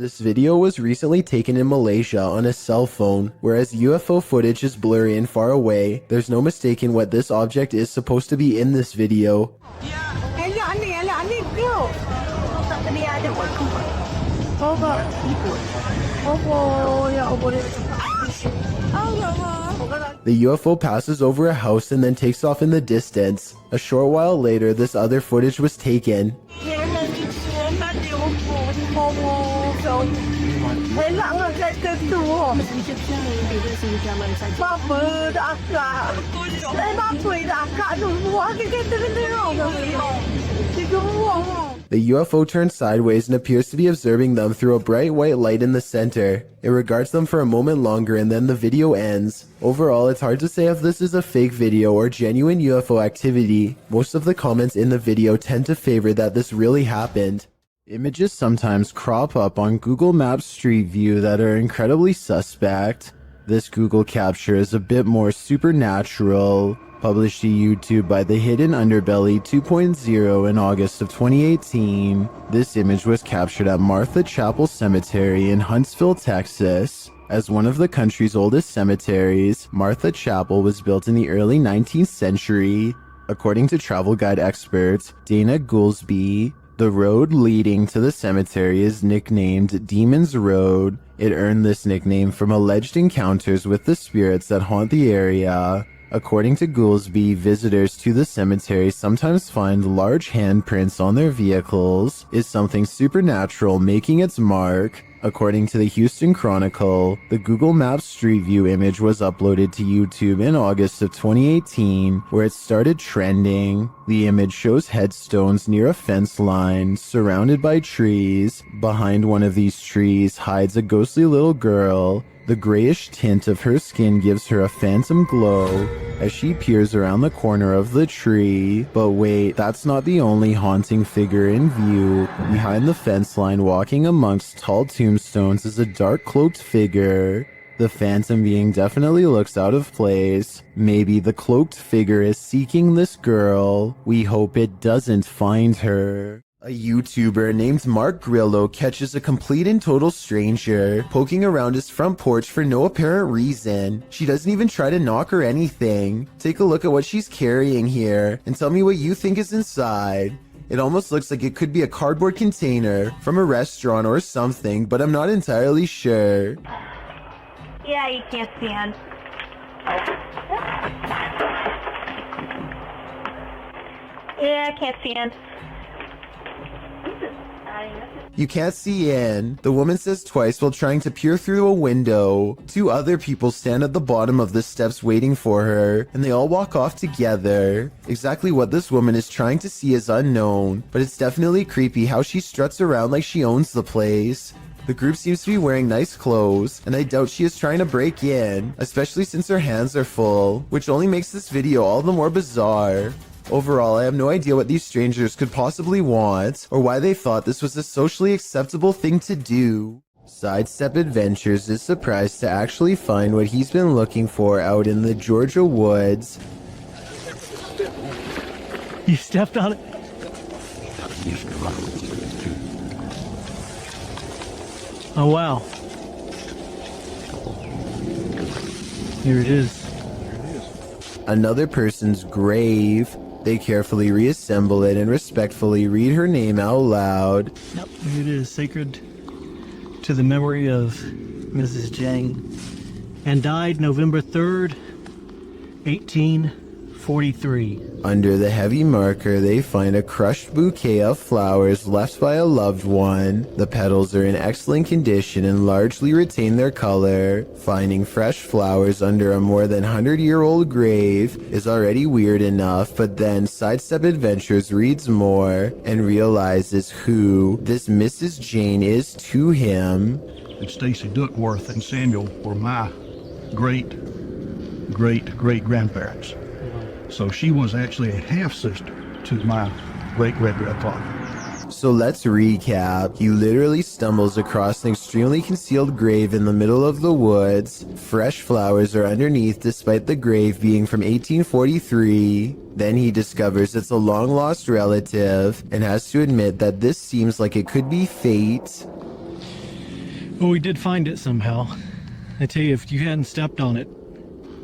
This video was recently taken in Malaysia on a cell phone. Whereas UFO footage is blurry and far away, there's no mistaking what this object is supposed to be in this video. The UFO passes over a house and then takes off in the distance. A short while later, this other footage was taken. The UFO turns sideways and appears to be observing them through a bright white light in the center. It regards them for a moment longer and then the video ends. Overall, it's hard to say if this is a fake video or genuine UFO activity. Most of the comments in the video tend to favor that this really happened. Images sometimes crop up on Google Maps Street View that are incredibly suspect. This Google capture is a bit more supernatural. Published to YouTube by the Hidden Underbelly 2.0 in August of 2018. This image was captured at Martha Chapel Cemetery in Huntsville, Texas. As one of the country's oldest cemeteries, Martha Chapel was built in the early 19th century. According to travel guide expert Dana Goolsby, the road leading to the cemetery is nicknamed Demon's Road. It earned this nickname from alleged encounters with the spirits that haunt the area. According to Goolsby, visitors to the cemetery sometimes find large handprints on their vehicles. Is something supernatural making its mark? According to the Houston Chronicle, the Google Maps Street View image was uploaded to YouTube in August of 2018, where it started trending. The image shows headstones near a fence line, surrounded by trees. Behind one of these trees hides a ghostly little girl. The grayish tint of her skin gives her a phantom glow as she peers around the corner of the tree. But wait, that's not the only haunting figure in view. Behind the fence line, walking amongst tall tombstones, is a dark cloaked figure. The phantom being definitely looks out of place. Maybe the cloaked figure is seeking this girl. We hope it doesn't find her. A YouTuber named Mark Grillo catches a complete and total stranger poking around his front porch for no apparent reason. She doesn't even try to knock or anything. Take a look at what she's carrying here and tell me what you think is inside. It almost looks like it could be a cardboard container from a restaurant or something, but I'm not entirely sure. Yeah, you can't stand. Yeah, I can't stand. You can't see in. The woman says twice while trying to peer through a window. Two other people stand at the bottom of the steps waiting for her, and they all walk off together. Exactly what this woman is trying to see is unknown, but it's definitely creepy how she struts around like she owns the place. The group seems to be wearing nice clothes, and I doubt she is trying to break in, especially since her hands are full, which only makes this video all the more bizarre. Overall, I have no idea what these strangers could possibly want, or why they thought this was a socially acceptable thing to do. Sidestep Adventures is surprised to actually find what he's been looking for out in the Georgia woods. You stepped on it? Oh wow. Here it is. Another person's grave. They carefully reassemble it and respectfully read her name out loud. Yep, here it is, sacred to the memory of Mrs. Jang, and died November 3rd, 1843. Under the heavy marker, they find a crushed bouquet of flowers left by a loved one. The petals are in excellent condition and largely retain their color. Finding fresh flowers under a more than 100-year-old grave is already weird enough, but then Sidestep Adventures reads more and realizes who this Mrs. Jane is to him. And Stacy Duckworth and Samuel were my great-great-great-grandparents. So she was actually a half-sister to my great-great-grandfather. So let's recap. He literally stumbles across an extremely concealed grave in the middle of the woods. Fresh flowers are underneath despite the grave being from 1843. Then he discovers it's a long-lost relative and has to admit that this seems like it could be fate. Well, we did find it somehow. I tell you, if you hadn't stepped on it,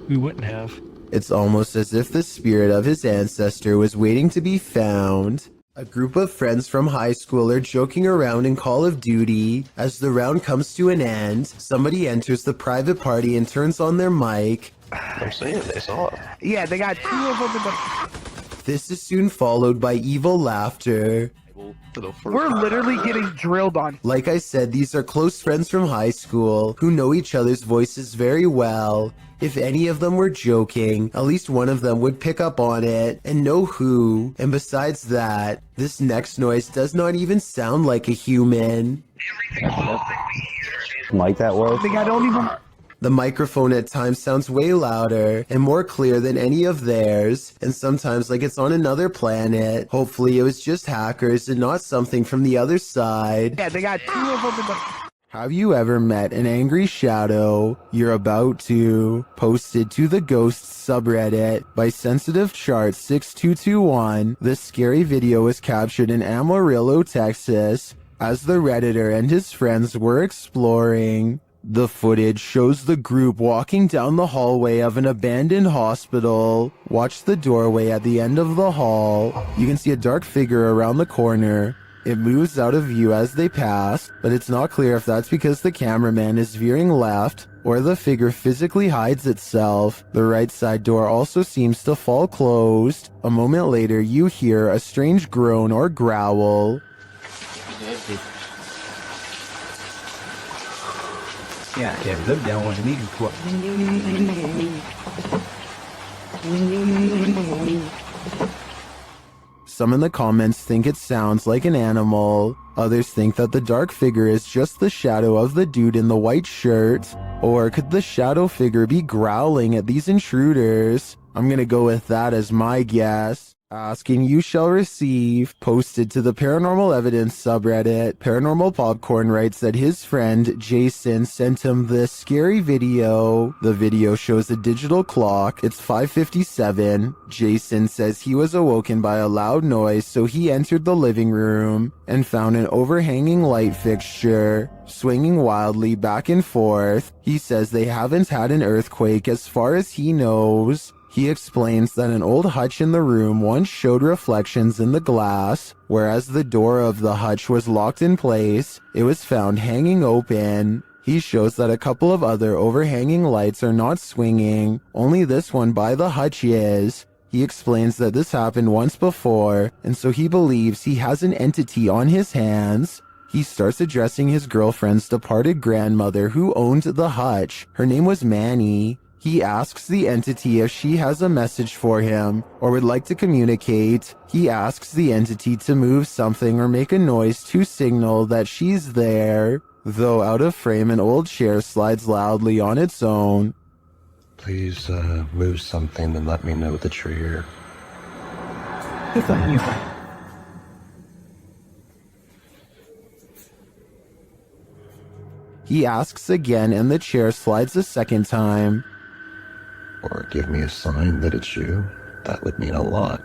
we wouldn't have. It's almost as if the spirit of his ancestor was waiting to be found. A group of friends from high school are joking around in Call of Duty. As the round comes to an end, somebody enters the private party and turns on their mic. I'm saying they saw it. Yeah, they got 2 of them in the... This is soon followed by evil laughter. We're literally getting drilled on. Like I said, these are close friends from high school who know each other's voices very well. If any of them were joking, at least one of them would pick up on it and know who. And besides that, this next noise does not even sound like a human. Mic that works. I think I don't even... The microphone at times sounds way louder and more clear than any of theirs, and sometimes like it's on another planet. Hopefully it was just hackers and not something from the other side. Yeah, they got 2 of them in the... Have you ever met an angry shadow? You're about to. Posted to the Ghosts subreddit by Sensitive Chart 6221. This scary video was captured in Amarillo, Texas, as the Redditor and his friends were exploring. The footage shows the group walking down the hallway of an abandoned hospital. Watch the doorway at the end of the hall. You can see a dark figure around the corner. It moves out of view as they pass, but it's not clear if that's because the cameraman is veering left or the figure physically hides itself. The right side door also seems to fall closed. A moment later, you hear a strange groan or growl. Yeah, live down on me. Some in the comments think it sounds like an animal. Others think that the dark figure is just the shadow of the dude in the white shirt. Or could the shadow figure be growling at these intruders? I'm gonna go with that as my guess. Ask and you shall receive. Posted to the Paranormal Evidence subreddit, Paranormal Popcorn writes that his friend Jason sent him this scary video. The video shows a digital clock. It's 5:57. Jason says he was awoken by a loud noise, so he entered the living room and found an overhanging light fixture swinging wildly back and forth. He says they haven't had an earthquake as far as he knows. He explains that an old hutch in the room once showed reflections in the glass, whereas the door of the hutch was locked in place. It was found hanging open. He shows that a couple of other overhanging lights are not swinging, only this one by the hutch is. He explains that this happened once before, and so he believes he has an entity on his hands. He starts addressing his girlfriend's departed grandmother who owned the hutch. Her name was Manny. He asks the entity if she has a message for him or would like to communicate. He asks the entity to move something or make a noise to signal that she's there. Though out of frame, an old chair slides loudly on its own. Please move something and let me know that you're here. He asks again and the chair slides a second time. Or give me a sign that it's you. That would mean a lot.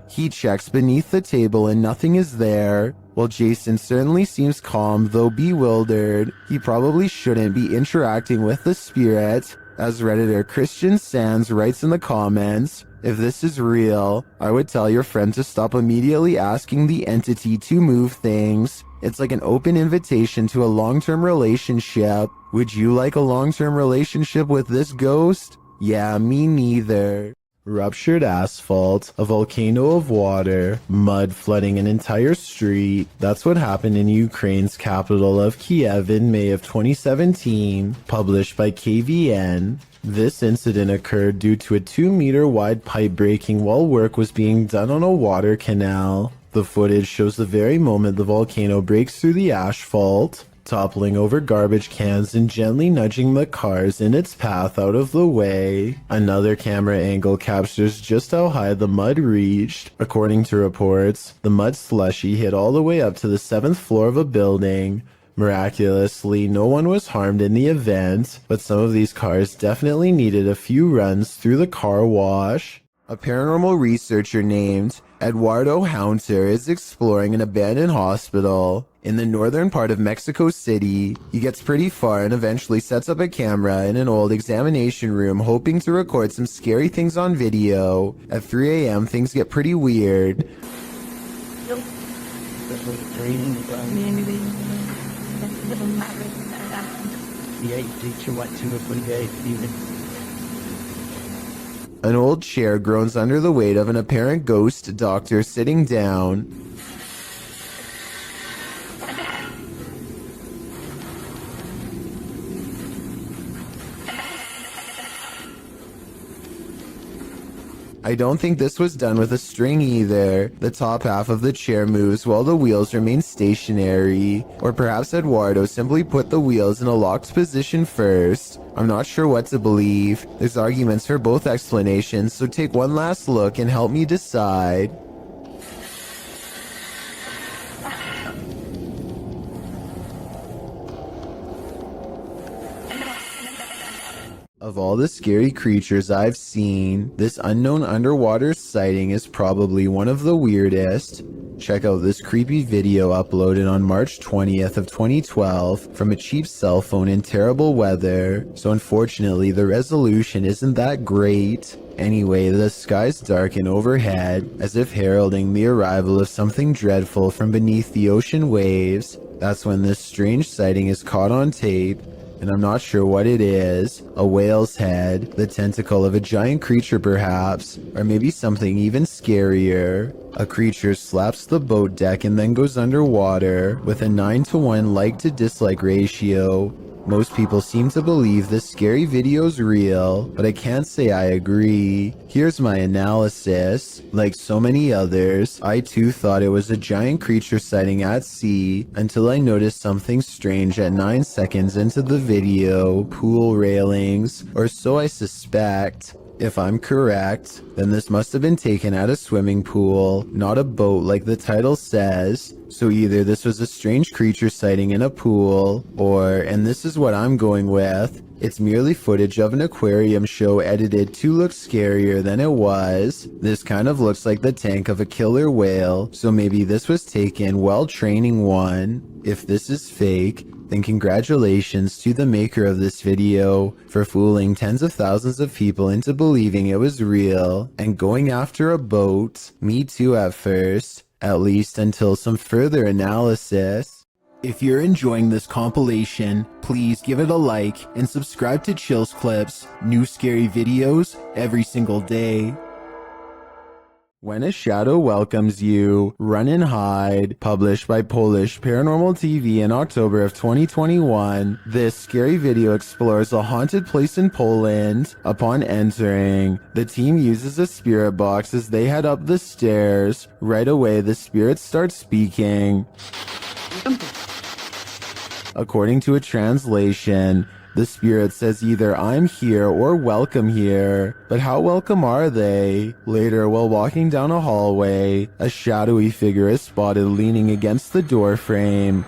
He checks beneath the table and nothing is there. While Jason certainly seems calm, though bewildered, he probably shouldn't be interacting with the spirit. As Redditor Christian Sands writes in the comments, if this is real, I would tell your friend to stop immediately asking the entity to move things. It's like an open invitation to a long-term relationship. Would you like a long-term relationship with this ghost? Yeah, me neither. Ruptured asphalt, a volcano of water, mud flooding an entire street. That's what happened in Ukraine's capital of Kiev in May of 2017, published by KVN. This incident occurred due to a 2-meter wide pipe breaking while work was being done on a water canal. The footage shows the very moment the volcano breaks through the asphalt, toppling over garbage cans and gently nudging the cars in its path out of the way. Another camera angle captures just how high the mud reached. According to reports, the mud slushy hit all the way up to the 7th floor of a building. Miraculously, no one was harmed in the event, but some of these cars definitely needed a few runs through the car wash. A paranormal researcher named Eduardo Haunter is exploring an abandoned hospital in the northern part of Mexico City. He gets pretty far and eventually sets up a camera in an old examination room, hoping to record some scary things on video. At 3 a.m. things get pretty weird. An old chair groans under the weight of an apparent ghost doctor sitting down. I don't think this was done with a string either. The top half of the chair moves while the wheels remain stationary. Or perhaps Eduardo simply put the wheels in a locked position first. I'm not sure what to believe. There's arguments for both explanations, so take one last look and help me decide. Of all the scary creatures I've seen, this unknown underwater sighting is probably one of the weirdest. Check out this creepy video uploaded on March 20th of 2012 from a cheap cell phone in terrible weather, so unfortunately the resolution isn't that great. Anyway, the skies darken overhead, as if heralding the arrival of something dreadful from beneath the ocean waves. That's when this strange sighting is caught on tape, and I'm not sure what it is. A whale's head, the tentacle of a giant creature perhaps, or maybe something even scarier. A creature slaps the boat deck and then goes underwater, with a 9-to-1 like to dislike ratio. Most people seem to believe this scary video's real, but I can't say I agree. Here's my analysis. Like so many others, I too thought it was a giant creature sighting at sea, until I noticed something strange at 9 seconds into the video. Pool railings, or so I suspect. If I'm correct, then this must have been taken at a swimming pool, not a boat like the title says. So either this was a strange creature sighting in a pool, or, and this is what I'm going with, it's merely footage of an aquarium show edited to look scarier than it was. This kind of looks like the tank of a killer whale, so maybe this was taken while training one. If this is fake, then congratulations to the maker of this video for fooling tens of thousands of people into believing it was real and going after a boat. Me too at first, at least until some further analysis. If you're enjoying this compilation, please give it a like and subscribe to Chills Clips, new scary videos every single day. When a Shadow Welcomes You, Run and Hide, published by Polish Paranormal TV in October of 2021, this scary video explores a haunted place in Poland. Upon entering, the team uses a spirit box as they head up the stairs. Right away, the spirits start speaking. According to a translation, the spirit says either "I'm here" or "welcome here." But how welcome are they? Later, while walking down a hallway, a shadowy figure is spotted leaning against the door frame.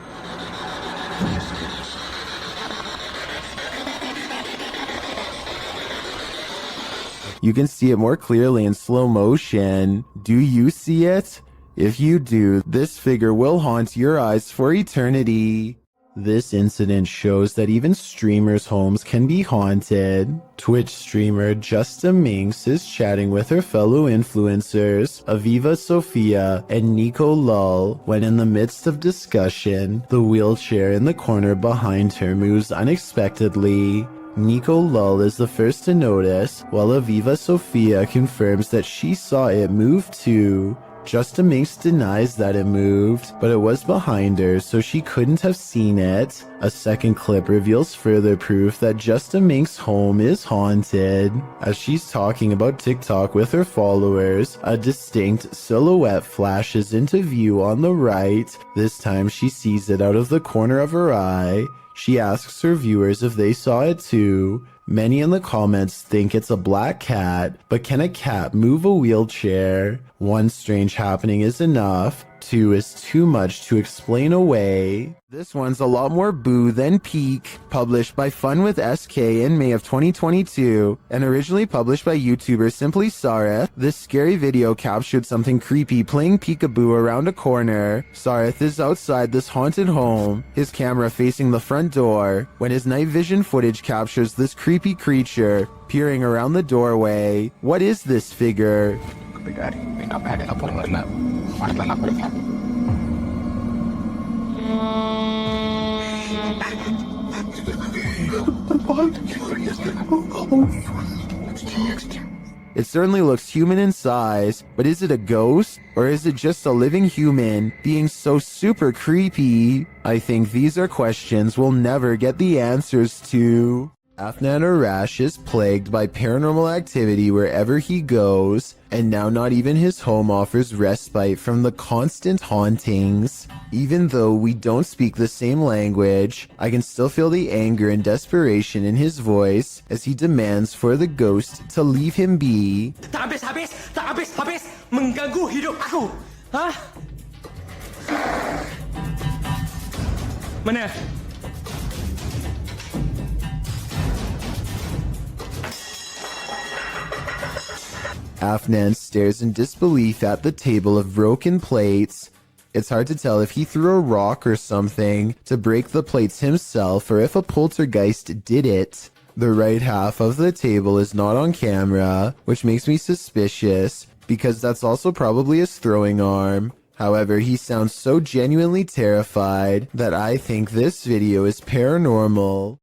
You can see it more clearly in slow motion. Do you see it? If you do, this figure will haunt your eyes for eternity. This incident shows that even streamers' homes can be haunted. Twitch streamer Justa Minx is chatting with her fellow influencers, Aviva Sophia and Nico Lull, when in the midst of discussion, the wheelchair in the corner behind her moves unexpectedly. Nico Lull is the first to notice, while Aviva Sophia confirms that she saw it move too. Justa Minx denies that it moved, but it was behind her, so she couldn't have seen it. A second clip reveals further proof that Justa Minx's home is haunted. As she's talking about TikTok with her followers, a distinct silhouette flashes into view on the right. This time she sees it out of the corner of her eye. She asks her viewers if they saw it too. Many in the comments think it's a black cat, but can a cat move a wheelchair? One strange happening is enough. 2 is too much to explain away. This one's a lot more boo than peak, published by Fun with SK in May of 2022, and originally published by YouTuber Simply Sareth. This scary video captured something creepy playing peekaboo around a corner. Sareth is outside this haunted home, his camera facing the front door, when his night vision footage captures this creepy creature peering around the doorway. What is this figure? It certainly looks human in size, but is it a ghost? Or is it just a living human being so super creepy? I think these are questions we'll never get the answers to. Afnan Arash is plagued by paranormal activity wherever he goes, and now not even his home offers respite from the constant hauntings. Even though we don't speak the same language, I can still feel the anger and desperation in his voice as he demands for the ghost to leave him be. Tak habis, mengganggu hidup aku. Hah? Mana? Afnan stares in disbelief at the table of broken plates. It's hard to tell if he threw a rock or something to break the plates himself or if a poltergeist did it. The right half of the table is not on camera, which makes me suspicious because that's also probably his throwing arm. However, he sounds so genuinely terrified that I think this video is paranormal.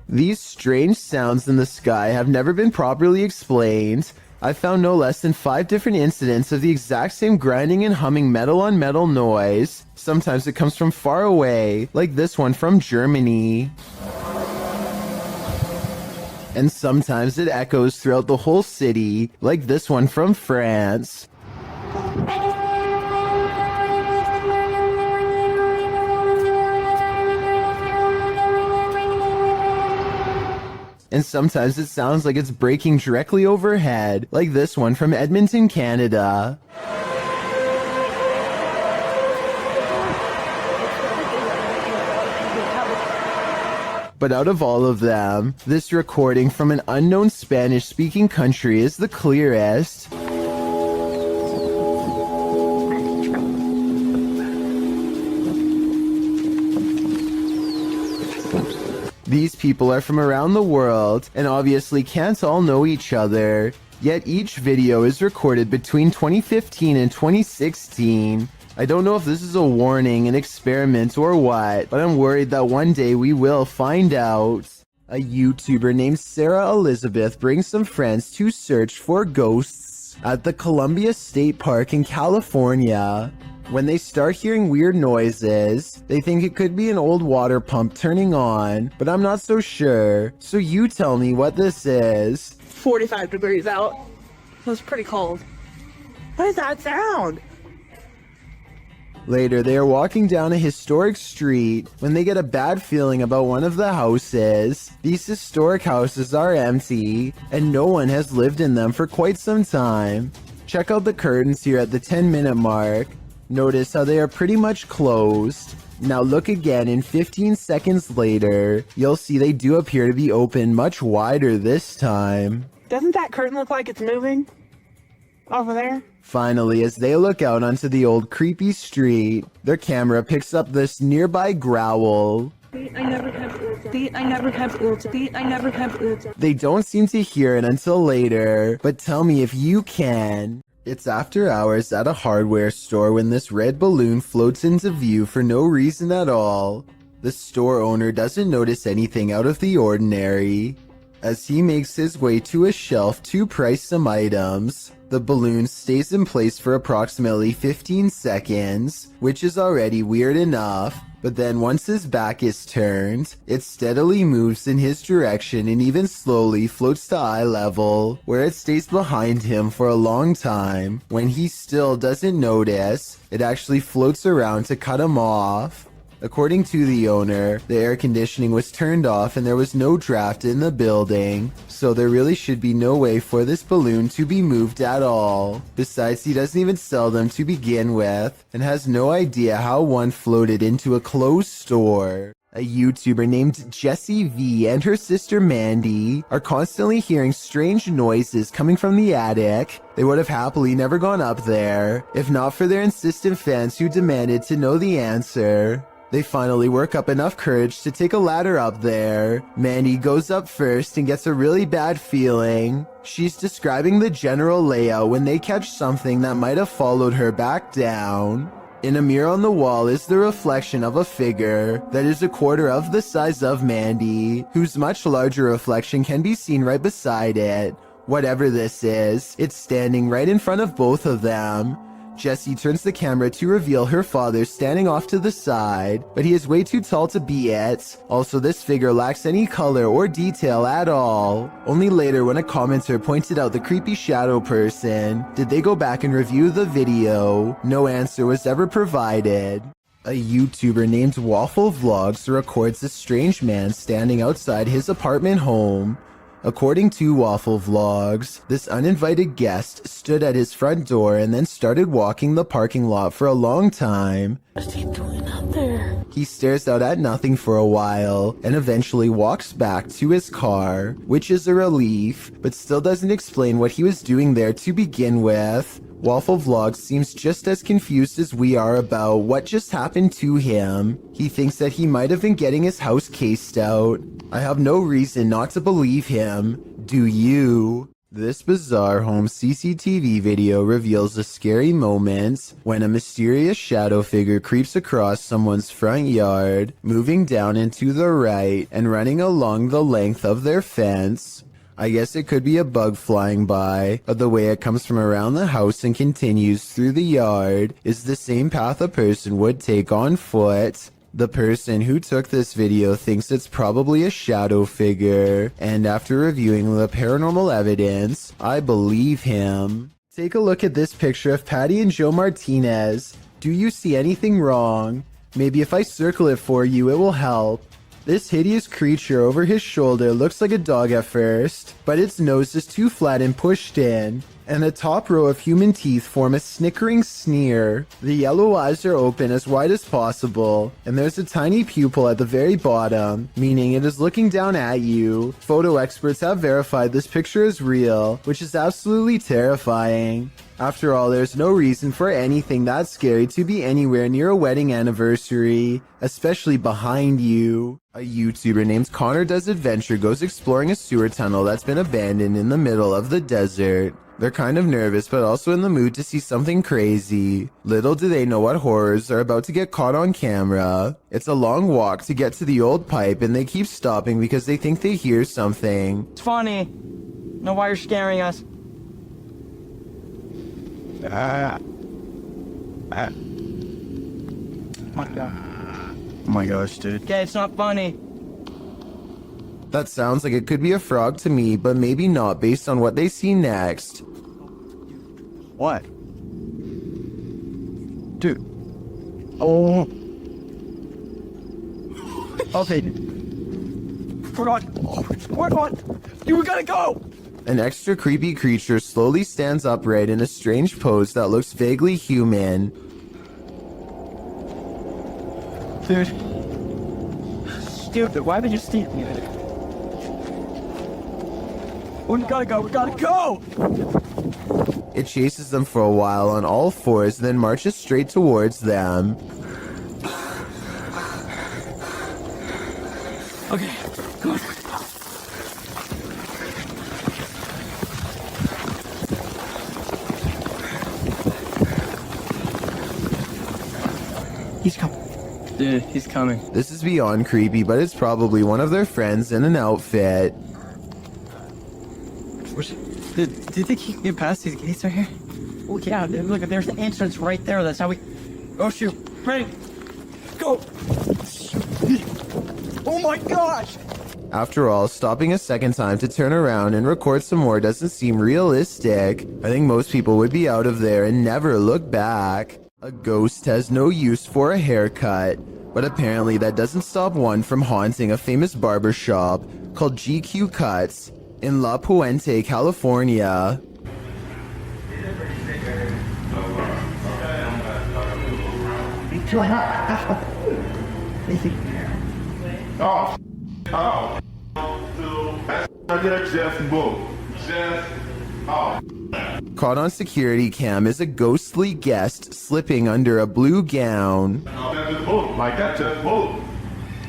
These strange sounds in the sky have never been properly explained. I found no less than 5 different incidents of the exact same grinding and humming metal on metal noise. Sometimes it comes from far away, like this one from Germany. And sometimes it echoes throughout the whole city, like this one from France. And sometimes it sounds like it's breaking directly overhead, like this one from Edmonton, Canada. But out of all of them, this recording from an unknown Spanish-speaking country is the clearest. These people are from around the world and obviously can't all know each other. Yet each video is recorded between 2015 and 2016. I don't know if this is a warning, an experiment, or what, but I'm worried that one day we will find out. A YouTuber named Sarah Elizabeth brings some friends to search for ghosts at the Columbia State Park in California. When they start hearing weird noises, they think it could be an old water pump turning on, but I'm not so sure. So you tell me what this is. 45 degrees out. It was pretty cold. What is that sound? Later, they are walking down a historic street when they get a bad feeling about one of the houses. These historic houses are empty, and no one has lived in them for quite some time. Check out the curtains here at the 10-minute mark. Notice how they are pretty much closed. Now look again and 15 seconds later, you'll see they do appear to be open much wider this time. Doesn't that curtain look like it's moving? Over there? Finally, as they look out onto the old creepy street, their camera picks up this nearby growl. I never have They don't seem to hear it until later, but tell me if you can. It's after hours at a hardware store when this red balloon floats into view for no reason at all. The store owner doesn't notice anything out of the ordinary. As he makes his way to a shelf to price some items, the balloon stays in place for approximately 15 seconds, which is already weird enough. But then once his back is turned, it steadily moves in his direction and even slowly floats to eye level, where it stays behind him for a long time. When he still doesn't notice, it actually floats around to cut him off. According to the owner, the air conditioning was turned off and there was no draft in the building, so there really should be no way for this balloon to be moved at all. Besides, he doesn't even sell them to begin with, and has no idea how one floated into a closed store. A YouTuber named Jessie V and her sister Mandy are constantly hearing strange noises coming from the attic. They would have happily never gone up there, if not for their insistent fans who demanded to know the answer. They finally work up enough courage to take a ladder up there. Mandy goes up first and gets a really bad feeling. She's describing the general layout when they catch something that might have followed her back down. In a mirror on the wall is the reflection of a figure that is a quarter of the size of Mandy, whose much larger reflection can be seen right beside it. Whatever this is, it's standing right in front of both of them. Jessie turns the camera to reveal her father standing off to the side, but he is way too tall to be it. Also, this figure lacks any color or detail at all. Only later, when a commenter pointed out the creepy shadow person, did they go back and review the video. No answer was ever provided. A YouTuber named Waffle Vlogs records a strange man standing outside his apartment home. According to Waffle Vlogs, this uninvited guest stood at his front door and then started walking the parking lot for a long time. What's he doing out there? He stares out at nothing for a while and eventually walks back to his car, which is a relief, but still doesn't explain what he was doing there to begin with. Waffle Vlogs seems just as confused as we are about what just happened to him. He thinks that he might have been getting his house cased out. I have no reason not to believe him. Do you? This bizarre home CCTV video reveals a scary moment when a mysterious shadow figure creeps across someone's front yard, moving down and to the right and running along the length of their fence. I guess it could be a bug flying by, but the way it comes from around the house and continues through the yard is the same path a person would take on foot. The person who took this video thinks it's probably a shadow figure, and after reviewing the paranormal evidence, I believe him. Take a look at this picture of Patty and Joe Martinez. Do you see anything wrong? Maybe if I circle it for you, it will help. This hideous creature over his shoulder looks like a dog at first, but its nose is too flat and pushed in, and the top row of human teeth form a snickering sneer. The yellow eyes are open as wide as possible, and there's a tiny pupil at the very bottom, meaning it is looking down at you. Photo experts have verified this picture is real, which is absolutely terrifying. After all, there's no reason for anything that scary to be anywhere near a wedding anniversary, especially behind you. A YouTuber named Connor Does Adventure goes exploring a sewer tunnel that's been abandoned in the middle of the desert. They're kind of nervous, but also in the mood to see something crazy. Little do they know what horrors are about to get caught on camera. It's a long walk to get to the old pipe, and they keep stopping because they think they hear something. It's funny. Know why you're scaring us? Oh my god. Oh my gosh, dude. Okay, it's not funny. That sounds like it could be a frog to me, but maybe not based on what they see next. What? Dude. Oh. Okay. We're on. We're on. You gotta go. An extra creepy creature slowly stands upright in a strange pose that looks vaguely human. Dude. Stupid. Why would you steal me? We gotta go. We gotta go. It chases them for a while on all fours, then marches straight towards them. Okay. Come on. He's coming. Dude, he's coming. This is beyond creepy, but it's probably one of their friends in an outfit. Do you think he can get past these gates right here? Oh yeah, dude, look, there's the entrance right there. That's how we... Oh shoot. Ready. Go. Oh my gosh. After all, stopping a second time to turn around and record some more doesn't seem realistic. I think most people would be out of there and never look back. A ghost has no use for a haircut, but apparently that doesn't stop one from haunting a famous barber shop called GQ Cuts in La Puente, California. Caught on security cam is a ghostly guest slipping under a blue gown. Like that just move.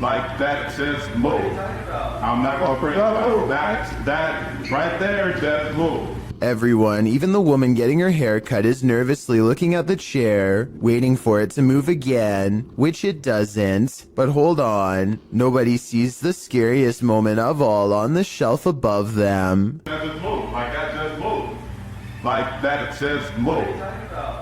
Like that just move. I'm not gonna bring that right there just move. Everyone, even the woman getting her hair cut, is nervously looking at the chair, waiting for it to move again, which it doesn't. But hold on, nobody sees the scariest moment of all on the shelf above them. That just move. Like that just move. Like that just move.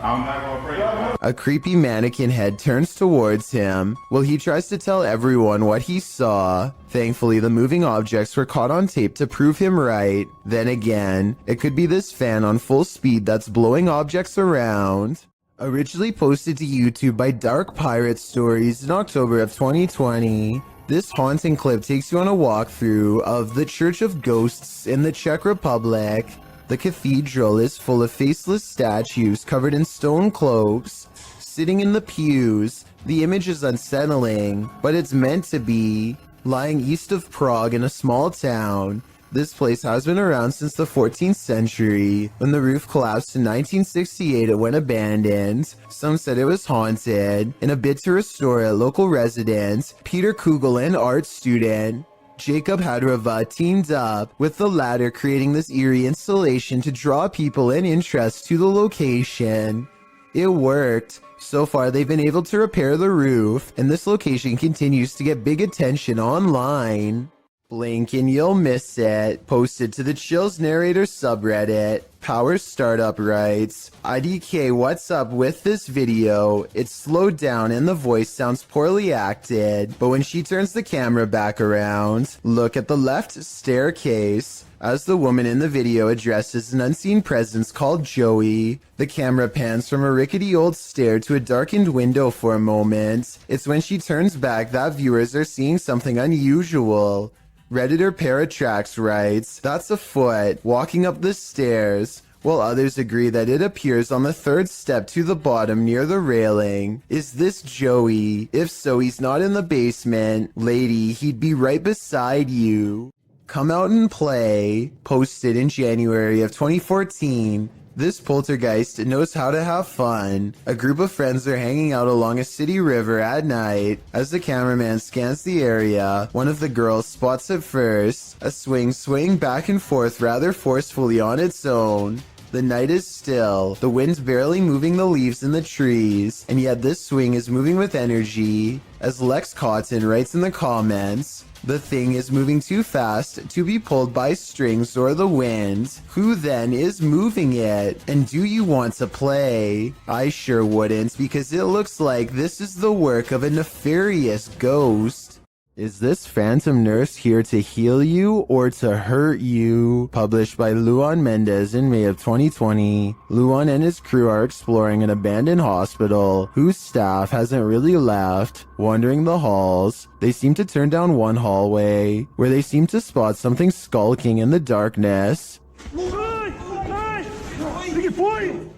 I'm not gonna bring it. A creepy mannequin head turns towards him while he tries to tell everyone what he saw. Thankfully, the moving objects were caught on tape to prove him right. Then again, it could be this fan on full speed that's blowing objects around. Originally posted to YouTube by Dark Pirate Stories in October of 2020. This haunting clip takes you on a walkthrough of the Church of Ghosts in the Czech Republic. The cathedral is full of faceless statues covered in stone cloaks, sitting in the pews. The image is unsettling, but it's meant to be. Lying east of Prague in a small town, this place has been around since the 14th century. When the roof collapsed in 1968, it went abandoned. Some said it was haunted. In a bid to restore it, local residents, Peter Kugel, and art student Jacob Hadrava, teamed up with the latter, creating this eerie installation to draw people and interest to the location. It worked. So far, they've been able to repair the roof, and this location continues to get big attention online. Blink and you'll miss it. Posted to the Chills Narrator subreddit. Power Startup writes, IDK, what's up with this video? It's slowed down and the voice sounds poorly acted, but when she turns the camera back around, look at the left staircase. As the woman in the video addresses an unseen presence called Joey, the camera pans from a rickety old stair to a darkened window for a moment. It's when she turns back that viewers are seeing something unusual. Redditor Paratrax writes, that's a foot walking up the stairs, while others agree that it appears on the third step to the bottom near the railing. Is this Joey? If so, he's not in the basement. Lady, he'd be right beside you. Come out and play. Posted in January of 2014. This poltergeist knows how to have fun. A group of friends are hanging out along a city river at night. As the cameraman scans the area, one of the girls spots it first, a swing swaying back and forth rather forcefully on its own. The night is still, the wind's barely moving the leaves in the trees, and yet this swing is moving with energy. As Lex Cotton writes in the comments, the thing is moving too fast to be pulled by strings or the wind. Who then is moving it? And do you want to play? I sure wouldn't, because it looks like this is the work of a nefarious ghost. Is this phantom nurse here to heal you or to hurt you? Published by Luan Mendez in May of 2020. Luan and his crew are exploring an abandoned hospital whose staff hasn't really left. Wandering the halls, they seem to turn down one hallway where they seem to spot something skulking in the darkness.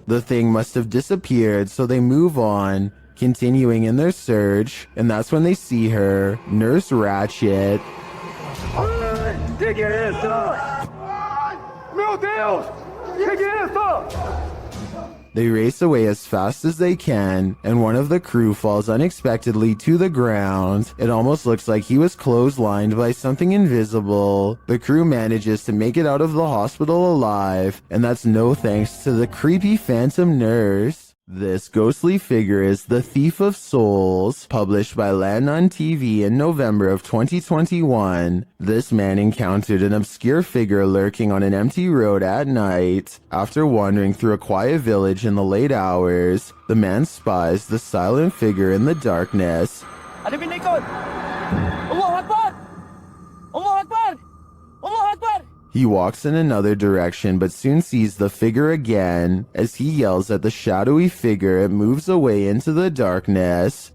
The thing must have disappeared, so they move on, continuing in their search, and that's when they see her, Nurse Ratchet. They race away as fast as they can, and one of the crew falls unexpectedly to the ground. It almost looks like he was clotheslined by something invisible. The crew manages to make it out of the hospital alive, and that's no thanks to the creepy phantom nurse. This ghostly figure is the Thief of Souls, published by Landon TV in November of 2021. This man encountered an obscure figure lurking on an empty road at night. After wandering through a quiet village in the late hours, the man spies the silent figure in the darkness. Allah Akbar! Allah Akbar! Allah Akbar! He walks in another direction but soon sees the figure again. As he yells at the shadowy figure, it moves away into the darkness.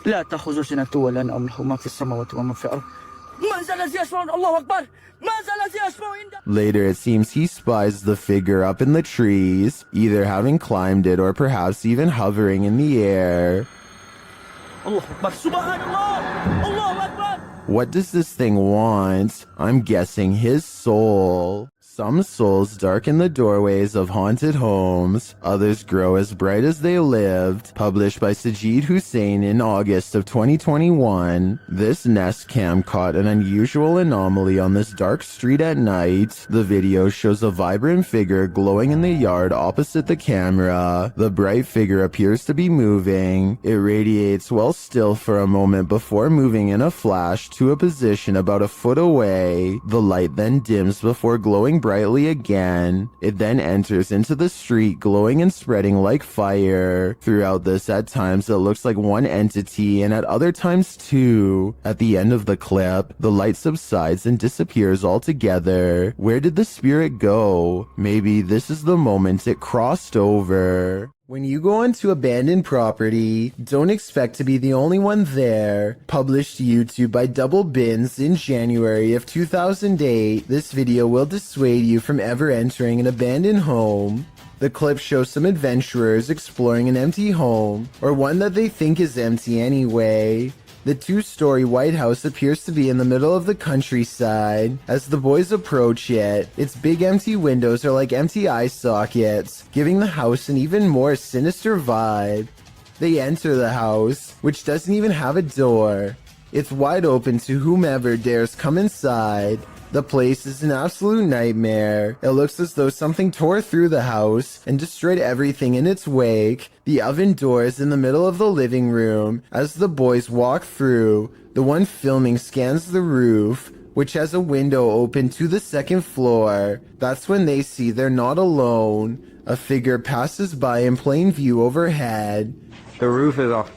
لا تأخذ سنة ولا نوم له ما في السماوات وما في الأرض ما زال يسمعون الله أكبر ما زال يسمعون. Later, it seems he spies the figure up in the trees, either having climbed it or perhaps even hovering in the air. الله أكبر سبحان الله الله أكبر. What does this thing want? I'm guessing his soul. Some souls darken the doorways of haunted homes, others grow as bright as they lived. Published by Sajid Hussein in August of 2021, this Nest Cam caught an unusual anomaly on this dark street at night. The video shows a vibrant figure glowing in the yard opposite the camera. The bright figure appears to be moving. It radiates while still for a moment before moving in a flash to a position about a foot away. The light then dims before glowing brightly again. It then enters into the street, glowing and spreading like fire. Throughout this, at times it looks like one entity and at other times two. At the end of the clip, the light subsides and disappears altogether. Where did the spirit go? Maybe this is the moment it crossed over. When you go onto abandoned property, don't expect to be the only one there. Published to YouTube by Double Bins in January of 2008, this video will dissuade you from ever entering an abandoned home. The clip shows some adventurers exploring an empty home, or one that they think is empty anyway. The two-story White House appears to be in the middle of the countryside. As the boys approach it, its big empty windows are like empty eye sockets, giving the house an even more sinister vibe. They enter the house, which doesn't even have a door. It's wide open to whomever dares come inside. The place is an absolute nightmare. It looks as though something tore through the house and destroyed everything in its wake. The oven door is in the middle of the living room. As the boys walk through, the one filming scans the roof, which has a window open to the second floor. That's when they see they're not alone. A figure passes by in plain view overhead. The roof is off.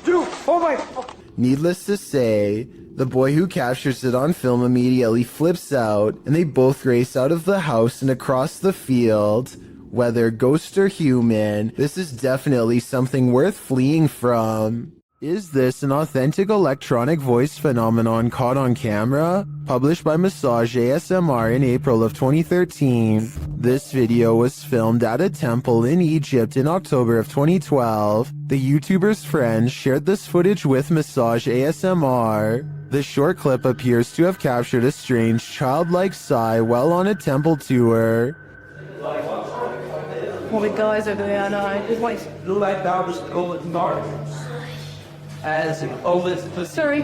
Dude, oh my... Needless to say, the boy who captures it on film immediately flips out, and they both race out of the house and across the field. Whether ghost or human, this is definitely something worth fleeing from. Is this an authentic electronic voice phenomenon caught on camera? Published by Massage ASMR in April of 2013. This video was filmed at a temple in Egypt in October of 2012. The YouTuber's friends shared this footage with Massage ASMR. The short clip appears to have captured a strange childlike sigh while on a temple tour. What the guys over there, I know. It's like, Like that was going dark. As always, sorry.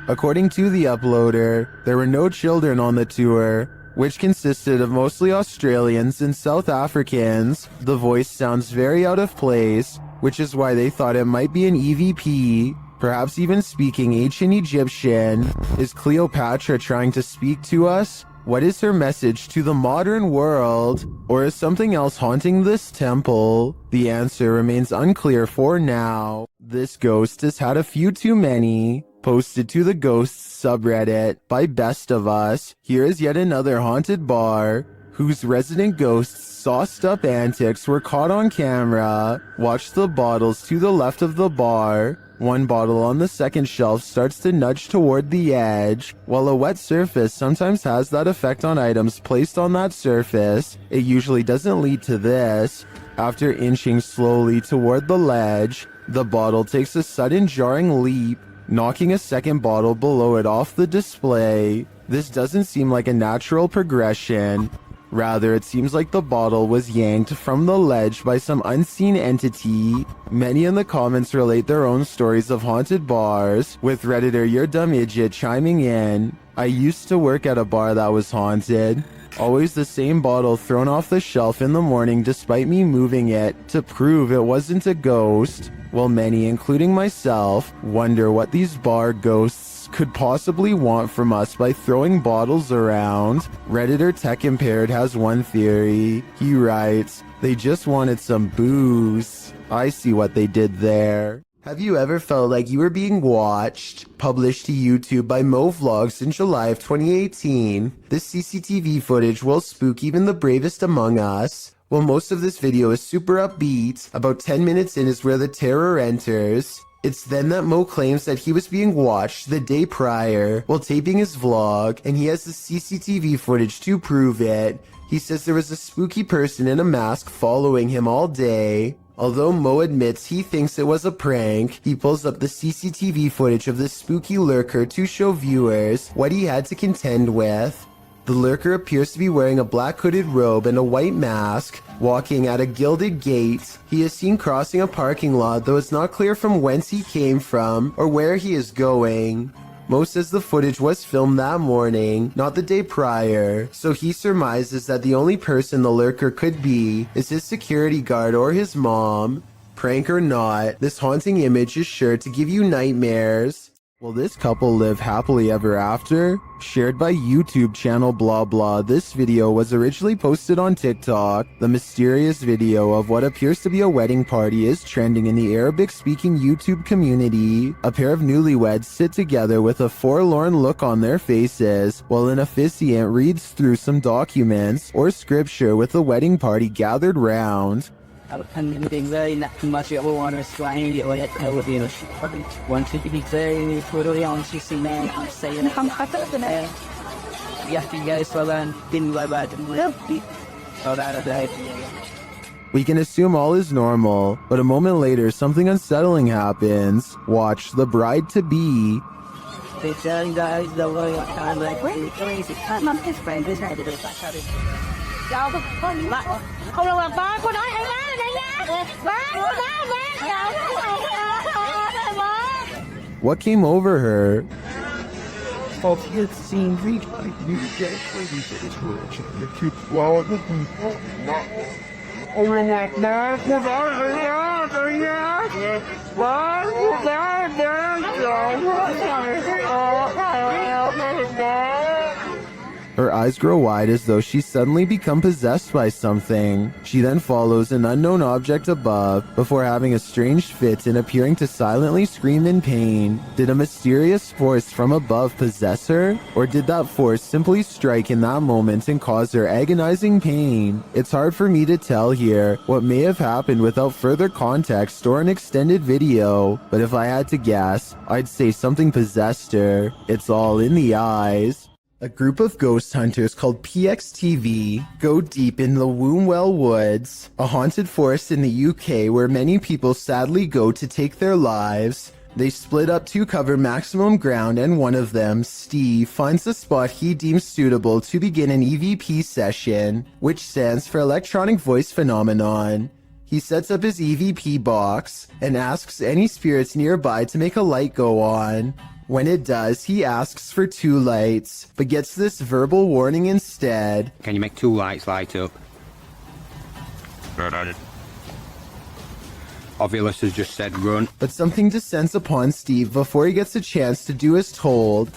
According to the uploader, there were no children on the tour, which consisted of mostly Australians and South Africans. The voice sounds very out of place, which is why they thought it might be an EVP, perhaps even speaking ancient Egyptian. Is Cleopatra trying to speak to us? What is her message to the modern world? Or is something else haunting this temple? The answer remains unclear for now. This ghost has had a few too many. Posted to the Ghosts subreddit by Best of Us, here is yet another haunted bar, whose resident ghosts' sauced up antics were caught on camera. Watch the bottles to the left of the bar. One bottle on the second shelf starts to nudge toward the edge. While a wet surface sometimes has that effect on items placed on that surface, it usually doesn't lead to this. After inching slowly toward the ledge, the bottle takes a sudden jarring leap, knocking a second bottle below it off the display. This doesn't seem like a natural progression. Rather, it seems like the bottle was yanked from the ledge by some unseen entity. Many in the comments relate their own stories of haunted bars, with Redditor Your Dumb Idiot chiming in. I used to work at a bar that was haunted. Always the same bottle thrown off the shelf in the morning despite me moving it to prove it wasn't a ghost. While many, including myself, wonder what these bar ghosts could possibly want from us by throwing bottles around. Redditor Tech Impaired has one theory. He writes, they just wanted some booze. I see what they did there. Have you ever felt like you were being watched, published to YouTube by Mo Vlogs in July of 2018? This CCTV footage will spook even the bravest among us. While most of this video is super upbeat, about 10 minutes in is where the terror enters. It's then that Mo claims that he was being watched the day prior while taping his vlog, and he has the CCTV footage to prove it. He says there was a spooky person in a mask following him all day. Although Mo admits he thinks it was a prank, he pulls up the CCTV footage of this spooky lurker to show viewers what he had to contend with. The lurker appears to be wearing a black hooded robe and a white mask, walking at a gilded gate. He is seen crossing a parking lot, though it's not clear from whence he came from or where he is going. Mo says the footage was filmed that morning, not the day prior, so he surmises that the only person the lurker could be is his security guard or his mom. Prank or not, this haunting image is sure to give you nightmares. Will this couple live happily ever after? Shared by YouTube channel blah blah, this video was originally posted on TikTok. The mysterious video of what appears to be a wedding party is trending in the Arabic-speaking YouTube community. A pair of newlyweds sit together with a forlorn look on their faces, while an officiant reads through some documents or scripture with the wedding party gathered round. We can assume all is normal, but a moment later something unsettling happens. Watch the bride-to-be. What came over her? Her eyes grow wide as though she's suddenly become possessed by something. She then follows an unknown object above before having a strange fit and appearing to silently scream in pain. Did a mysterious force from above possess her? Or did that force simply strike in that moment and cause her agonizing pain? It's hard for me to tell here what may have happened without further context or an extended video, but if I had to guess, I'd say something possessed her. It's all in the eyes. A group of ghost hunters called PXTV go deep in the Wombwell Woods, a haunted forest in the UK where many people sadly go to take their lives. They split up to cover maximum ground, and one of them, Steve, finds the spot he deems suitable to begin an EVP session, which stands for Electronic Voice Phenomenon. He sets up his EVP box and asks any spirits nearby to make a light go on. When it does, he asks for 2 lights, but gets this verbal warning instead. Can you make 2 lights light up? Ovulus has just said run. But something descends upon Steve before he gets a chance to do as told.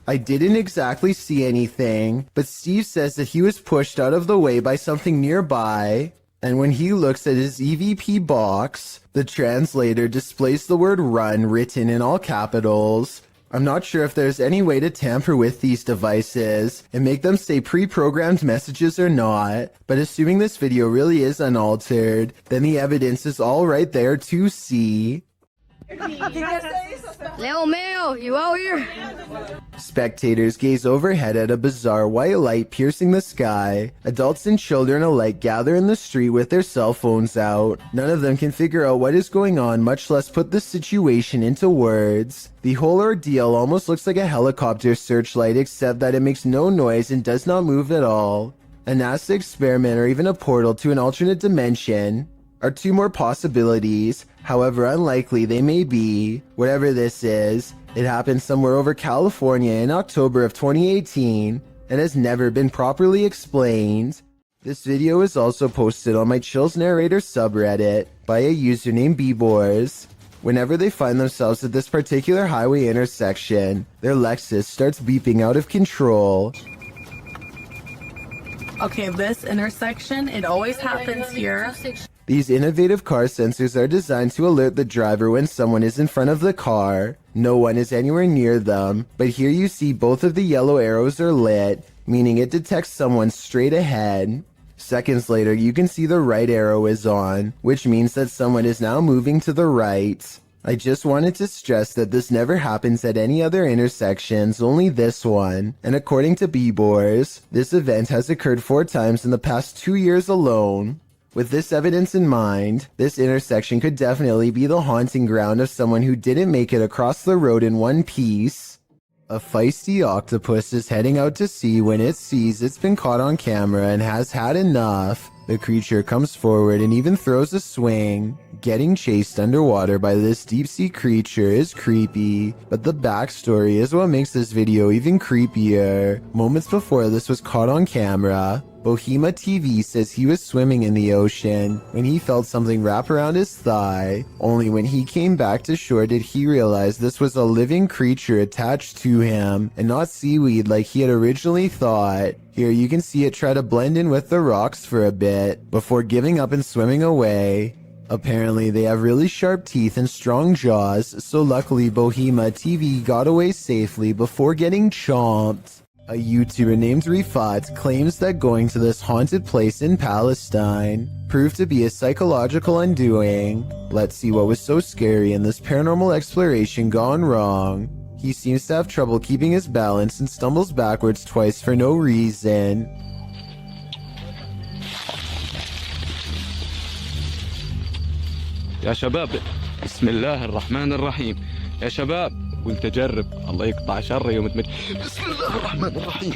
I didn't exactly see anything, but Steve says that he was pushed out of the way by something nearby. And when he looks at his EVP box, the translator displays the word run written in all capitals. I'm not sure if there's any way to tamper with these devices and make them say pre-programmed messages or not, but assuming this video really is unaltered, then the evidence is all right there to see. Leo Mayo, you out here? Spectators gaze overhead at a bizarre white light piercing the sky. Adults and children alike gather in the street with their cell phones out. None of them can figure out what is going on, much less put the situation into words. The whole ordeal almost looks like a helicopter searchlight, except that it makes no noise and does not move at all. A NASA experiment or even a portal to an alternate dimension are 2 more possibilities, however unlikely they may be. Whatever this is, it happened somewhere over California in October of 2018 and has never been properly explained. This video is also posted on my Chills Narrator subreddit by a user named Bboars. Whenever they find themselves at this particular highway intersection, their Lexus starts beeping out of control. Okay, this intersection, it always happens here. These innovative car sensors are designed to alert the driver when someone is in front of the car. No one is anywhere near them, but here you see both of the yellow arrows are lit, meaning it detects someone straight ahead. Seconds later, you can see the right arrow is on, which means that someone is now moving to the right. I just wanted to stress that this never happens at any other intersections, only this one. And according to B-Bors, this event has occurred 4 times in the past 2 years alone. With this evidence in mind, this intersection could definitely be the haunting ground of someone who didn't make it across the road in one piece. A feisty octopus is heading out to sea when it sees it's been caught on camera and has had enough. The creature comes forward and even throws a swing. Getting chased underwater by this deep-sea creature is creepy, but the backstory is what makes this video even creepier. Moments before this was caught on camera, Bohema TV says he was swimming in the ocean when he felt something wrap around his thigh. Only when he came back to shore did he realize this was a living creature attached to him and not seaweed like he had originally thought. Here you can see it try to blend in with the rocks for a bit before giving up and swimming away. Apparently they have really sharp teeth and strong jaws, so luckily Bohema TV got away safely before getting chomped. A YouTuber named Rifat claims that going to this haunted place in Palestine proved to be a psychological undoing. Let's see what was so scary in this paranormal exploration gone wrong. He seems to have trouble keeping his balance and stumbles backwards twice for no reason. يا شباب بسم الله الرحمن الرحيم يا شباب وانت جرب الله يقطع شر يوم تمت بسم الله الرحمن الرحيم.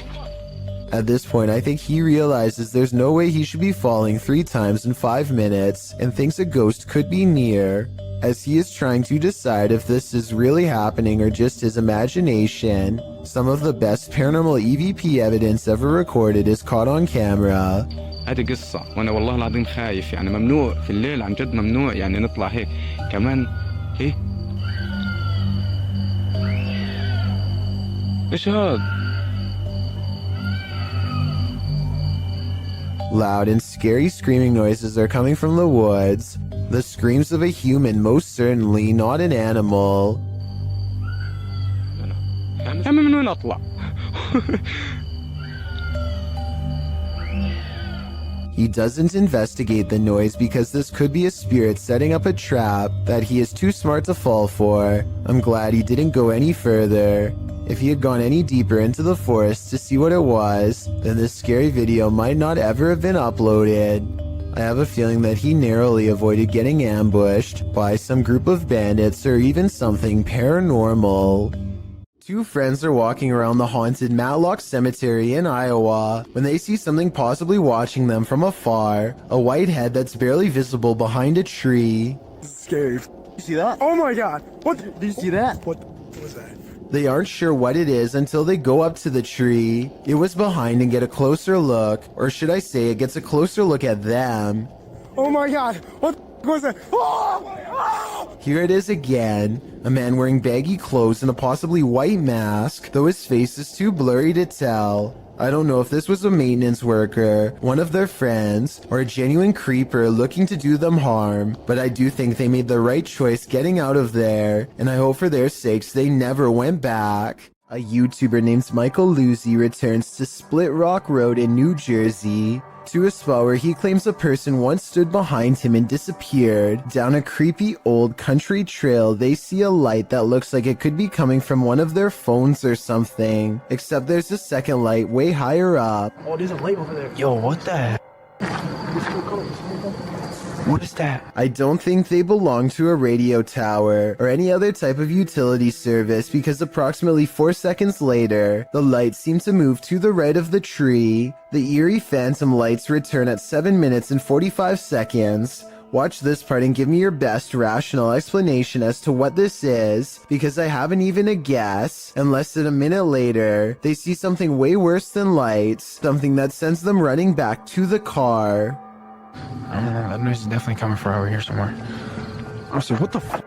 At this point, I think he realizes there's no way he should be falling 3 times in 5 minutes and thinks a ghost could be near, as he is trying to decide if this is really happening or just his imagination. Some of the best paranormal EVP evidence ever recorded is caught on camera. هذه قصة وانا والله العظيم خايف يعني ممنوع في الليل عن جد ممنوع يعني نطلع هيك كمان ايه ايش هاد. Loud and scary screaming noises are coming from the woods. The screams of a human, most certainly not an animal. يعني من وين اطلع. He doesn't investigate the noise because this could be a spirit setting up a trap that he is too smart to fall for. I'm glad he didn't go any further. If he had gone any deeper into the forest to see what it was, then this scary video might not ever have been uploaded. I have a feeling that he narrowly avoided getting ambushed by some group of bandits or even something paranormal. 2 friends are walking around the haunted Matlock Cemetery in Iowa when they see something possibly watching them from afar, a white head that's barely visible behind a tree. This is scary. You see that? Oh my god! What? Did you see that? What was that? They aren't sure what it is until they go up to the tree. It was behind and get a closer look, or should I say it gets a closer look at them. Oh my god! What was that? Oh my god! Here it is again. A man wearing baggy clothes and a possibly white mask, though his face is too blurry to tell. I don't know if this was a maintenance worker, one of their friends, or a genuine creeper looking to do them harm, but I do think they made the right choice getting out of there, and I hope for their sakes they never went back. A YouTuber named Michael Luzzi returns to Split Rock Road in New Jersey, to a spot where he claims a person once stood behind him and disappeared. Down a creepy old country trail, they see a light that looks like it could be coming from one of their phones or something, except there's a second light way higher up. Oh, there's a light over there. Yo, what the heck? What is that? I don't think they belong to a radio tower or any other type of utility service because approximately 4 seconds later, the lights seem to move to the right of the tree. The eerie phantom lights return at 7 minutes and 45 seconds. Watch this part and give me your best rational explanation as to what this is, because I haven't even a guess. And less than a minute later, they see something way worse than lights, something that sends them running back to the car. I don't know, that noise is definitely coming from over here somewhere. I said, what the f?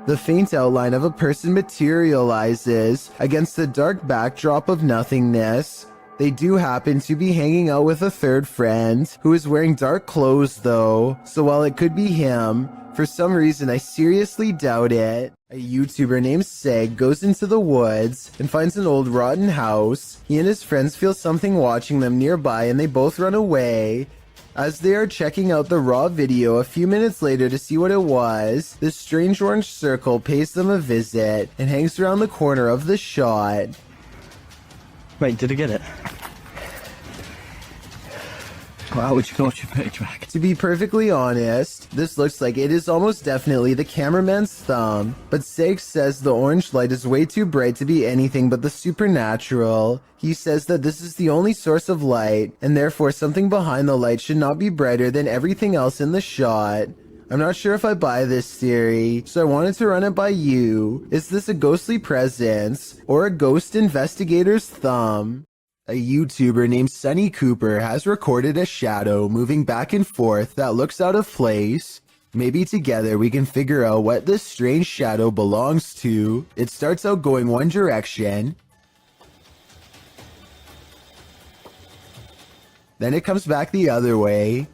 The faint outline of a person materializes against the dark backdrop of nothingness. They do happen to be hanging out with a third friend who is wearing dark clothes though, so while it could be him, for some reason I seriously doubt it. A YouTuber named Seg goes into the woods and finds an old rotten house. He and his friends feel something watching them nearby and they both run away. As they are checking out the raw video a few minutes later to see what it was, this strange orange circle pays them a visit and hangs around the corner of the shot. Wait, did I get it? How would you go with your backtrack? To be perfectly honest, this looks like it is almost definitely the cameraman's thumb, but Seg says the orange light is way too bright to be anything but the supernatural. He says that this is the only source of light, and therefore something behind the light should not be brighter than everything else in the shot. I'm not sure if I buy this theory, so I wanted to run it by you. Is this a ghostly presence, or a ghost investigator's thumb? A YouTuber named Sunny Cooper has recorded a shadow moving back and forth that looks out of place. Maybe together we can figure out what this strange shadow belongs to. It starts out going one direction, then it comes back the other way.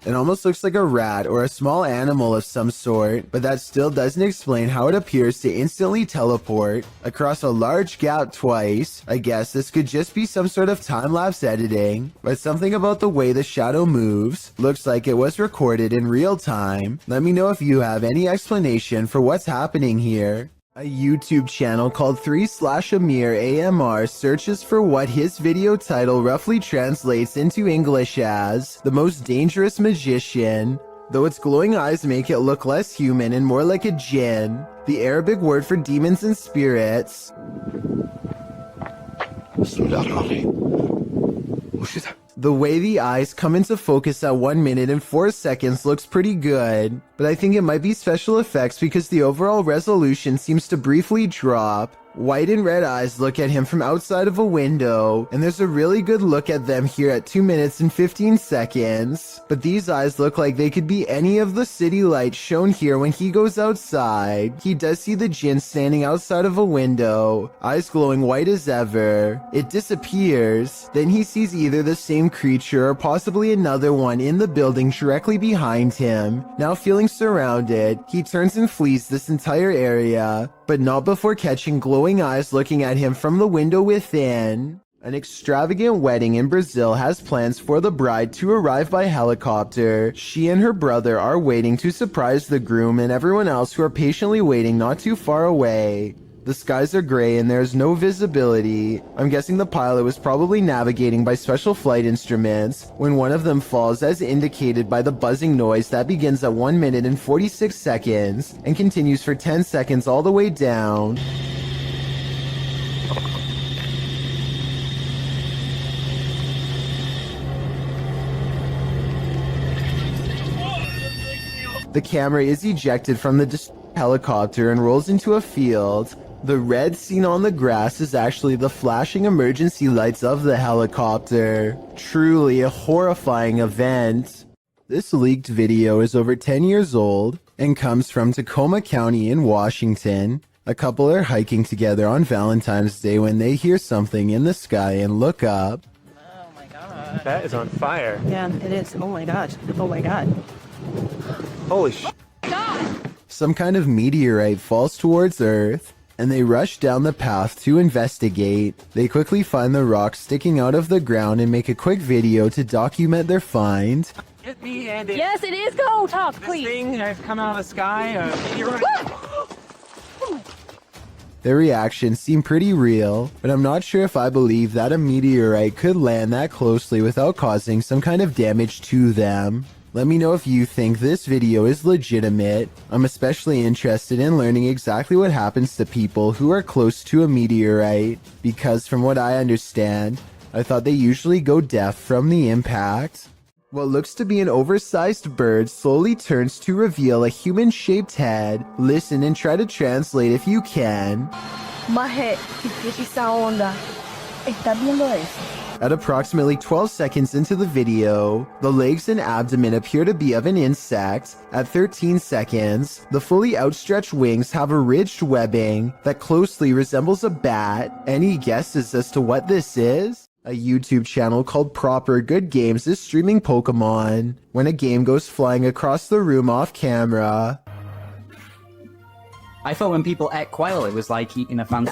It almost looks like a rat or a small animal of some sort, but that still doesn't explain how it appears to instantly teleport across a large gap twice. I guess this could just be some sort of time-lapse editing, but something about the way the shadow moves looks like it was recorded in real time. Let me know if you have any explanation for what's happening here. A YouTube channel called 3/Amir AMR searches for what his video title roughly translates into English as the most dangerous magician. Though its glowing eyes make it look less human and more like a jinn, the Arabic word for demons and spirits. The way the eyes come into focus at 1 minute and 4 seconds looks pretty good, but I think it might be special effects because the overall resolution seems to briefly drop. White and red eyes look at him from outside of a window, and there's a really good look at them here at 2 minutes and 15 seconds. But these eyes look like they could be any of the city lights shown here when he goes outside. He does see the djinn standing outside of a window, eyes glowing white as ever. It disappears. Then he sees either the same creature or possibly another one in the building directly behind him. Now feeling surrounded, he turns and flees this entire area, but not before catching glowing eyes looking at him from the window within. An extravagant wedding in Brazil has plans for the bride to arrive by helicopter. She and her brother are waiting to surprise the groom and everyone else who are patiently waiting not too far away. The skies are gray and there is no visibility. I'm guessing the pilot was probably navigating by special flight instruments when one of them falls, as indicated by the buzzing noise that begins at 1 minute and 46 seconds and continues for 10 seconds all the way down. The camera is ejected from the helicopter and rolls into a field. The red seen on the grass is actually the flashing emergency lights of the helicopter. Truly a horrifying event. This leaked video is over 10 years old and comes from Tacoma County in Washington. A couple are hiking together on Valentine's Day when they hear something in the sky and look up. Oh my god. That is on fire. Yeah, it is. Oh my gosh. Oh my god. Holy sh! Some kind of meteorite falls towards Earth, and they rush down the path to investigate. They quickly find the rock sticking out of the ground and make a quick video to document their find. Get me and it. Yes, it is. Go talk, This please. thing has come out of the sky. You're right. Their reactions seem pretty real, but I'm not sure if I believe that a meteorite could land that closely without causing some kind of damage to them. Let me know if you think this video is legitimate. I'm especially interested in learning exactly what happens to people who are close to a meteorite, because from what I understand, I thought they usually go deaf from the impact. What looks to be an oversized bird slowly turns to reveal a human-shaped head. Listen and try to translate if you can. Maje, ¿qué es esa onda? ¿Estás viendo eso? At approximately 12 seconds into the video, the legs and abdomen appear to be of an insect. At 13 seconds, the fully outstretched wings have a ridged webbing that closely resembles a bat. Any guesses as to what this is? A YouTube channel called Proper Good Games is streaming Pokemon when a game goes flying across the room off camera. I thought when people ate quail, it was like eating a fan.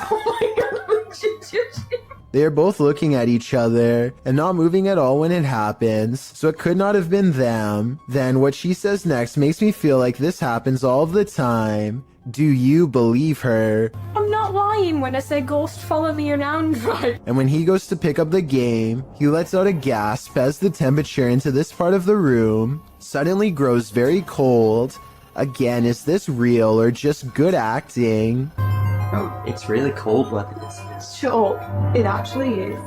They are both looking at each other and not moving at all when it happens, so it could not have been them. Then what she says next makes me feel like this happens all the time. Do you believe her? I'm not lying when I say ghost follow me around, right? And when he goes to pick up the game, he lets out a gasp as the temperature into this part of the room suddenly grows very cold. Again, is this real or just good acting? Oh, it's really cold weather. This Sure, it actually is.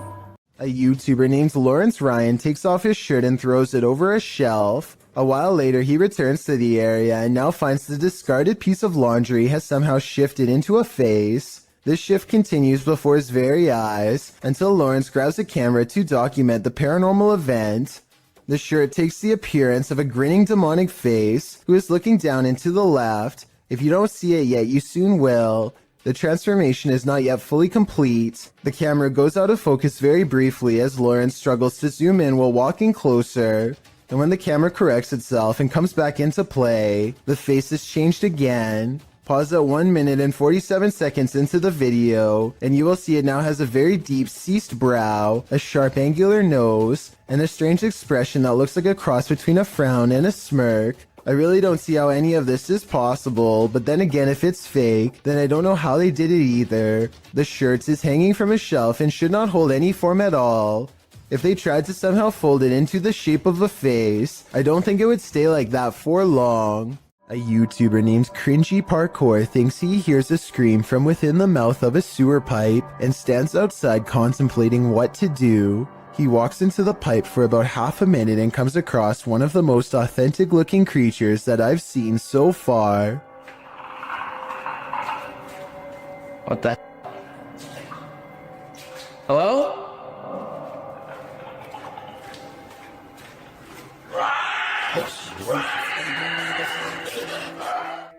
A YouTuber named Lawrence Ryan takes off his shirt and throws it over a shelf. A while later, he returns to the area and now finds the discarded piece of laundry has somehow shifted into a face. This shift continues before his very eyes until Lawrence grabs a camera to document the paranormal event. The shirt takes the appearance of a grinning demonic face who is looking down and to the left. If you don't see it yet, you soon will. The transformation is not yet fully complete. The camera goes out of focus very briefly as Lawrence struggles to zoom in while walking closer. And when the camera corrects itself and comes back into play, the face is changed again. Pause at 1 minute and 47 seconds into the video, and you will see it now has a very deep ceased brow, a sharp angular nose, and a strange expression that looks like a cross between a frown and a smirk. I really don't see how any of this is possible, but then again, if it's fake, then I don't know how they did it either. The shirt is hanging from a shelf and should not hold any form at all. If they tried to somehow fold it into the shape of a face, I don't think it would stay like that for long. A YouTuber named Cringy Parkour thinks he hears a scream from within the mouth of a sewer pipe and stands outside contemplating what to do. He walks into the pipe for about half a minute and comes across one of the most authentic looking creatures that I've seen so far. What the? Hello?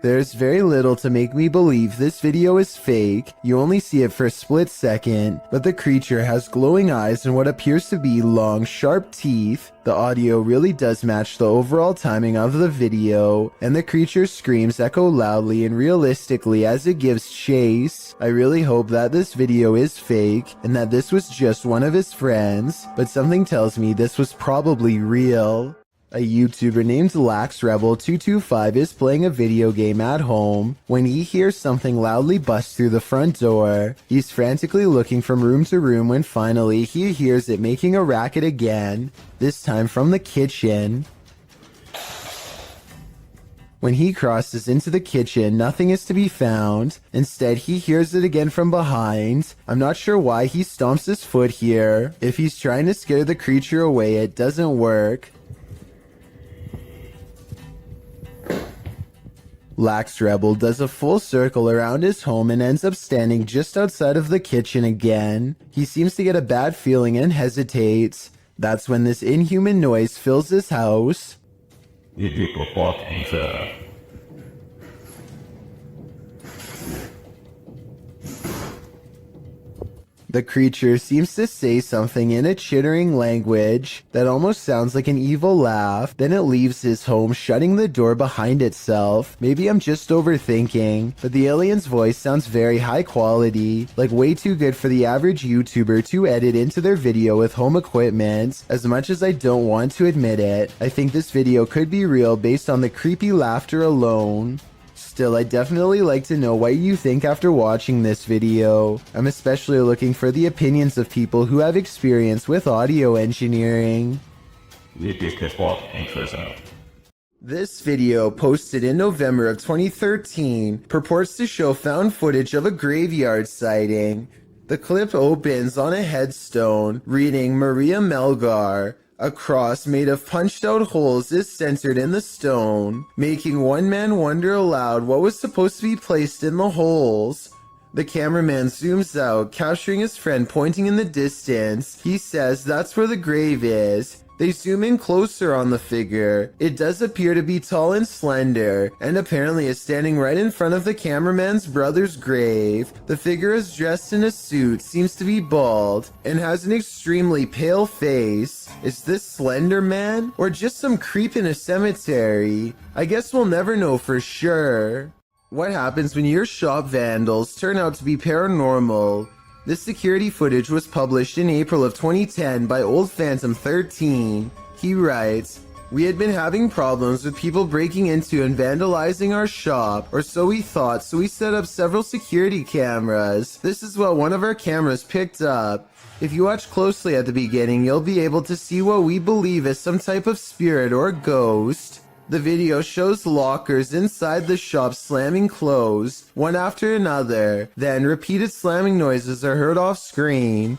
There's very little to make me believe this video is fake. You only see it for a split second, but the creature has glowing eyes and what appears to be long, sharp teeth. The audio really does match the overall timing of the video, and the creature's screams echo loudly and realistically as it gives chase. I really hope that this video is fake, and that this was just one of his friends, but something tells me this was probably real. A YouTuber named LaxRebel225 is playing a video game at home when he hears something loudly bust through the front door. He's frantically looking from room to room when finally he hears it making a racket again, this time from the kitchen. When he crosses into the kitchen, nothing is to be found. Instead, he hears it again from behind. I'm not sure why he stomps his foot here. If he's trying to scare the creature away, it doesn't work. LaxRebel does a full circle around his home and ends up standing just outside of the kitchen again. He seems to get a bad feeling and hesitates. That's when this inhuman noise fills his house. The creature seems to say something in a chittering language that almost sounds like an evil laugh. Then it leaves his home, shutting the door behind itself. Maybe I'm just overthinking, but the alien's voice sounds very high quality, like way too good for the average YouTuber to edit into their video with home equipment. As much as I don't want to admit it, I think this video could be real based on the creepy laughter alone. Still, I'd definitely like to know what you think after watching this video. I'm especially looking for the opinions of people who have experience with audio engineering. This video, posted in November of 2013, purports to show found footage of a graveyard sighting. The clip opens on a headstone reading Maria Melgar. A cross made of punched-out holes is centered in the stone, making one man wonder aloud what was supposed to be placed in the holes. The cameraman zooms out, capturing his friend pointing in the distance. He says that's where the grave is. They zoom in closer on the figure. It does appear to be tall and slender, and apparently is standing right in front of the cameraman's brother's grave. The figure is dressed in a suit, seems to be bald, and has an extremely pale face. Is this Slender Man? Or just some creep in a cemetery? I guess we'll never know for sure. What happens when your shop vandals turn out to be paranormal? This security footage was published in April of 2010 by Old Phantom 13. He writes, "We had been having problems with people breaking into and vandalizing our shop, or so we thought, so we set up several security cameras. This is what one of our cameras picked up. If you watch closely at the beginning, you'll be able to see what we believe is some type of spirit or ghost. The video shows lockers inside the shop slamming closed, one after another. Then repeated slamming noises are heard off screen.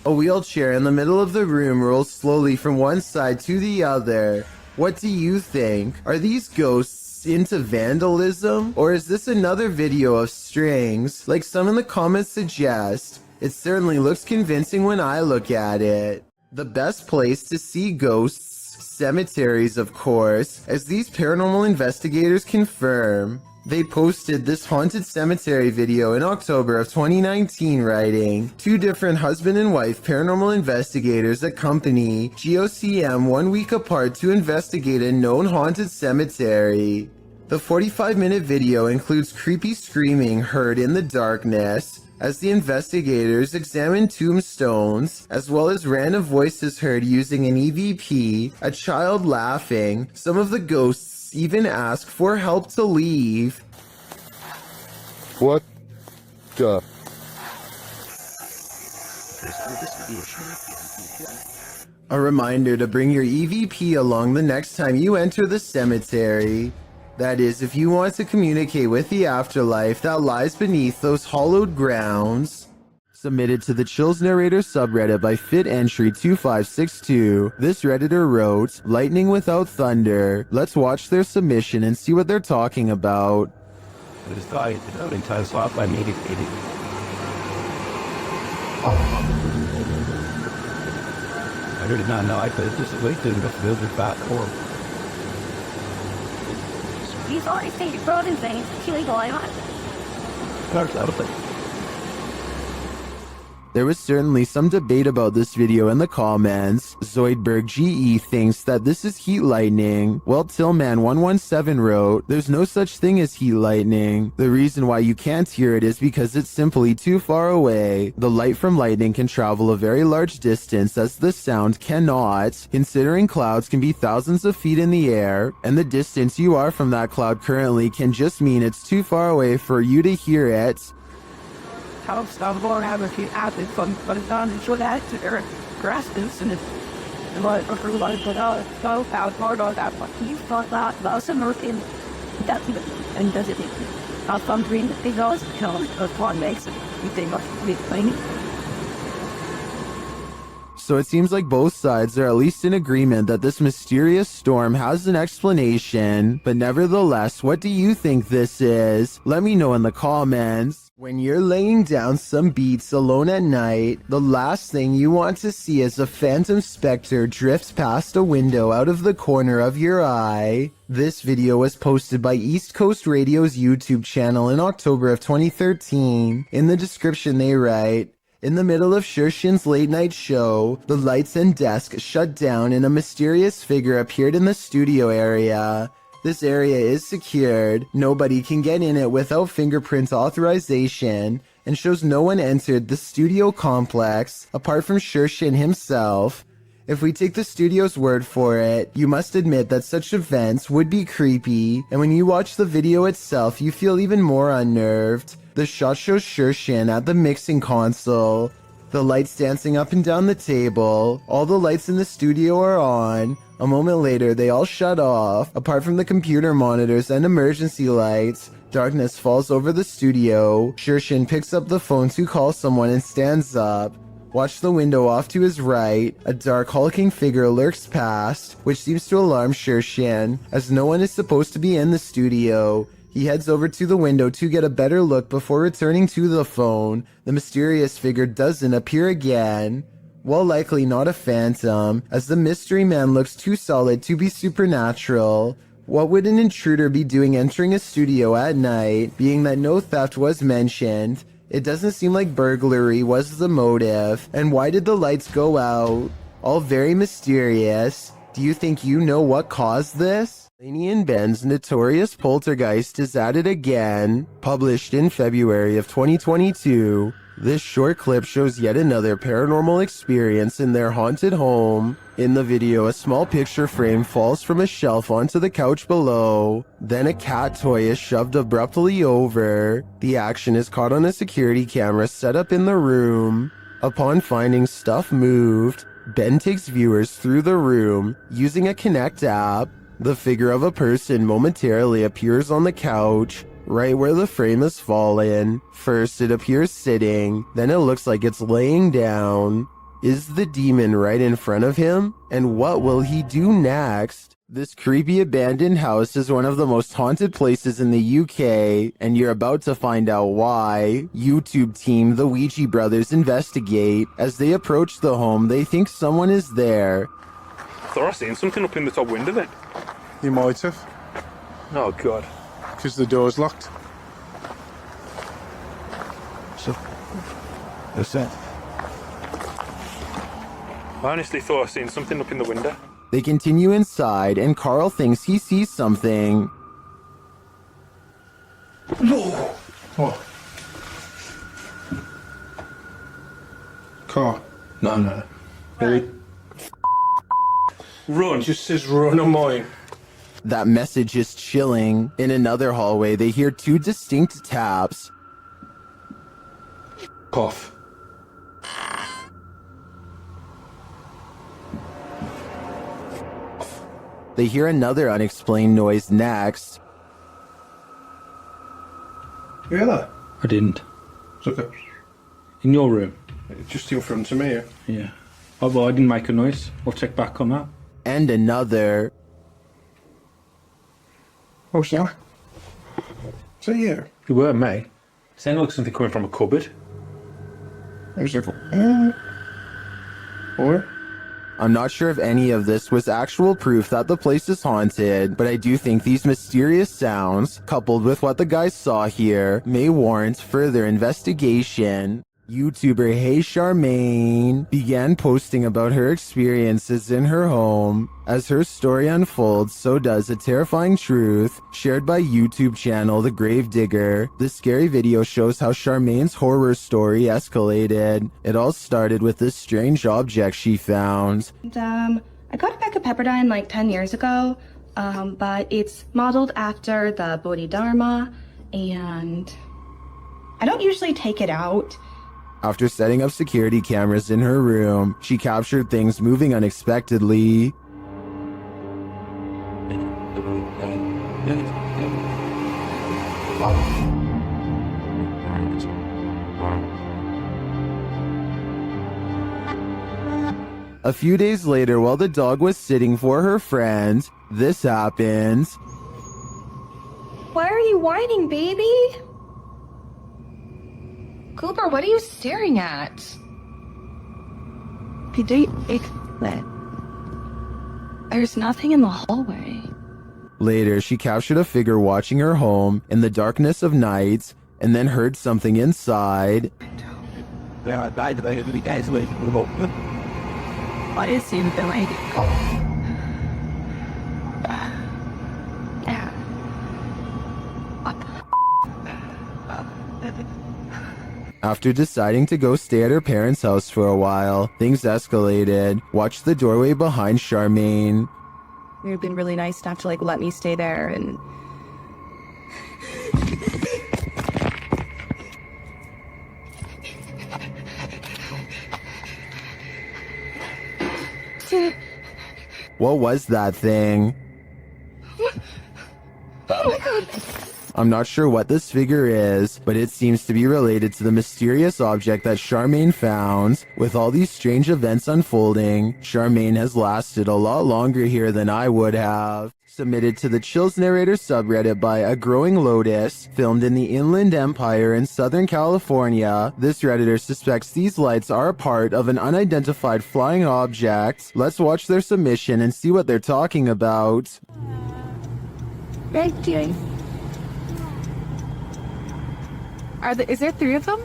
A wheelchair in the middle of the room rolls slowly from one side to the other. What do you think? Are these ghosts into vandalism? Or is this another video of strings, like some in the comments suggest? It certainly looks convincing when I look at it. The best place to see ghosts, cemeteries of course, as these paranormal investigators confirm. They posted this haunted cemetery video in October of 2019 writing, 2 different husband and wife paranormal investigators accompany GOCM 1 week apart to investigate a known haunted cemetery. The 45-minute video includes creepy screaming heard in the darkness, as the investigators examine tombstones, as well as random voices heard using an EVP, a child laughing. Some of the ghosts even ask for help to leave. What the? A reminder to bring your EVP along the next time you enter the cemetery. That is, if you want to communicate with the afterlife that lies beneath those hollowed grounds. Submitted to the Chills Narrator subreddit by FitEntry2562. This redditor wrote, "Lightning without thunder." Let's watch their submission and see what they're talking about. I just thought it out in time swap by maybe. I did not know I could just wait to build it back or. He's already stated fraud and things. Illegal, I'm not. There was certainly some debate about this video in the comments. Zoidberg GE thinks that this is heat lightning, while Tillman117 wrote, "There's no such thing as heat lightning. The reason why you can't hear it is because it's simply too far away. The light from lightning can travel a very large distance as the sound cannot, considering clouds can be thousands of feet in the air, and the distance you are from that cloud currently can just mean it's too far away for you to hear it." How stop or have a few athletes fun, but it's not sure that to their grasses and it's like a crew like but so out hard on that one. You thought that about some earth in that and does it not some green they always tell us what makes it. You think must be explaining. So it seems like both sides are at least in agreement that this mysterious storm has an explanation, but nevertheless, what do you think this is? Let me know in the comments. When you're laying down some beats alone at night, the last thing you want to see is a phantom specter drift past a window out of the corner of your eye. This video was posted by East Coast Radio's YouTube channel in October of 2013. In the description they write, "In the middle of Shershin's late night show, the lights and desk shut down and a mysterious figure appeared in the studio area. This area is secured, nobody can get in it without fingerprint authorization, and shows no one entered the studio complex apart from Shershin himself. If we take the studio's word for it, you must admit that such events would be creepy, and when you watch the video itself, you feel even more unnerved. The shot shows Shershin at the mixing console, the lights dancing up and down the table, all the lights in the studio are on. A moment later, they all shut off, apart from the computer monitors and emergency lights. Darkness falls over the studio. Shershin picks up the phone to call someone and stands up. Watch the window off to his right. A dark hulking figure lurks past, which seems to alarm Shershan, as no one is supposed to be in the studio. He heads over to the window to get a better look before returning to the phone. The mysterious figure doesn't appear again. While likely not a phantom, as the mystery man looks too solid to be supernatural. What would an intruder be doing entering a studio at night, being that no theft was mentioned? It doesn't seem like burglary was the motive. And why did the lights go out? All very mysterious. Do you think you know what caused this? Laney and Ben's Notorious Poltergeist is at it again. Published in February of 2022. This short clip shows yet another paranormal experience in their haunted home. In the video, a small picture frame falls from a shelf onto the couch below. Then a cat toy is shoved abruptly over. The action is caught on a security camera set up in the room. Upon finding stuff moved, Ben takes viewers through the room using a Kinect app. The figure of a person momentarily appears on the couch, right where the frame has fallen. First it appears sitting, then it looks like it's laying down. Is the demon right in front of him? And what will he do next? This creepy abandoned house is one of the most haunted places in the UK, and you're about to find out why. YouTube team The Ouija Brothers investigate. As they approach the home, they think someone is there. Thought I seen something up in the top window then. You might have. Oh god. Because the door's locked. So, that's that. I honestly thought I seen something up in the window. They continue inside, and Carl thinks he sees something. No! What? Car. No. Really? Run. It just says run on mine. That message is chilling. In another hallway, they hear two distinct taps. Cough. They hear another unexplained noise next. You hear that? I didn't. It's okay. In your room? It's just in front of me, yeah. Yeah. Oh, well, I didn't make a noise. I'll check back on that. And another. Oh, yeah. So, yeah. You were, mate. Sounded like something coming from a cupboard. There's a... Or? I'm not sure if any of this was actual proof that the place is haunted, but I do think these mysterious sounds, coupled with what the guys saw here, may warrant further investigation. YouTuber Hey Charmaine began posting about her experiences in her home. As her story unfolds, so does a terrifying truth shared by YouTube channel The Gravedigger. This scary video shows how Charmaine's horror story escalated. It all started with this strange object she found. I got a pack of Pepperdine like 10 years ago, but it's modeled after the Bodhidharma, and I don't usually take it out. After setting up security cameras in her room, she captured things moving unexpectedly. A few days later, while the dog was sitting for her friend, this happens. Why are you whining, baby? Cooper, what are you staring at? There's nothing in the hallway. Later, she captured a figure watching her home in the darkness of night, and then heard something inside. What is in the lady? After deciding to go stay at her parents' house for a while, things escalated. Watch the doorway behind Charmaine. You've been really nice enough to let me stay there, and What was that thing? oh my god. I'm not sure what this figure is, but it seems to be related to the mysterious object that Charmaine found. With all these strange events unfolding, Charmaine has lasted a lot longer here than I would have. Submitted to the Chills Narrator subreddit by A Growing Lotus, filmed in the Inland Empire in Southern California, this redditor suspects these lights are a part of an unidentified flying object. Let's watch their submission and see what they're talking about. Thank you. Is there 3 of them?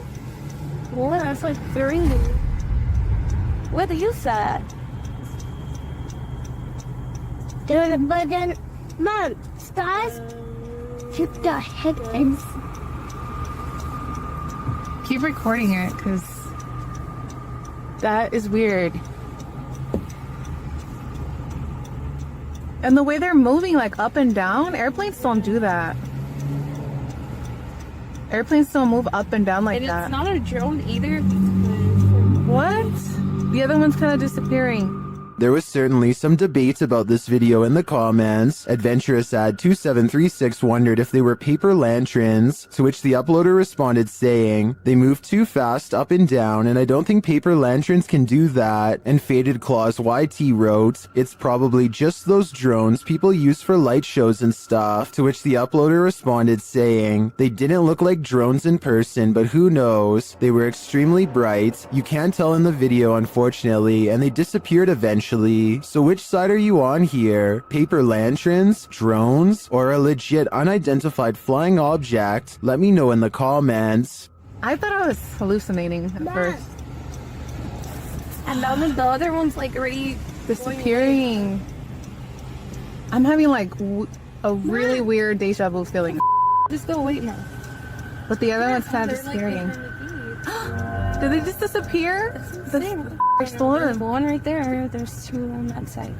Well, that's like 3. What do you say? But then, Mom, stars keep the headlines. Keep recording it, because that is weird. And the way they're moving, like up and down, airplanes don't do that. Airplanes don't move up and down like that. It's not a drone either. What? The other one's kind of disappearing. There was certainly some debate about this video in the comments. Adventurous Ad 2736 wondered if they were paper lanterns, to which the uploader responded saying, "They move too fast up and down, and I don't think paper lanterns can do that." And Faded Claws YT wrote, "It's probably just those drones people use for light shows and stuff," to which the uploader responded saying, "They didn't look like drones in person, but who knows? They were extremely bright. You can't tell in the video, unfortunately, and they disappeared eventually. So which side are you on here? Paper lanterns, drones, or a legit unidentified flying object? Let me know in the comments." I thought I was hallucinating at first. And then the other one's like already Disappearing. I'm having like a really weird deja vu feeling. Just go wait now. But the other one's kind of disappearing. Did they just disappear? There's one right there. There's 2 on that side.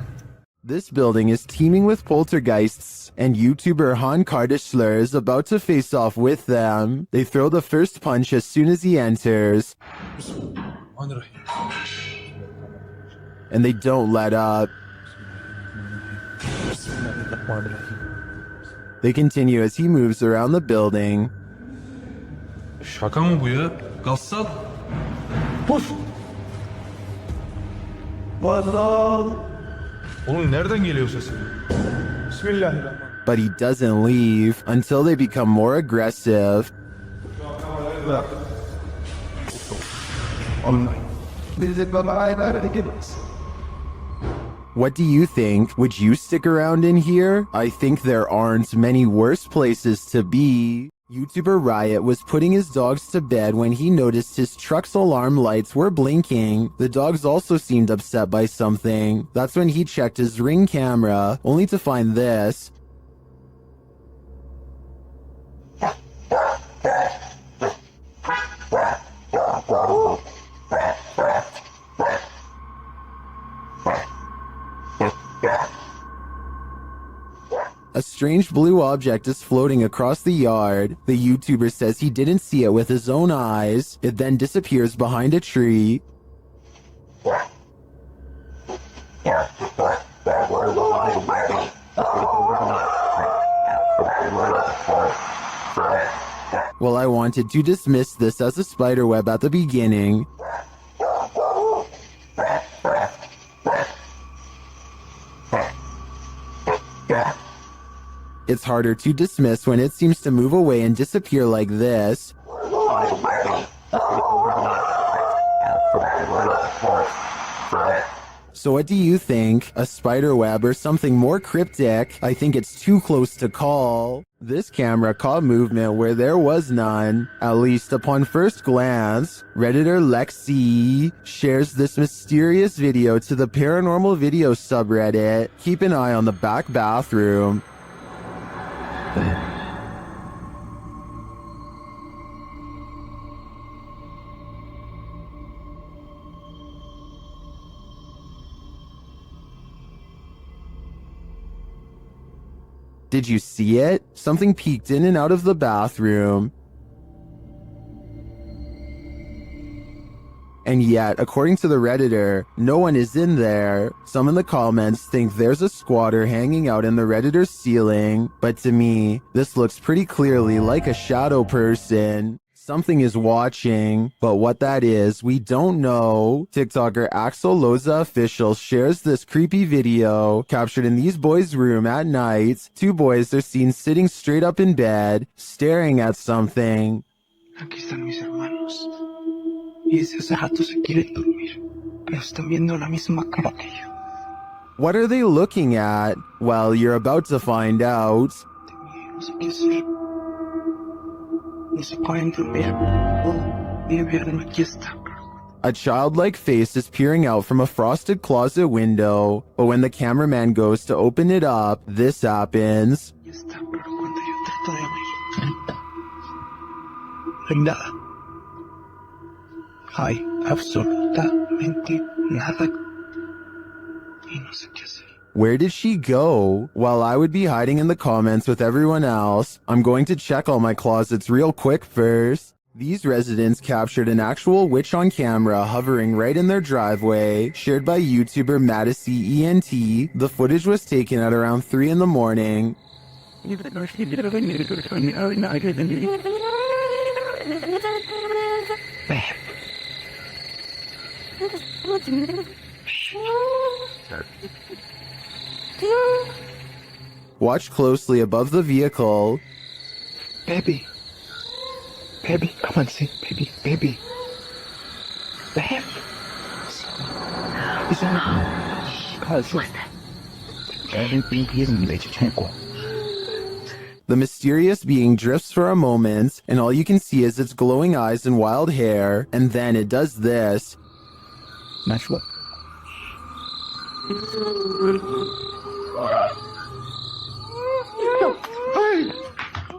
This building is teeming with poltergeists, and YouTuber Han Kardashler is about to face off with them. They throw the first punch as soon as he enters, and they don't let up. They continue as he moves around the building. Şaka mı bu ya? Gassal. Puf. Oğlum nereden geliyor sesin? Bismillahirrahmanirrahim. But he doesn't leave until they become more aggressive. What do you think? Would you stick around in here? I think there aren't many worse places to be. YouTuber Riot was putting his dogs to bed when he noticed his truck's alarm lights were blinking. The dogs also seemed upset by something. That's when he checked his Ring camera, only to find this. A strange blue object is floating across the yard. The YouTuber says he didn't see it with his own eyes. It then disappears behind a tree. Well, I wanted to dismiss this as a spiderweb at the beginning. It's harder to dismiss when it seems to move away and disappear like this. So what do you think? A spider web or something more cryptic? I think it's too close to call. This camera caught movement where there was none, at least upon first glance. Redditor Lexi shares this mysterious video to the paranormal video subreddit. Keep an eye on the back bathroom. Did you see it? Something peeked in and out of the bathroom. And yet, according to the Redditor, no one is in there. Some in the comments think there's a squatter hanging out in the Redditor's ceiling, but to me, this looks pretty clearly like a shadow person. Something is watching, but what that is, we don't know. TikToker Axel Loza Official shares this creepy video captured in these boys' room at night. Two boys are seen sitting straight up in bed, staring at something. Aquí están mis hermanos. Y desde hace rato se quieren dormir, pero están viendo la misma cara que yo. What are they looking at? Well, you're about to find out. No sé qué hacer. No se pueden dormir. Mi hermano aquí está. A childlike face is peering out from a frosted closet window, but when the cameraman goes to open it up, this happens. Ya está, pero cuando yo trato de abrir, no hay nada. Hay absolutamente nada. Y no sé qué hacer. Where did she go? While I would be hiding in the comments with everyone else, I'm going to check all my closets real quick first. These residents captured an actual witch on camera hovering right in their driveway, shared by YouTuber Madisy ENT. The footage was taken at around 3 in the morning. Watch closely above the vehicle. Baby. Baby, come on, see. Baby, baby. Babe. Is that... What's that? The mysterious being drifts for a moment, and all you can see is its glowing eyes and wild hair, and then it does this. Match what?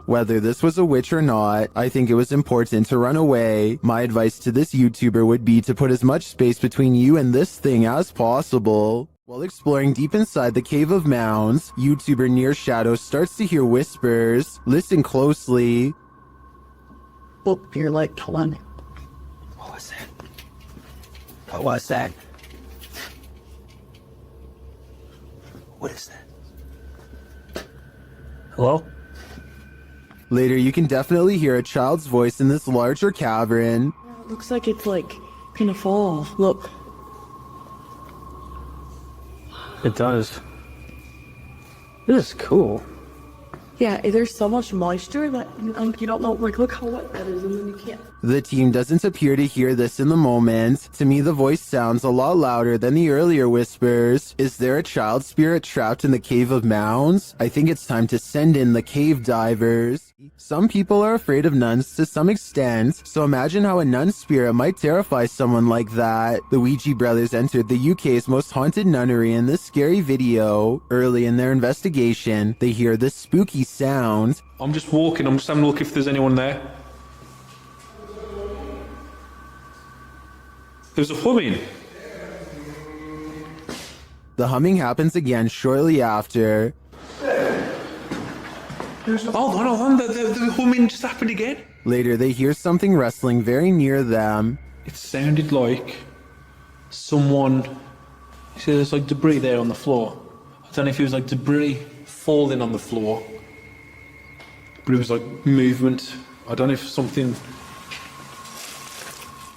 Whether this was a witch or not, I think it was important to run away. My advice to this YouTuber would be to put as much space between you and this thing as possible. While exploring deep inside the Cave of Mounds, YouTuber Near Shadow starts to hear whispers. Listen closely. Oh, you're like, hold on. What was that? What was that? What is that? Hello? Later, you can definitely hear a child's voice in this larger cavern. Looks like it's like gonna fall. Look. It does. This is cool. Yeah, there's so much moisture that you don't know. Like, look how wet that is, and then you can't. The team doesn't appear to hear this in the moment. To me, the voice sounds a lot louder than the earlier whispers. Is there a child spirit trapped in the Cave of Mounds? I think it's time to send in the cave divers. Some people are afraid of nuns to some extent, so imagine how a nun spirit might terrify someone like that. The Ouija brothers entered the UK's most haunted nunnery in this scary video. Early in their investigation, they hear this spooky sound. I'm just walking, I'm just having a look if there's anyone there. There's a humming. The humming happens again shortly after. Hold on, the humming just happened again. Later, they hear something rustling very near them. It sounded like someone... You see there's like debris there on the floor. I don't know if it was like debris falling on the floor. But it was like movement. I don't know if something...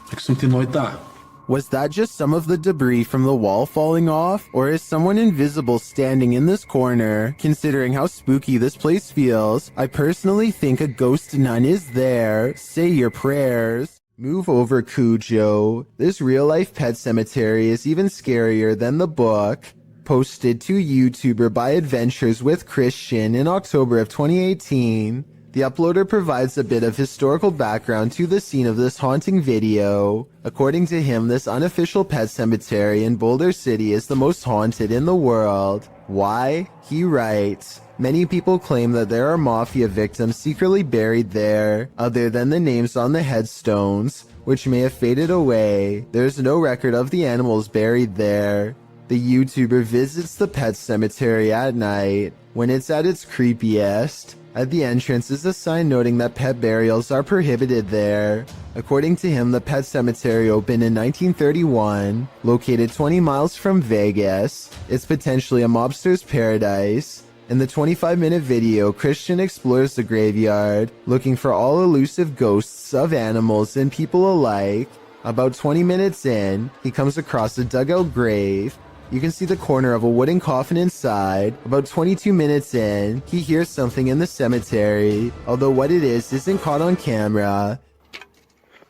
Like something like that. Was that just some of the debris from the wall falling off? Or is someone invisible standing in this corner? Considering how spooky this place feels, I personally think a ghost nun is there. Say your prayers. Move over, Cujo. This real-life pet cemetery is even scarier than the book. Posted to YouTuber by Adventures with Christian in October of 2018. The uploader provides a bit of historical background to the scene of this haunting video. According to him, this unofficial pet cemetery in Boulder City is the most haunted in the world. Why? He writes, many people claim that there are mafia victims secretly buried there, other than the names on the headstones, which may have faded away. There's no record of the animals buried there. The YouTuber visits the pet cemetery at night, when it's at its creepiest. At the entrance is a sign noting that pet burials are prohibited there. According to him, the pet cemetery opened in 1931, located 20 miles from Vegas. It's potentially a mobster's paradise. In the 25-minute video, Christian explores the graveyard, looking for all elusive ghosts of animals and people alike. About 20 minutes in, he comes across a dugout grave. You can see the corner of a wooden coffin inside. About 22 minutes in, he hears something in the cemetery, although what it is isn't caught on camera.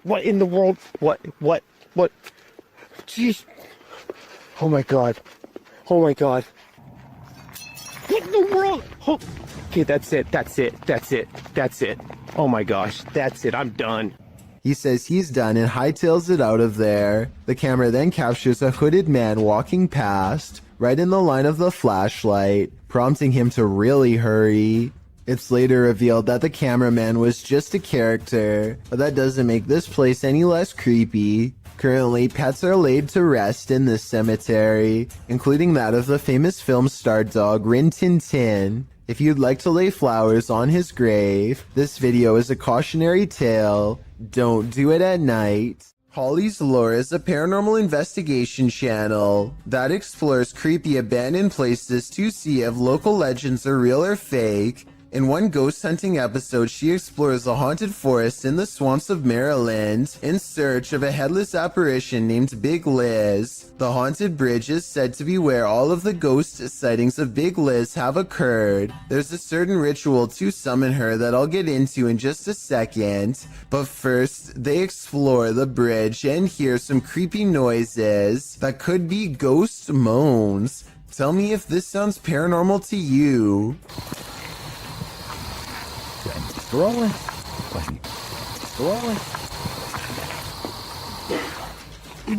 What in the world? What? Jeez. Oh my god. Oh my god. What in the world? Oh. Okay, that's it. Oh my gosh, that's it. I'm done. He says he's done and hightails it out of there. The camera then captures a hooded man walking past, right in the line of the flashlight, prompting him to really hurry. It's later revealed that the cameraman was just a character, but that doesn't make this place any less creepy. Currently, pets are laid to rest in this cemetery, including that of the famous film star dog Rin Tin Tin. If you'd like to lay flowers on his grave, this video is a cautionary tale. Don't do it at night. Holly's Lore is a paranormal investigation channel that explores creepy abandoned places to see if local legends are real or fake. In one ghost hunting episode, she explores a haunted forest in the swamps of Maryland in search of a headless apparition named Big Liz. The haunted bridge is said to be where all of the ghost sightings of Big Liz have occurred. There's a certain ritual to summon her that I'll get into in just a second, but first they explore the bridge and hear some creepy noises that could be ghost moans. Tell me if this sounds paranormal to you. Rolling.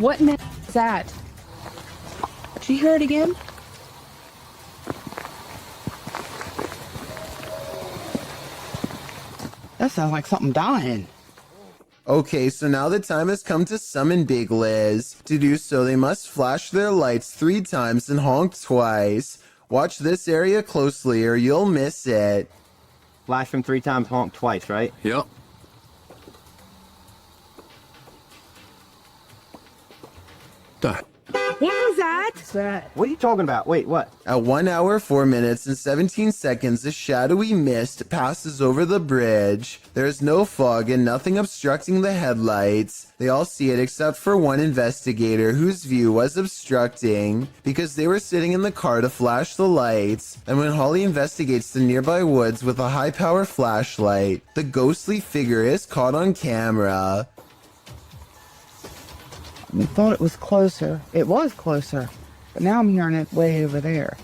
What is that? Did you hear it again? That sounds like something dying. Okay, so now the time has come to summon Big Liz. To do so, they must flash their lights 3 times and honk twice. Watch this area closely or you'll miss it. Flash him 3 times, honk twice, right? Yep. That. What was that? What are you talking about? Wait, what? At 1 hour, 4 minutes, and 17 seconds, a shadowy mist passes over the bridge. There is no fog and nothing obstructing the headlights. They all see it except for one investigator whose view was obstructing because they were sitting in the car to flash the lights. And when Holly investigates the nearby woods with a high-power flashlight, the ghostly figure is caught on camera. I thought it was closer. It was closer. But now I'm hearing it way over there.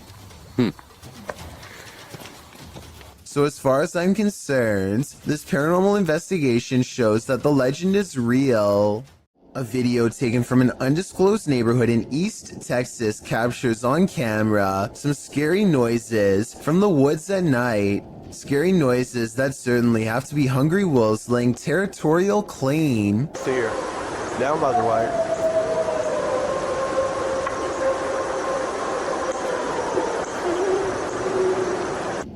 So as far as I'm concerned, this paranormal investigation shows that the legend is real. A video taken from an undisclosed neighborhood in East Texas captures on camera some scary noises from the woods at night. Scary noises that certainly have to be hungry wolves laying territorial claim. See here. Down by the wire.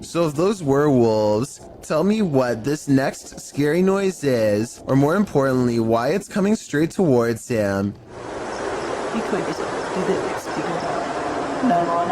So if those were wolves, tell me what this next scary noise is, or more importantly, why it's coming straight towards him. You could just do the next speaker. No.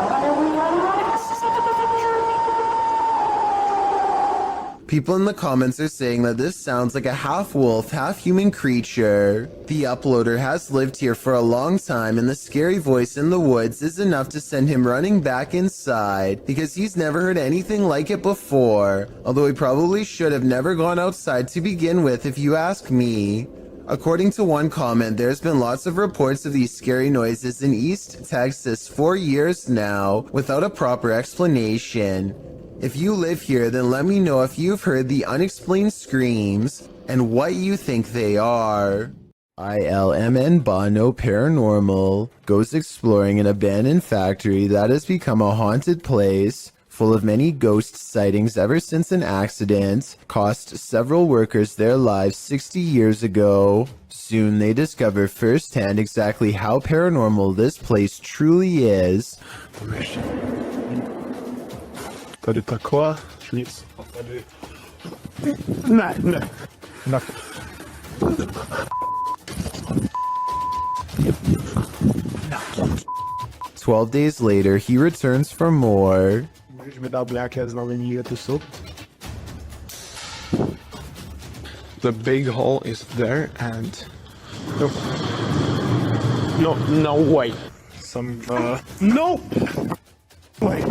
People in the comments are saying that this sounds like a half-wolf, half-human creature. The uploader has lived here for a long time and the scary voice in the woods is enough to send him running back inside because he's never heard anything like it before. Although he probably should have never gone outside to begin with if you ask me. According to one comment, there's been lots of reports of these scary noises in East Texas for years now without a proper explanation. If you live here, then let me know if you've heard the unexplained screams and what you think they are. ILMN Bono Paranormal goes exploring an abandoned factory that has become a haunted place full of many ghost sightings ever since an accident cost several workers their lives 60 years ago. Soon they discover firsthand exactly how paranormal this place truly is. T'as des quoi? please. No, no. Nothing. 12 days later, he returns for more. Without blackheads, not when you get to soap. The big hole is there, and no way. Some no way.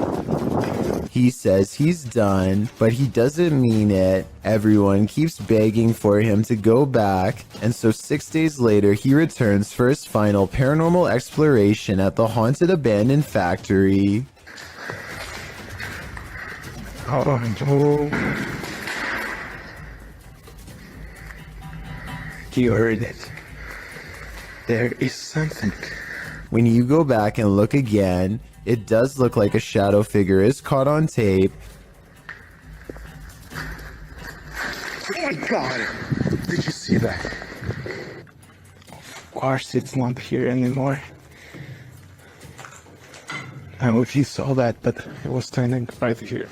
He says he's done, but he doesn't mean it. Everyone keeps begging for him to go back, and so 6 days later, he returns for his final paranormal exploration at the haunted abandoned factory. Oh no. You heard it. There is something. When you go back and look again, it does look like a shadow figure is caught on tape. Oh my god! Did you see that? Of course it's not here anymore. I don't know if you saw that, but it was standing right here.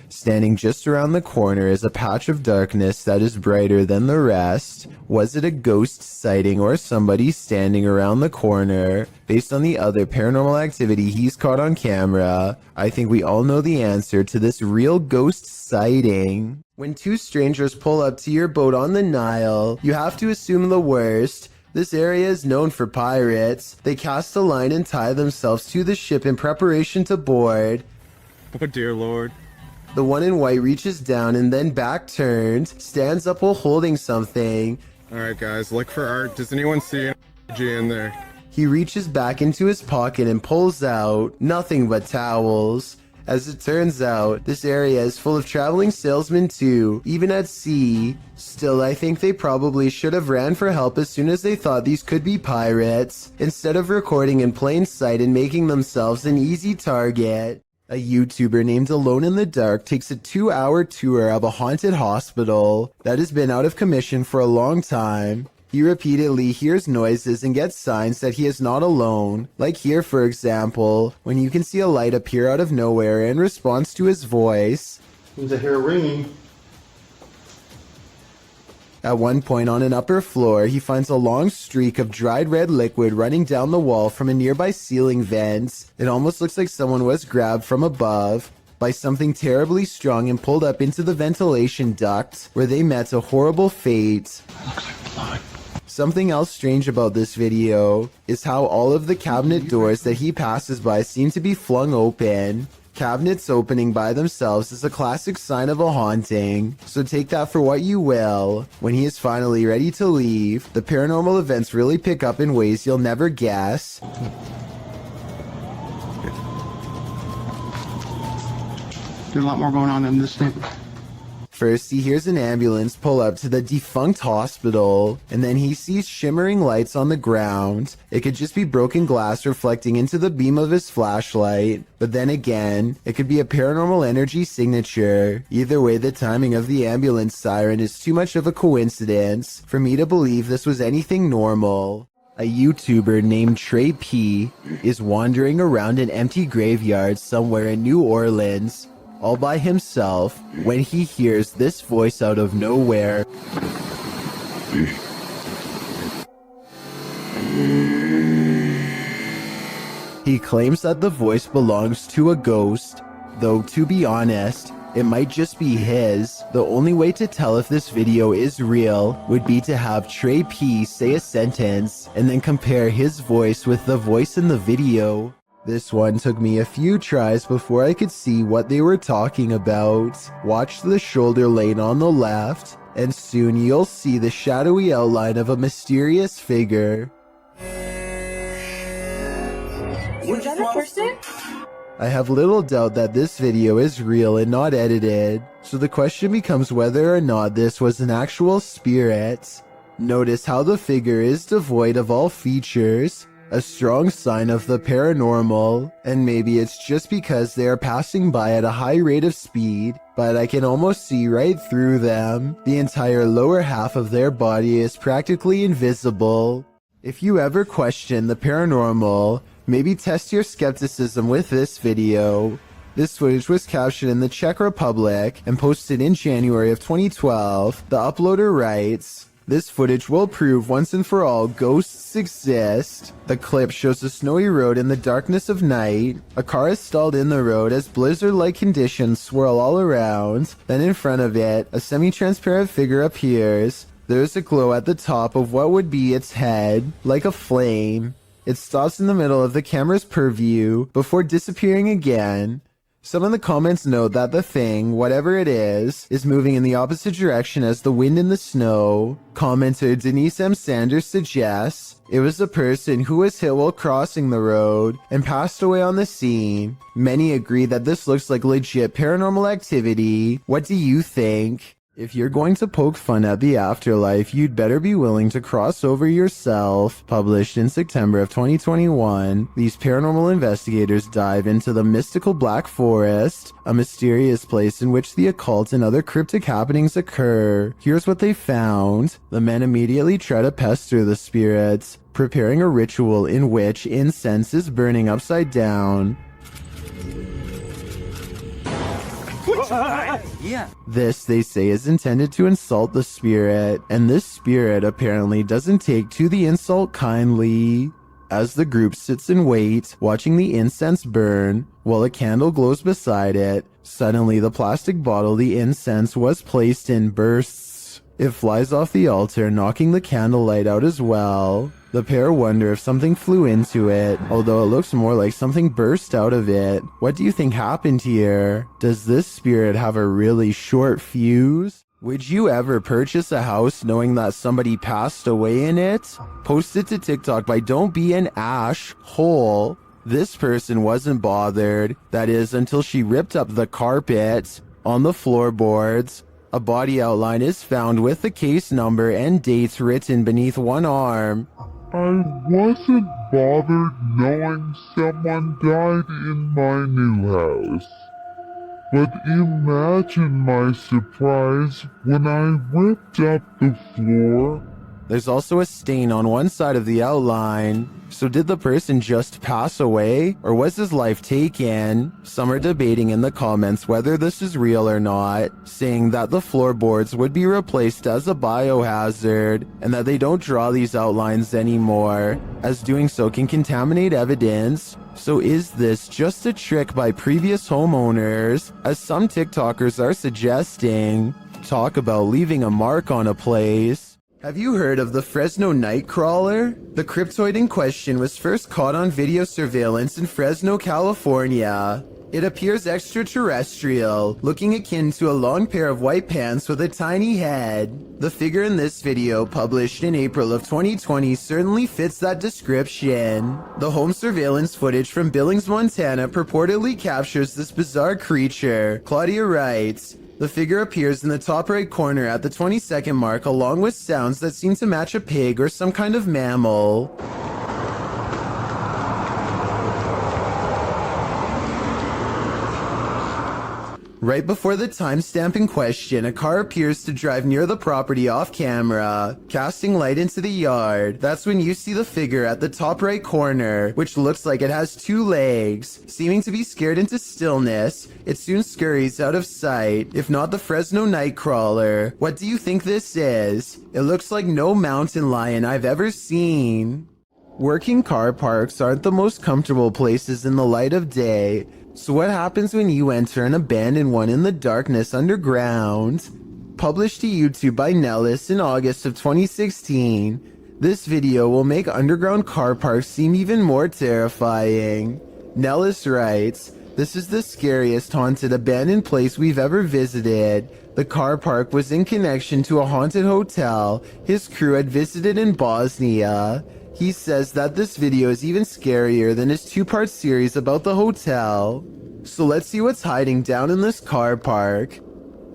Standing just around the corner is a patch of darkness that is brighter than the rest. Was it a ghost sighting or somebody standing around the corner? Based on the other paranormal activity he's caught on camera, I think we all know the answer to this real ghost sighting. When two strangers pull up to your boat on the Nile, you have to assume the worst. This area is known for pirates. They cast a line and tie themselves to the ship in preparation to board. Oh dear Lord. The one in white reaches down and then back turned, stands up while holding something. Alright guys, look for art. Does anyone see an G in there? He reaches back into his pocket and pulls out nothing but towels. As it turns out, this area is full of traveling salesmen too, even at sea. Still, I think they probably should have ran for help as soon as they thought these could be pirates, instead of recording in plain sight and making themselves an easy target. A YouTuber named Alone in the Dark takes a 2-hour tour of a haunted hospital that has been out of commission for a long time. He repeatedly hears noises and gets signs that he is not alone. Like here, for example, when you can see a light appear out of nowhere in response to his voice. Seems I hear ringing. At one point on an upper floor, he finds a long streak of dried red liquid running down the wall from a nearby ceiling vent. It almost looks like someone was grabbed from above by something terribly strong and pulled up into the ventilation duct, where they met a horrible fate. Looks like blood. Something else strange about this video is how all of the cabinet doors that he passes by seem to be flung open. Cabinets opening by themselves is a classic sign of a haunting, so take that for what you will. When he is finally ready to leave, the paranormal events really pick up in ways you'll never guess. There's a lot more going on in this thing. First, he hears an ambulance pull up to the defunct hospital, and then he sees shimmering lights on the ground. It could just be broken glass reflecting into the beam of his flashlight, but then again, it could be a paranormal energy signature. Either way, the timing of the ambulance siren is too much of a coincidence for me to believe this was anything normal. A YouTuber named Trey P is wandering around an empty graveyard somewhere in New Orleans, all by himself, when he hears this voice out of nowhere. He claims that the voice belongs to a ghost, though to be honest, it might just be his. The only way to tell if this video is real would be to have Trey P say a sentence and then compare his voice with the voice in the video. This one took me a few tries before I could see what they were talking about. Watch the shoulder lane on the left, and soon you'll see the shadowy outline of a mysterious figure. Was that a person? I have little doubt that this video is real and not edited, so the question becomes whether or not this was an actual spirit. Notice how the figure is devoid of all features, a strong sign of the paranormal, and maybe it's just because they are passing by at a high rate of speed, but I can almost see right through them. The entire lower half of their body is practically invisible. If you ever question the paranormal, maybe test your skepticism with this video. This footage was captured in the Czech Republic and posted in January of 2012. The uploader writes, "This footage will prove once and for all ghosts exist." The clip shows a snowy road in the darkness of night. A car is stalled in the road as blizzard-like conditions swirl all around. Then in front of it, a semi-transparent figure appears. There is a glow at the top of what would be its head, like a flame. It stops in the middle of the camera's purview before disappearing again. Some of the comments note that the thing, whatever it is moving in the opposite direction as the wind and the snow. Commenter Denise M. Sanders suggests it was a person who was hit while crossing the road and passed away on the scene. Many agree that this looks like legit paranormal activity. What do you think? If you're going to poke fun at the afterlife, you'd better be willing to cross over yourself. Published in September of 2021, these paranormal investigators dive into the mystical Black Forest, a mysterious place in which the occult and other cryptic happenings occur. Here's what they found. The men immediately try to pester the spirits, preparing a ritual in which incense is burning upside down. Yeah. This, they say, is intended to insult the spirit, and this spirit apparently doesn't take to the insult kindly. As the group sits and waits, watching the incense burn, while a candle glows beside it, suddenly the plastic bottle the incense was placed in bursts. It flies off the altar, knocking the candlelight out as well. The pair wonder if something flew into it, although it looks more like something burst out of it. What do you think happened here? Does this spirit have a really short fuse? Would you ever purchase a house knowing that somebody passed away in it? Post it to TikTok by Don't Be an Ash Hole. This person wasn't bothered, that is, until she ripped up the carpet. On the floorboards, a body outline is found with the case number and dates written beneath one arm. I wasn't bothered knowing someone died in my new house. But imagine my surprise when I ripped up the floor. There's also a stain on one side of the outline. So did the person just pass away, or was his life taken? Some are debating in the comments whether this is real or not, saying that the floorboards would be replaced as a biohazard, and that they don't draw these outlines anymore, as doing so can contaminate evidence. So is this just a trick by previous homeowners, as some TikTokers are suggesting? Talk about leaving a mark on a place. Have you heard of the Fresno Nightcrawler? The cryptoid in question was first caught on video surveillance in Fresno, California. It appears extraterrestrial, looking akin to a long pair of white pants with a tiny head. The figure in this video, published in April of 2020, certainly fits that description. The home surveillance footage from Billings, Montana purportedly captures this bizarre creature. Claudia writes, "The figure appears in the top right corner at the 20-second mark, along with sounds that seem to match a pig or some kind of mammal." Right before the timestamp in question, a car appears to drive near the property off camera, casting light into the yard. That's when you see the figure at the top right corner, which looks like it has two legs. Seeming to be scared into stillness, it soon scurries out of sight, if not the Fresno Nightcrawler. What do you think this is? It looks like no mountain lion I've ever seen. Working car parks aren't the most comfortable places in the light of day. So what happens when you enter an abandoned one in the darkness underground? Published to YouTube by Nellis in August of 2016, this video will make underground car parks seem even more terrifying. Nellis writes, "This is the scariest haunted abandoned place we've ever visited. The car park was in connection to a haunted hotel his crew had visited in Bosnia." He says that this video is even scarier than his two-part series about the hotel. So let's see what's hiding down in this car park.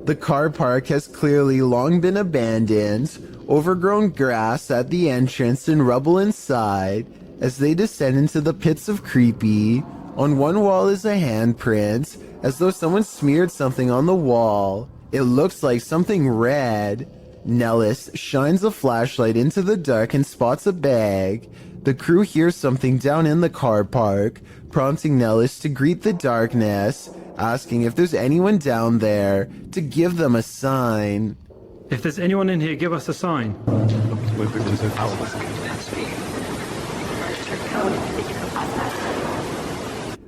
The car park has clearly long been abandoned, overgrown grass at the entrance and rubble inside. As they descend into the pits of creepy, on one wall is a handprint, as though someone smeared something on the wall. It looks like something red. Nellis shines a flashlight into the dark and spots a bag. The crew hears something down in the car park, prompting Nellis to greet the darkness, asking if there's anyone down there to give them a sign. If there's anyone in here, give us a sign.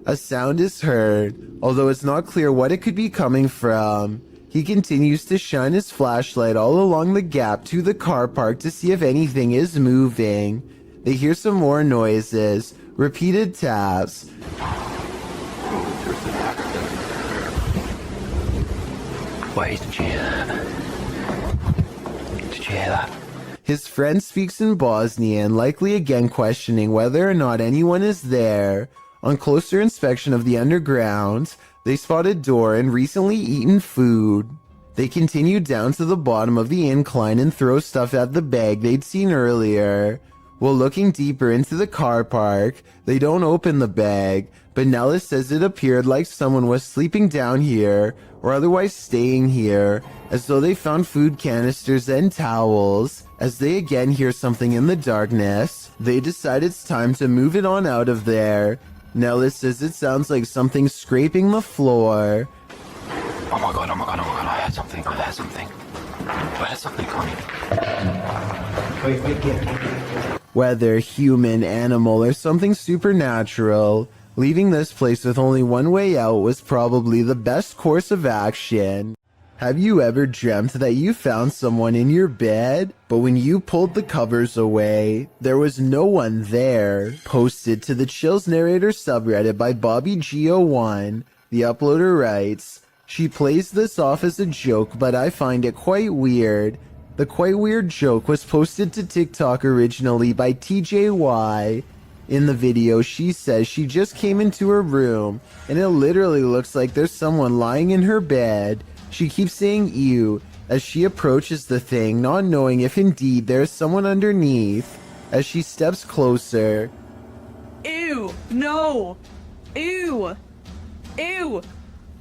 A sound is heard, although it's not clear what it could be coming from. He continues to shine his flashlight all along the gap to the car park to see if anything is moving. They hear some more noises, repeated taps. Wait, did you hear that? His friend speaks in Bosnian, likely again questioning whether or not anyone is there. On closer inspection of the underground, they spot a door and recently eaten food. They continue down to the bottom of the incline and throw stuff at the bag they'd seen earlier. While looking deeper into the car park, they don't open the bag, but Nellis says it appeared like someone was sleeping down here or otherwise staying here, as though they found food canisters and towels. As they again hear something in the darkness, they decide it's time to move it on out of there. Nellis says it sounds like something scraping the floor. Oh my god, I heard something, I heard something coming. Wait, Whether human, animal, or something supernatural, leaving this place with only one way out was probably the best course of action. Have you ever dreamt that you found someone in your bed, but when you pulled the covers away, there was no one there? Posted to the Chills Narrator subreddit by BobbyGO1, the uploader writes, "She plays this off as a joke, but I find it quite weird. The quite weird joke was posted to TikTok originally by TJY. In the video, she says she just came into her room, and it literally looks like there's someone lying in her bed. She keeps saying ew as she approaches the thing, not knowing if indeed there is someone underneath. As she steps closer, Ew! No! Ew! Ew!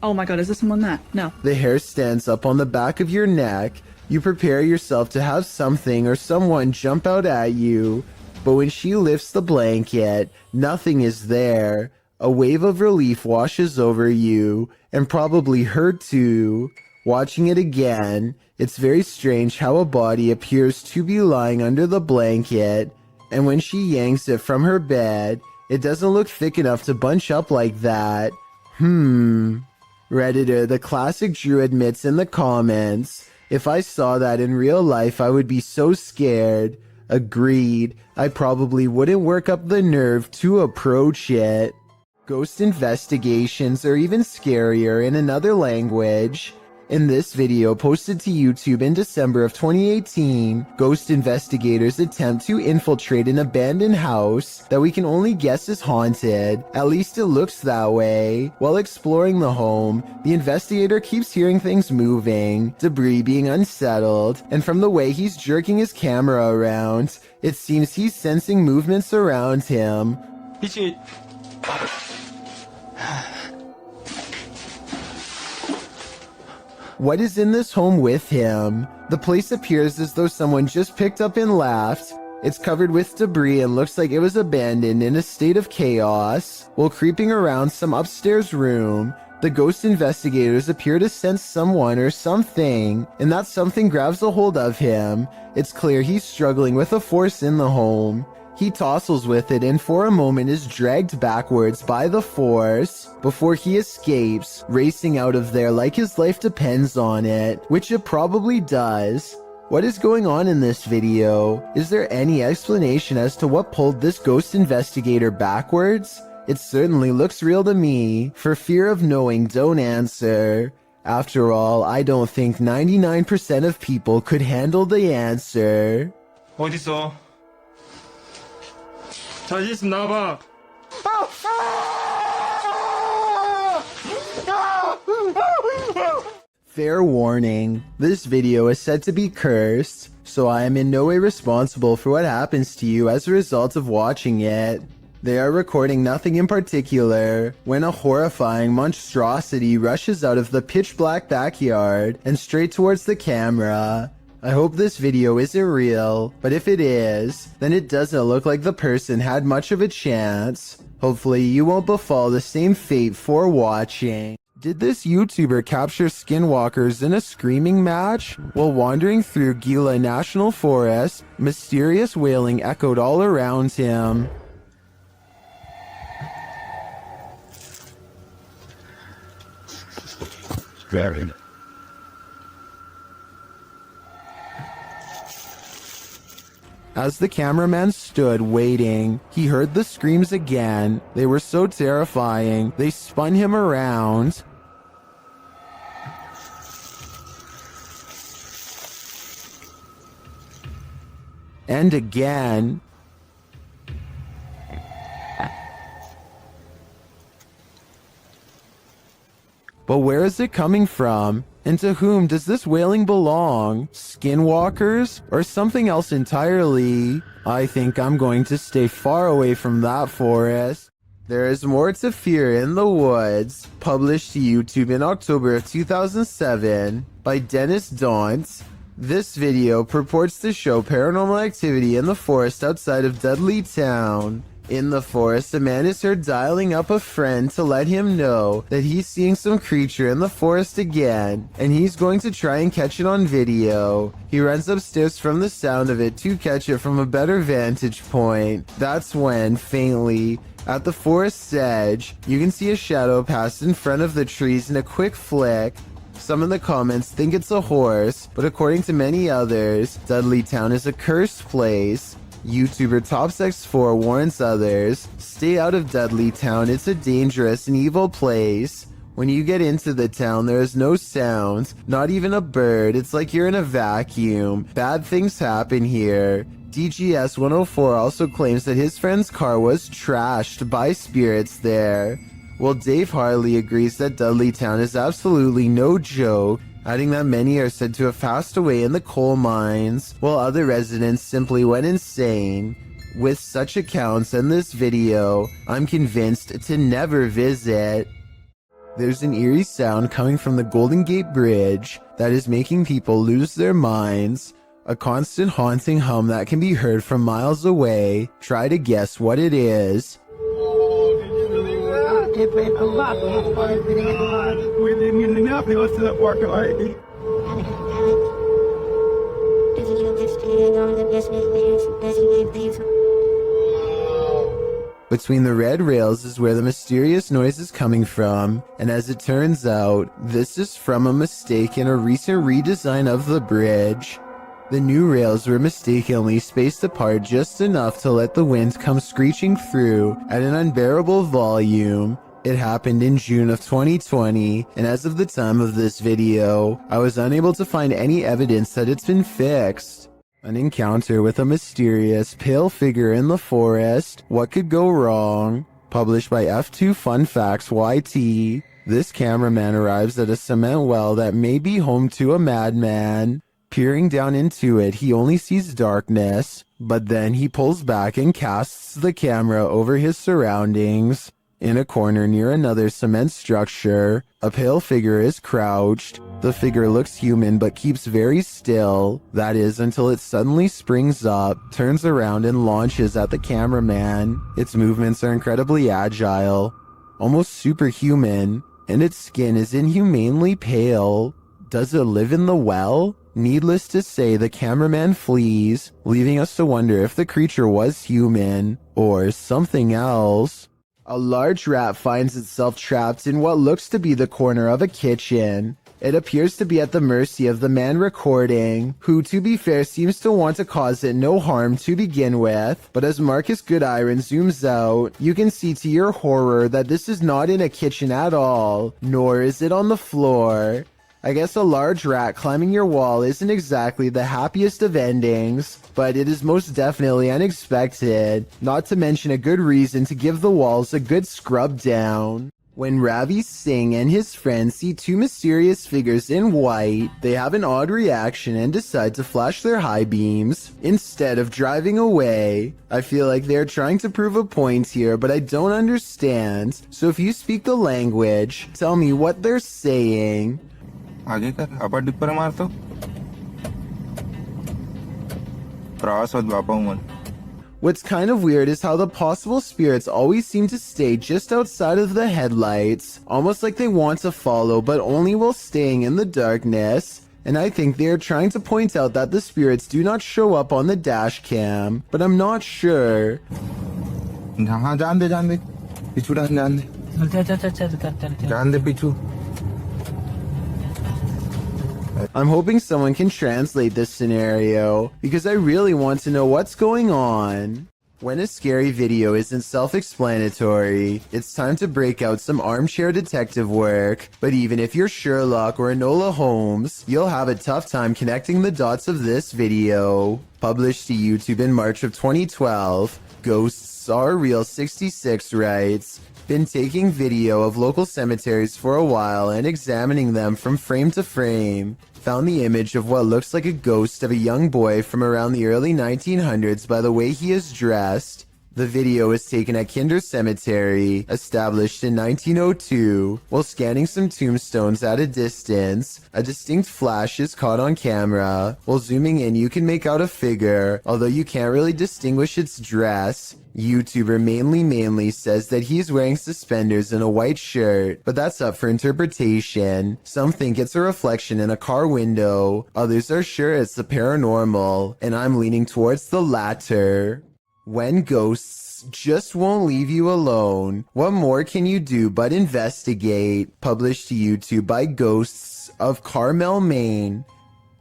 Oh my god, is this someone there? No. the hair stands up on the back of your neck. You prepare yourself to have something or someone jump out at you, but when she lifts the blanket, nothing is there. A wave of relief washes over you, and probably her too. Watching it again, it's very strange how a body appears to be lying under the blanket, and when she yanks it from her bed, it doesn't look thick enough to bunch up like that. Redditor The Classic Drew admits in the comments, "If I saw that in real life, I would be so scared." Agreed. I probably wouldn't work up the nerve to approach it. Ghost investigations are even scarier in another language. In this video posted to YouTube in December of 2018, ghost investigators attempt to infiltrate an abandoned house that we can only guess is haunted. At least it looks that way. While exploring the home, the investigator keeps hearing things moving, debris being unsettled, and from the way he's jerking his camera around, it seems he's sensing movements around him. What is in this home with him? The place appears as though someone just picked up and left. It's covered with debris and looks like it was abandoned in a state of chaos. While creeping around some upstairs room, the ghost investigators appear to sense someone or something, and that something grabs a hold of him. It's clear he's struggling with a force in the home. He tussles with it and for a moment is dragged backwards by the force before he escapes, racing out of there like his life depends on it, which it probably does. What is going on in this video? Is there any explanation as to what pulled this ghost investigator backwards? It certainly looks real to me. For fear of knowing, don't answer. After all, I don't think 99% of people could handle the answer. 어딨어? 자신 있으면 나와봐. Fair warning, this video is said to be cursed, so I am in no way responsible for what happens to you as a result of watching it. They are recording nothing in particular when a horrifying monstrosity rushes out of the pitch black backyard and straight towards the camera. I hope this video isn't real, but if it is, then it doesn't look like the person had much of a chance. Hopefully you won't befall the same fate for watching. Did this YouTuber capture skinwalkers in a screaming match? While wandering through Gila National Forest, mysterious wailing echoed all around him. Very. As the cameraman stood waiting, he heard the screams again. They were so terrifying, they spun him around. And again. But where is it coming from? And to whom does this wailing belong? Skinwalkers? Or something else entirely? I think I'm going to stay far away from that forest. There is more to fear in the woods. Published to YouTube in October of 2007 by Dennis Daunt. This video purports to show paranormal activity in the forest outside of Dudley Town. In the forest, a man is heard dialing up a friend to let him know that he's seeing some creature in the forest again, and he's going to try and catch it on video. He runs upstairs from the sound of it to catch it from a better vantage point. That's when, faintly, at the forest's edge, you can see a shadow pass in front of the trees in a quick flick. Some in the comments think it's a horse, but according to many others, Dudley Town is a cursed place. YouTuber TopsX4 warns others, stay out of Dudley Town, it's a dangerous and evil place. When you get into the town, there is no sound, not even a bird, it's like you're in a vacuum. Bad things happen here. DGS 104 also claims that his friend's car was trashed by spirits there. Well, Dave Harley agrees that Dudley Town is absolutely no joke, adding that many are said to have passed away in the coal mines, while other residents simply went insane. With such accounts and this video, I'm convinced to never visit. There's an eerie sound coming from the Golden Gate Bridge that is making people lose their minds. A constant haunting hum that can be heard from miles away. Try to guess what it is. Between the red rails is where the mysterious noise is coming from, and as it turns out, this is from a mistake in a recent redesign of the bridge. The new rails were mistakenly spaced apart just enough to let the wind come screeching through at an unbearable volume. It happened in June of 2020, and as of the time of this video, I was unable to find any evidence that it's been fixed. An encounter with a mysterious, pale figure in the forest. What could go wrong? Published by F2 Fun Facts YT. This cameraman arrives at a cement well that may be home to a madman. Peering down into it, he only sees darkness, but then he pulls back and casts the camera over his surroundings. In a corner near another cement structure, a pale figure is crouched. The figure looks human but keeps very still. That is, until it suddenly springs up, turns around and launches at the cameraman. Its movements are incredibly agile, almost superhuman, and its skin is inhumanely pale. Does it live in the well? Needless to say, the cameraman flees, leaving us to wonder if the creature was human or something else. A large rat finds itself trapped in what looks to be the corner of a kitchen. It appears to be at the mercy of the man recording, who, to be fair, seems to want to cause it no harm to begin with. But as Marcus Goodiron zooms out, you can see to your horror that this is not in a kitchen at all, nor is it on the floor. I guess a large rat climbing your wall isn't exactly the happiest of endings, but it is most definitely unexpected, not to mention a good reason to give the walls a good scrub down. When Ravi Singh and his friends see two mysterious figures in white, they have an odd reaction and decide to flash their high beams instead of driving away. I feel like they're trying to prove a point here, but I don't understand. So if you speak the language, tell me what they're saying. आगे कर अपर dipper मार तो What's kind of weird is how the possible spirits always seem to stay just outside of the headlights, almost like they want to follow, but only while staying in the darkness. And I think they are trying to point out that the spirits do not show up on the dash cam, but I'm not sure. I'm hoping someone can translate this scenario, because I really want to know what's going on. When a scary video isn't self-explanatory, it's time to break out some armchair detective work. But even if you're Sherlock or Enola Holmes, you'll have a tough time connecting the dots of this video. Published to YouTube in March of 2012, Ghosts Are Real 66 writes, "Been taking video of local cemeteries for a while and examining them from frame to frame. Found the image of what looks like a ghost of a young boy from around the early 1900s by the way he is dressed. The video was taken at Kinder Cemetery, established in 1902. While scanning some tombstones at a distance, a distinct flash is caught on camera. While zooming in, you can make out a figure, although you can't really distinguish its dress. YouTuber mainly says that he's wearing suspenders and a white shirt, but that's up for interpretation. Some think it's a reflection in a car window. Others are sure it's the paranormal, and I'm leaning towards the latter. When ghosts just won't leave you alone, what more can you do but investigate?" Published to YouTube by Ghosts of Carmel, Maine.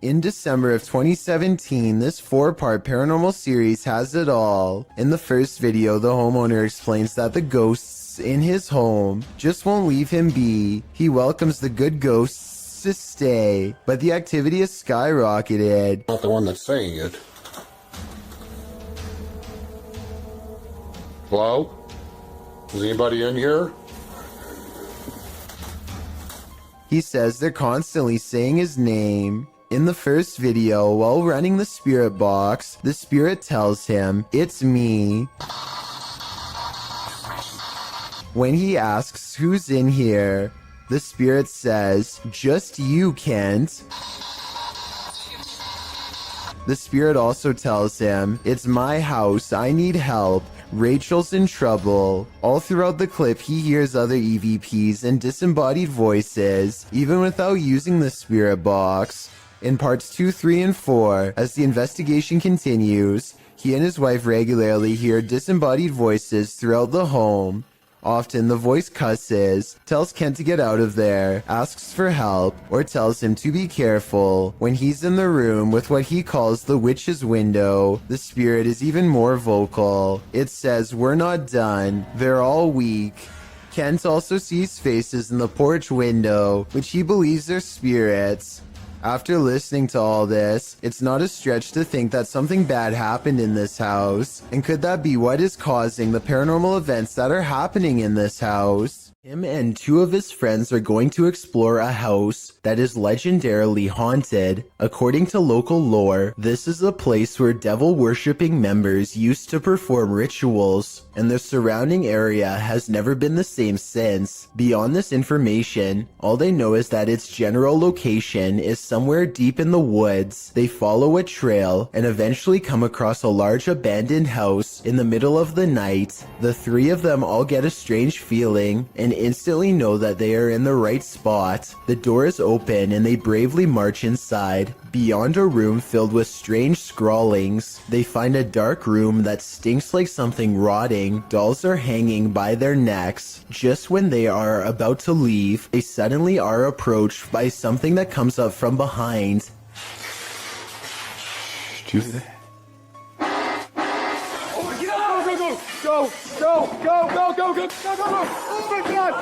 In December of 2017, this 4-part paranormal series has it all. In the first video, the homeowner explains that the ghosts in his home just won't leave him be. He welcomes the good ghosts to stay, but the activity has skyrocketed. Not the one that's saying it. Hello? Is anybody in here? He says they're constantly saying his name. In the first video, while running the spirit box, the spirit tells him, "It's me." When he asks who's in here, the spirit says, "Just you, Kent." The spirit also tells him, "It's my house, I need help. Rachel's in trouble." All throughout the clip, he hears other EVPs and disembodied voices, even without using the spirit box. In parts 2, 3, and 4, as the investigation continues, he and his wife regularly hear disembodied voices throughout the home. Often the voice cusses, tells Kent to get out of there, asks for help, or tells him to be careful. When he's in the room with what he calls the witch's window, the spirit is even more vocal. It says, "We're not done. They're all weak." Kent also sees faces in the porch window, which he believes are spirits. After listening to all this, it's not a stretch to think that something bad happened in this house. And could that be what is causing the paranormal events that are happening in this house? Him and 2 of his friends are going to explore a house that is legendarily haunted. According to local lore, this is a place where devil-worshipping members used to perform rituals, and the surrounding area has never been the same since. Beyond this information, all they know is that its general location is somewhere deep in the woods. They follow a trail and eventually come across a large abandoned house in the middle of the night. The 3 of them all get a strange feeling and instantly know that they are in the right spot. The door is open and they bravely march inside. Beyond a room filled with strange scrawlings, they find a dark room that stinks like something rotting. Dolls are hanging by their necks. Just when they are about to leave, they suddenly are approached by something that comes up from behind. Do that. Go! Oh my god!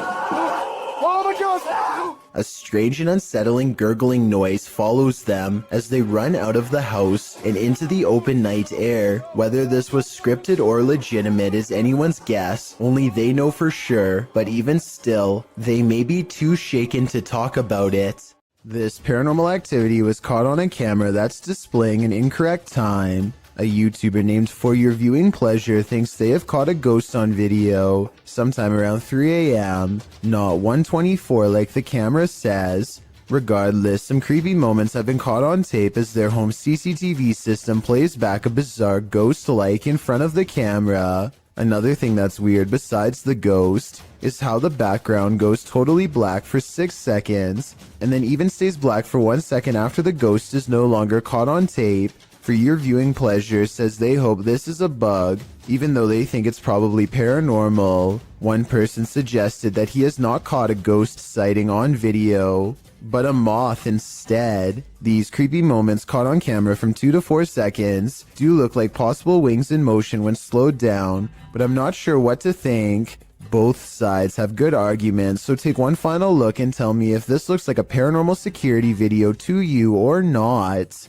Oh my god! A strange and unsettling gurgling noise follows them as they run out of the house and into the open night air. Whether this was scripted or legitimate is anyone's guess, only they know for sure, but even still, they may be too shaken to talk about it. This paranormal activity was caught on a camera that's displaying an incorrect time. A YouTuber named For Your Viewing Pleasure thinks they have caught a ghost on video sometime around 3 a.m., not 1:24 like the camera says. Regardless, some creepy moments have been caught on tape as their home CCTV system plays back a bizarre ghost-like in front of the camera. Another thing that's weird besides the ghost is how the background goes totally black for 6 seconds and then even stays black for 1 second after the ghost is no longer caught on tape. For your viewing pleasure says they hope this is a bug, even though they think it's probably paranormal. One person suggested that he has not caught a ghost sighting on video, but a moth instead. These creepy moments caught on camera from 2 to 4 seconds do look like possible wings in motion when slowed down, but I'm not sure what to think. Both sides have good arguments, so take one final look and tell me if this looks like a paranormal security video to you or not.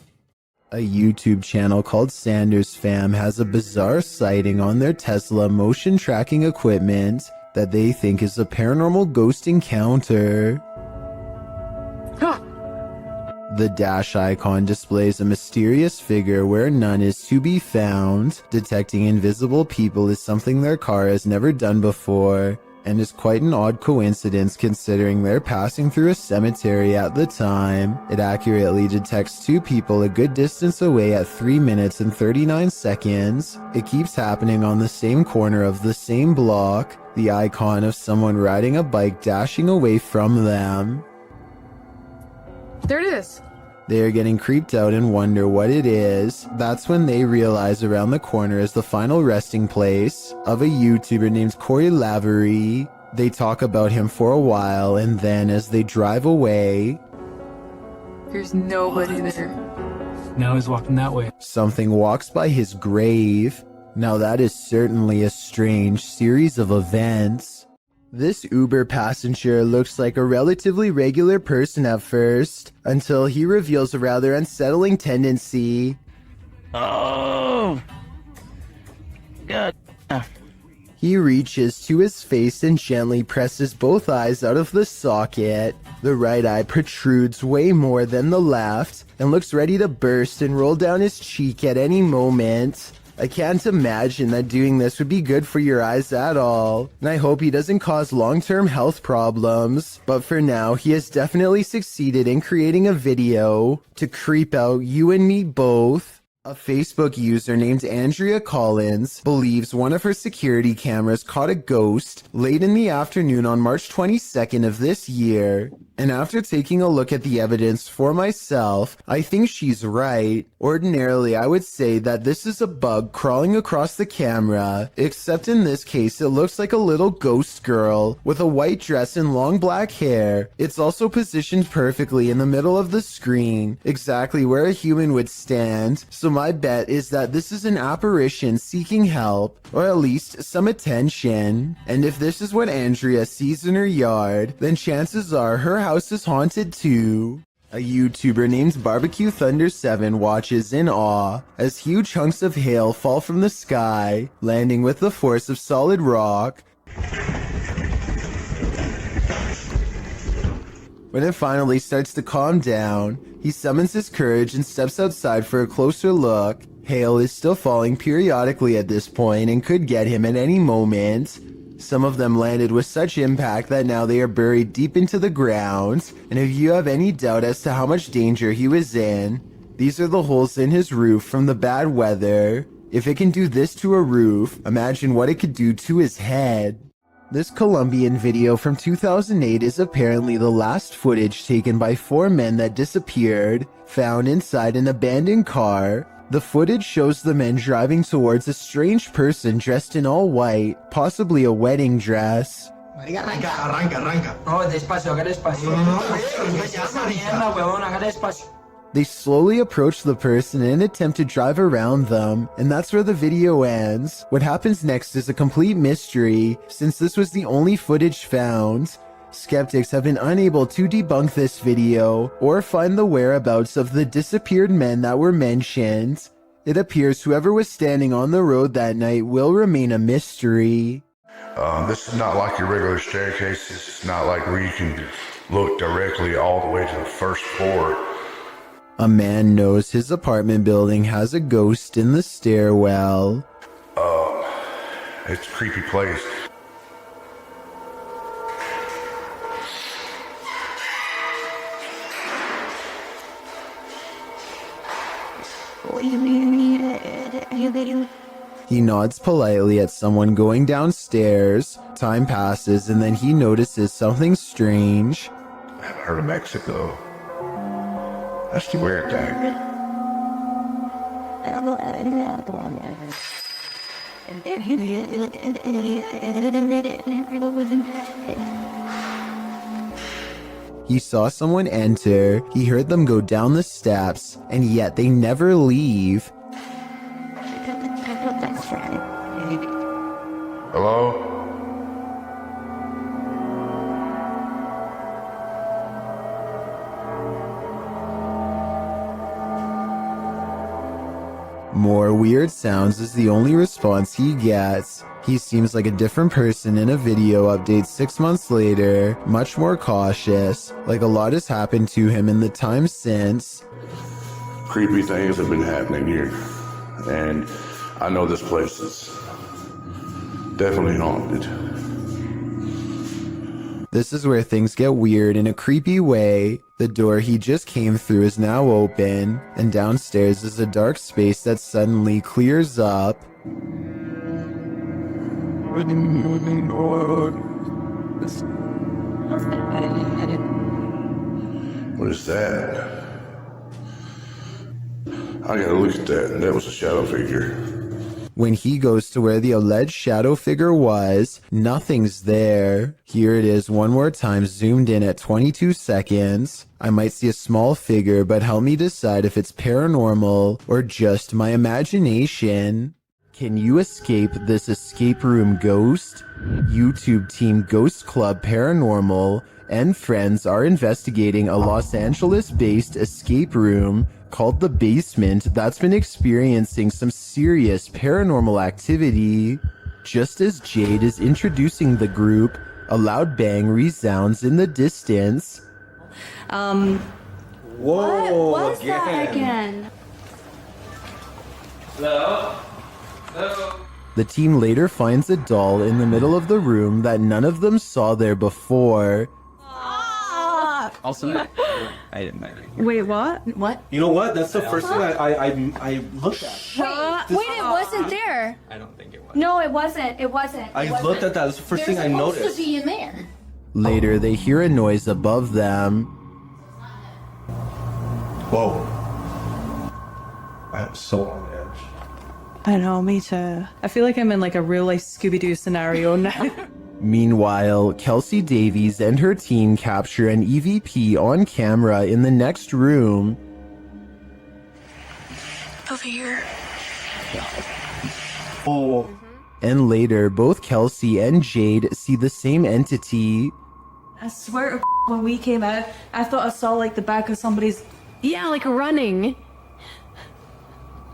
A YouTube channel called Sanders Fam has a bizarre sighting on their Tesla motion tracking equipment that they think is a paranormal ghost encounter. The dash icon displays a mysterious figure where none is to be found. Detecting invisible people is something their car has never done before, and is quite an odd coincidence considering they're passing through a cemetery at the time. It accurately detects 2 people a good distance away at 3 minutes and 39 seconds. It keeps happening on the same corner of the same block, the icon of someone riding a bike dashing away from them. There it is. They are getting creeped out and wonder what it is. That's when they realize around the corner is the final resting place of a YouTuber named Corey Lavery. They talk about him for a while, and then as they drive away, There's nobody there. Now he's walking that way. something walks by his grave. Now that is certainly a strange series of events. This Uber passenger looks like a relatively regular person at first, until he reveals a rather unsettling tendency. Oh! God. He reaches to his face and gently presses both eyes out of the socket. The right eye protrudes way more than the left, and looks ready to burst and roll down his cheek at any moment. I can't imagine that doing this would be good for your eyes at all, and I hope he doesn't cause long-term health problems. But for now, he has definitely succeeded in creating a video to creep out you and me both. A Facebook user named Andrea Collins believes one of her security cameras caught a ghost late in the afternoon on March 22nd of this year. And after taking a look at the evidence for myself, I think she's right. Ordinarily, I would say that this is a bug crawling across the camera, except in this case, it looks like a little ghost girl with a white dress and long black hair. It's also positioned perfectly in the middle of the screen, exactly where a human would stand. So my bet is that this is an apparition seeking help, or at least some attention. And if this is what Andrea sees in her yard, then chances are her house is haunted too. A YouTuber named Barbecue Thunder 7 watches in awe as huge chunks of hail fall from the sky, landing with the force of solid rock. When it finally starts to calm down, he summons his courage and steps outside for a closer look. Hail is still falling periodically at this point and could get him at any moment. Some of them landed with such impact that now they are buried deep into the ground, and if you have any doubt as to how much danger he was in, these are the holes in his roof from the bad weather. If it can do this to a roof, imagine what it could do to his head. This Colombian video from 2008 is apparently the last footage taken by 4 men that disappeared, found inside an abandoned car. The footage shows the men driving towards a strange person dressed in all white, possibly a wedding dress. Arranca. No, despacio, haga despacio. Mierda, huevón, haga despacio. They slowly approach the person and attempt to drive around them, and that's where the video ends. What happens next is a complete mystery, since this was the only footage found. Skeptics have been unable to debunk this video or find the whereabouts of the disappeared men that were mentioned. It appears whoever was standing on the road that night will remain a mystery. This is not like your regular staircase. This is not like where you can look directly all the way to the first floor. A man knows his apartment building has a ghost in the stairwell. It's a creepy place. He nods politely at someone going downstairs. Time passes and then he notices something strange. I haven't heard of Mexico. That's the weird thing. He saw someone enter, he heard them go down the steps, and yet they never leave. Hello? More weird sounds is the only response he gets. He seems like a different person in a video update 6 months later, much more cautious, like a lot has happened to him in the time since. Creepy things have been happening here. And I know this place is definitely haunted. This is where things get weird in a creepy way. The door he just came through is now open, and downstairs is a dark space that suddenly clears up. What is that? I gotta look at that. That was a shadow figure. When he goes to where the alleged shadow figure was, nothing's there. Here it is one more time, zoomed in at 22 seconds. I might see a small figure, but help me decide if it's paranormal or just my imagination. Can you escape this escape room ghost? YouTube team Ghost Club Paranormal and friends are investigating a Los Angeles-based escape room called The Basement that's been experiencing some serious paranormal activity. Just as Jade is introducing the group, a loud bang resounds in the distance. Whoa, what was that again? Hello? Hello? The team later finds a doll in the middle of the room that none of them saw there before. Also, I didn't know. Wait, what? What? You know what? That's the first thing I looked at. Wait, it wasn't there. I don't think it was. No, it wasn't. It wasn't. I looked at that. That's the first thing I noticed. Supposed to be in there. Later, they hear a noise above them. Whoa. I'm so on edge. I know, me too. I feel like I'm in like a real life Scooby-Doo scenario now. Meanwhile, Kelsey Davies and her team capture an EVP on camera in the next room. Over here. Oh. And later, both Kelsey and Jade see the same entity. I swear to when we came out, I thought I saw like the back of somebody's... Yeah, like running.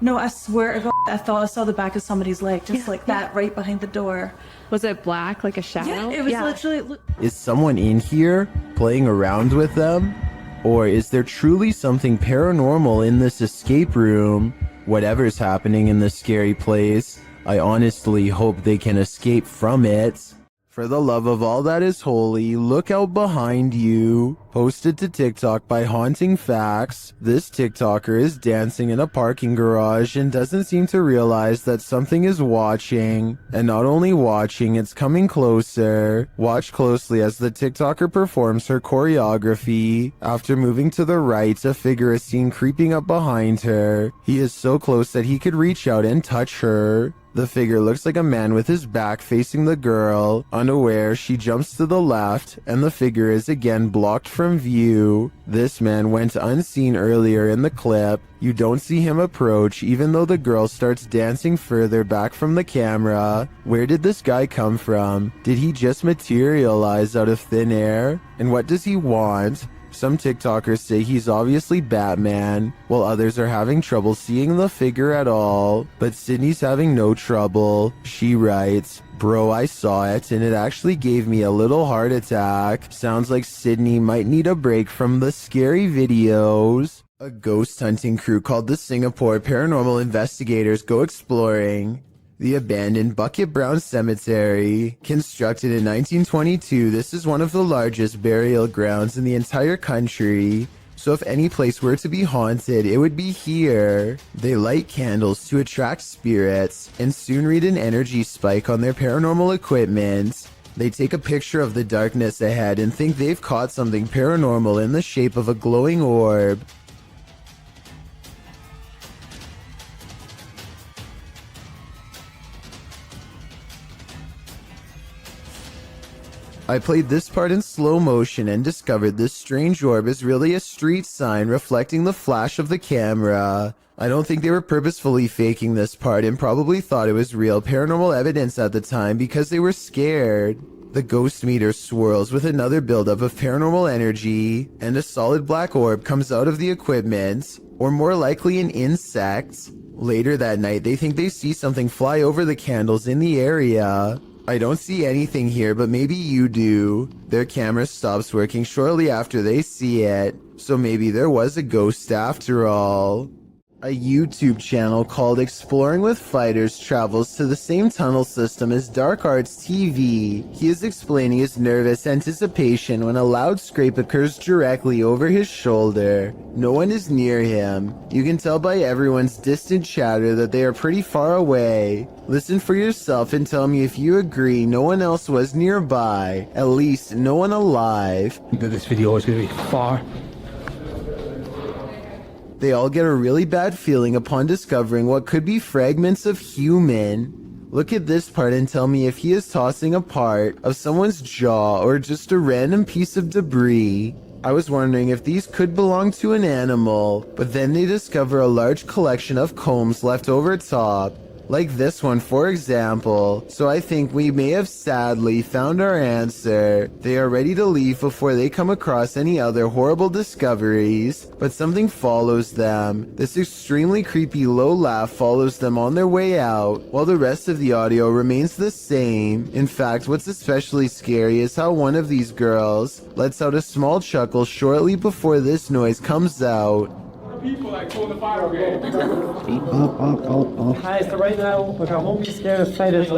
No, I swear to God, I thought I saw the back of somebody's leg, just like that, right behind the door. Was it black, like a shadow? Yeah, it was literally... Is someone in here playing around with them? Or is there truly something paranormal in this escape room? Whatever's happening in this scary place, I honestly hope they can escape from it. For the love of all that is holy, look out behind you. Posted to TikTok by Haunting Facts, this TikToker is dancing in a parking garage and doesn't seem to realize that something is watching. And not only watching, it's coming closer. Watch closely as the TikToker performs her choreography. After moving to the right, a figure is seen creeping up behind her. He is so close that he could reach out and touch her. The figure looks like a man with his back facing the girl. Unaware, she jumps to the left, and the figure is again blocked from view. This man went unseen earlier in the clip. You don't see him approach, even though the girl starts dancing further back from the camera. Where did this guy come from? Did he just materialize out of thin air? And what does he want? Some TikTokers say he's obviously Batman, while others are having trouble seeing the figure at all. But Sydney's having no trouble. She writes, "Bro, I saw it and it actually gave me a little heart attack. Sounds like Sydney might need a break from the scary videos." A ghost hunting crew called the Singapore Paranormal Investigators go exploring the abandoned Bucket Brown Cemetery. Constructed in 1922, this is one of the largest burial grounds in the entire country. So if any place were to be haunted, it would be here. They light candles to attract spirits and soon read an energy spike on their paranormal equipment. They take a picture of the darkness ahead and think they've caught something paranormal in the shape of a glowing orb. I played this part in slow motion and discovered this strange orb is really a street sign reflecting the flash of the camera. I don't think they were purposefully faking this part and probably thought it was real paranormal evidence at the time because they were scared. The ghost meter swirls with another buildup of paranormal energy, and a solid black orb comes out of the equipment, or more likely an insect. Later that night, they think they see something fly over the candles in the area. I don't see anything here, but maybe you do. Their camera stops working shortly after they see it, so maybe there was a ghost after all. A YouTube channel called Exploring with Fighters travels to the same tunnel system as Dark Arts TV. He is explaining his nervous anticipation when a loud scrape occurs directly over his shoulder. No one is near him. You can tell by everyone's distant chatter that they are pretty far away. Listen for yourself and tell me if you agree no one else was nearby. At least no one alive. This video is going to be far. They all get a really bad feeling upon discovering what could be fragments of human. Look at this part and tell me if he is tossing a part of someone's jaw or just a random piece of debris. I was wondering if these could belong to an animal, but then they discover a large collection of combs left over top. Like this one, for example. So I think we may have sadly found our answer. They are ready to leave before they come across any other horrible discoveries, but something follows them. This extremely creepy low laugh follows them on their way out, while the rest of the audio remains the same. In fact, what's especially scary is how one of these girls lets out a small chuckle shortly before this noise comes out. People like call the fire brigade. Hi, so right now, look, I won't be scared of spiders.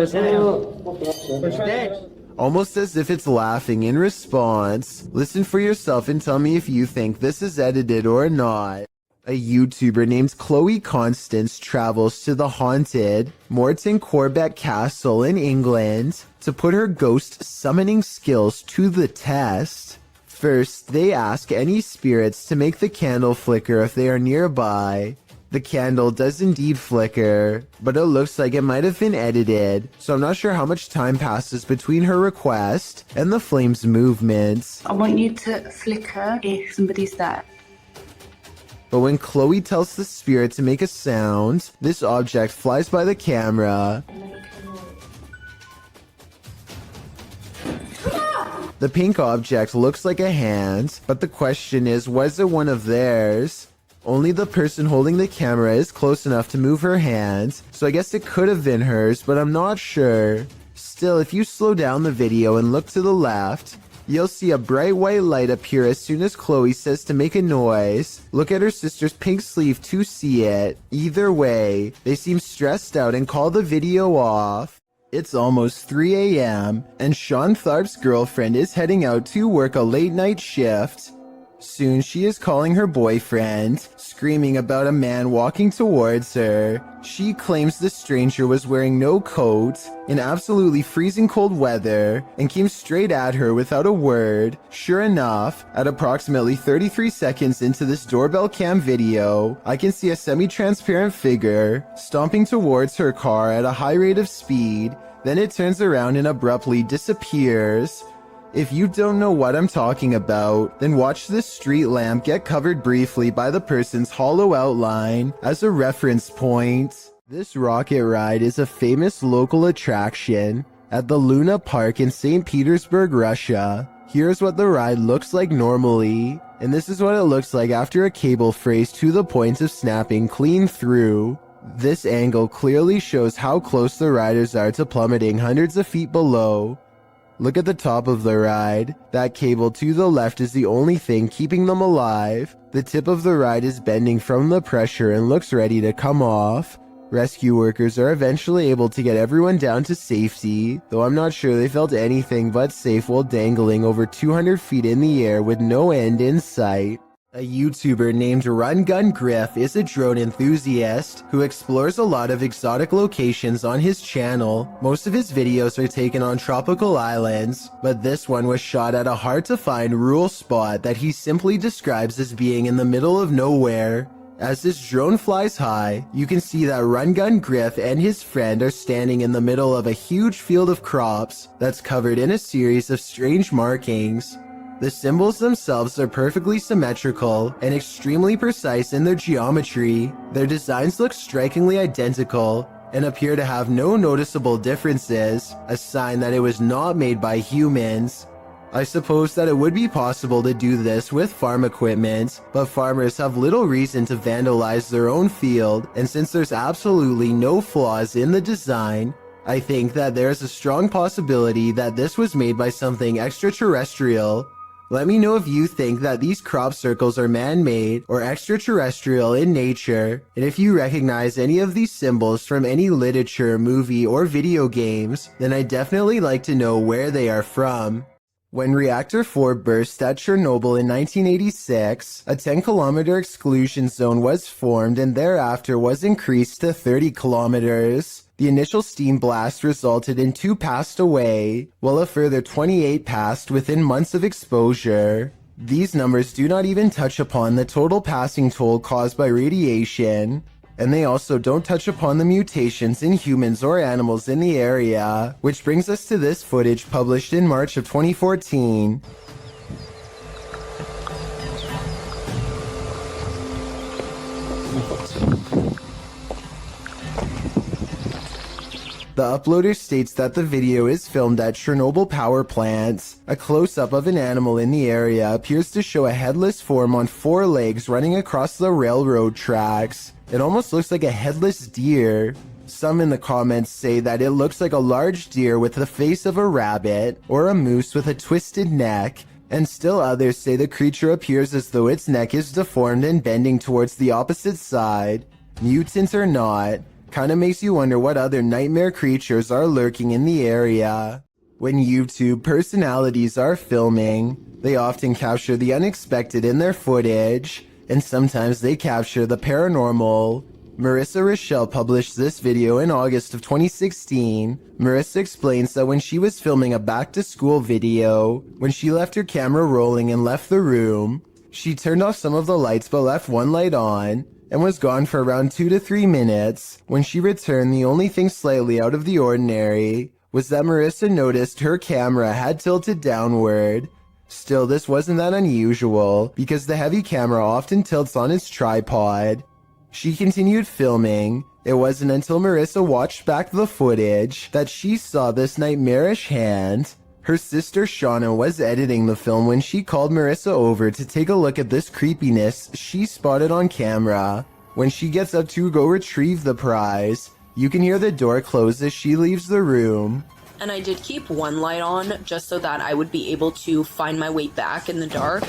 Almost as if it's laughing in response. Listen for yourself and tell me if you think this is edited or not. A YouTuber named Chloe Constance travels to the haunted Morton Corbett Castle in England to put her ghost summoning skills to the test. First, they ask any spirits to make the candle flicker if they are nearby. The candle does indeed flicker, but it looks like it might have been edited, so I'm not sure how much time passes between her request and the flame's movements. I want you to flicker if somebody's there. But when Chloe tells the spirit to make a sound, this object flies by the camera. The pink object looks like a hand, but the question is, was it one of theirs? Only the person holding the camera is close enough to move her hand, so I guess it could have been hers, but I'm not sure. Still, if you slow down the video and look to the left, you'll see a bright white light appear as soon as Chloe says to make a noise. Look at her sister's pink sleeve to see it. Either way, they seem stressed out and call the video off. It's almost 3 a.m. and Sean Tharp's girlfriend is heading out to work a late night shift. Soon she is calling her boyfriend, screaming about a man walking towards her. She claims the stranger was wearing no coat in absolutely freezing cold weather and came straight at her without a word. Sure enough, at approximately 33 seconds into this doorbell cam video, I can see a semi-transparent figure stomping towards her car at a high rate of speed. Then it turns around and abruptly disappears. If you don't know what I'm talking about, then watch this street lamp get covered briefly by the person's hollow outline as a reference point. This rocket ride is a famous local attraction at the Luna Park in St. Petersburg, Russia. Here's what the ride looks like normally, and this is what it looks like after a cable frays to the point of snapping clean through. This angle clearly shows how close the riders are to plummeting hundreds of feet below. Look at the top of the ride. That cable to the left is the only thing keeping them alive. The tip of the ride is bending from the pressure and looks ready to come off. Rescue workers are eventually able to get everyone down to safety, though I'm not sure they felt anything but safe while dangling over 200 feet in the air with no end in sight. A YouTuber named Run Gun Griff is a drone enthusiast who explores a lot of exotic locations on his channel. Most of his videos are taken on tropical islands, but this one was shot at a hard-to-find rural spot that he simply describes as being in the middle of nowhere. As this drone flies high, you can see that Run Gun Griff and his friend are standing in the middle of a huge field of crops that's covered in a series of strange markings. The symbols themselves are perfectly symmetrical and extremely precise in their geometry. Their designs look strikingly identical and appear to have no noticeable differences, a sign that it was not made by humans. I suppose that it would be possible to do this with farm equipment, but farmers have little reason to vandalize their own field, and since there's absolutely no flaws in the design, I think that there's a strong possibility that this was made by something extraterrestrial. Let me know if you think that these crop circles are man-made or extraterrestrial in nature, and if you recognize any of these symbols from any literature, movie, or video games, then I'd definitely like to know where they are from. When Reactor 4 burst at Chernobyl in 1986, a 10-kilometer exclusion zone was formed and thereafter was increased to 30 kilometers. The initial steam blast resulted in 2 passed away, while a further 28 passed within months of exposure. These numbers do not even touch upon the total passing toll caused by radiation, and they also don't touch upon the mutations in humans or animals in the area, which brings us to this footage published in March of 2014. The uploader states that the video is filmed at Chernobyl power plants. A close-up of an animal in the area appears to show a headless form on 4 legs running across the railroad tracks. It almost looks like a headless deer. Some in the comments say that it looks like a large deer with the face of a rabbit, or a moose with a twisted neck, and still others say the creature appears as though its neck is deformed and bending towards the opposite side. Mutant or not, kinda makes you wonder what other nightmare creatures are lurking in the area. When YouTube personalities are filming, they often capture the unexpected in their footage, and sometimes they capture the paranormal. Marissa Rochelle published this video in August of 2016. Marissa explains that when she was filming a back-to-school video, when she left her camera rolling and left the room, she turned off some of the lights but left one light on, and was gone for around 2 to 3 minutes. When she returned, the only thing slightly out of the ordinary was that Marissa noticed her camera had tilted downward. Still, this wasn't that unusual, because the heavy camera often tilts on its tripod. She continued filming. It wasn't until Marissa watched back the footage that she saw this nightmarish hand. Her sister Shauna was editing the film when she called Marissa over to take a look at this creepiness she spotted on camera. When she gets up to go retrieve the prize, you can hear the door close as she leaves the room. And I did keep one light on just so that I would be able to find my way back in the dark.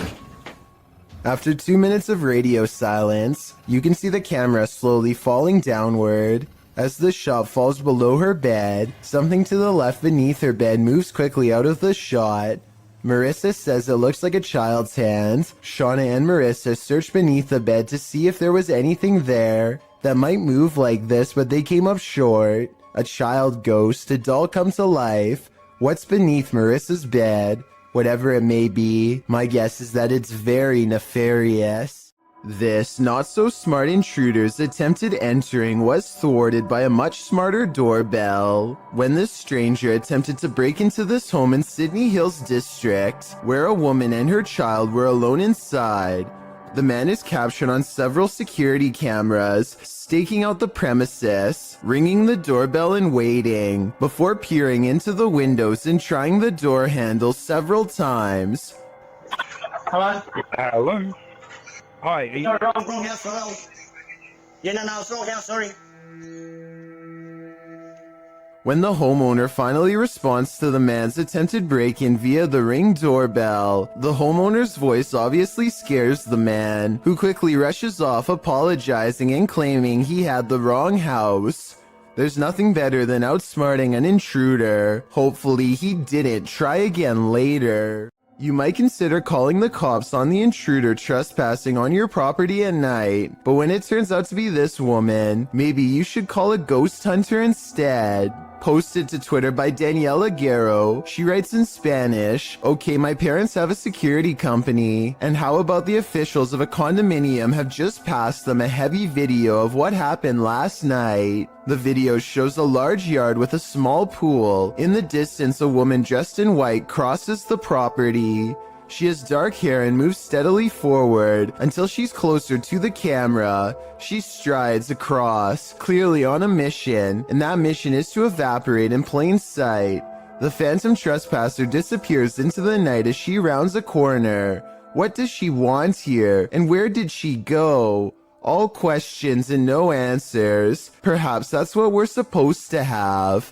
After 2 minutes of radio silence, you can see the camera slowly falling downward. As the shot falls below her bed, something to the left beneath her bed moves quickly out of the shot. Marissa says it looks like a child's hand. Shauna and Marissa searched beneath the bed to see if there was anything there that might move like this, but they came up short. A child ghost, a doll come to life. What's beneath Marissa's bed? Whatever it may be, my guess is that it's very nefarious. This not-so-smart intruder's attempted entering was thwarted by a much smarter doorbell. When this stranger attempted to break into this home in Sydney Hills District, where a woman and her child were alone inside, the man is captured on several security cameras, staking out the premises, ringing the doorbell and waiting, before peering into the windows and trying the door handle several times. Hello? Hello? Hi. No, wrong house, hello. Yeah, no, it's wrong house, sorry. When the homeowner finally responds to the man's attempted break-in via the Ring doorbell, the homeowner's voice obviously scares the man, who quickly rushes off apologizing and claiming he had the wrong house. There's nothing better than outsmarting an intruder. Hopefully he didn't try again later. You might consider calling the cops on the intruder trespassing on your property at night, but when it turns out to be this woman, maybe you should call a ghost hunter instead. Posted to Twitter by Daniela Guerrero. She writes in Spanish, "Okay, my parents have a security company, and how about the officials of a condominium have just passed them a heavy video of what happened last night. The video shows a large yard with a small pool. In the distance, a woman dressed in white crosses the property. She has dark hair and moves steadily forward until she's closer to the camera. She strides across, clearly on a mission, and that mission is to evaporate in plain sight. The phantom trespasser disappears into the night as she rounds a corner. What does she want here, and where did she go? All questions and no answers. Perhaps that's what we're supposed to have."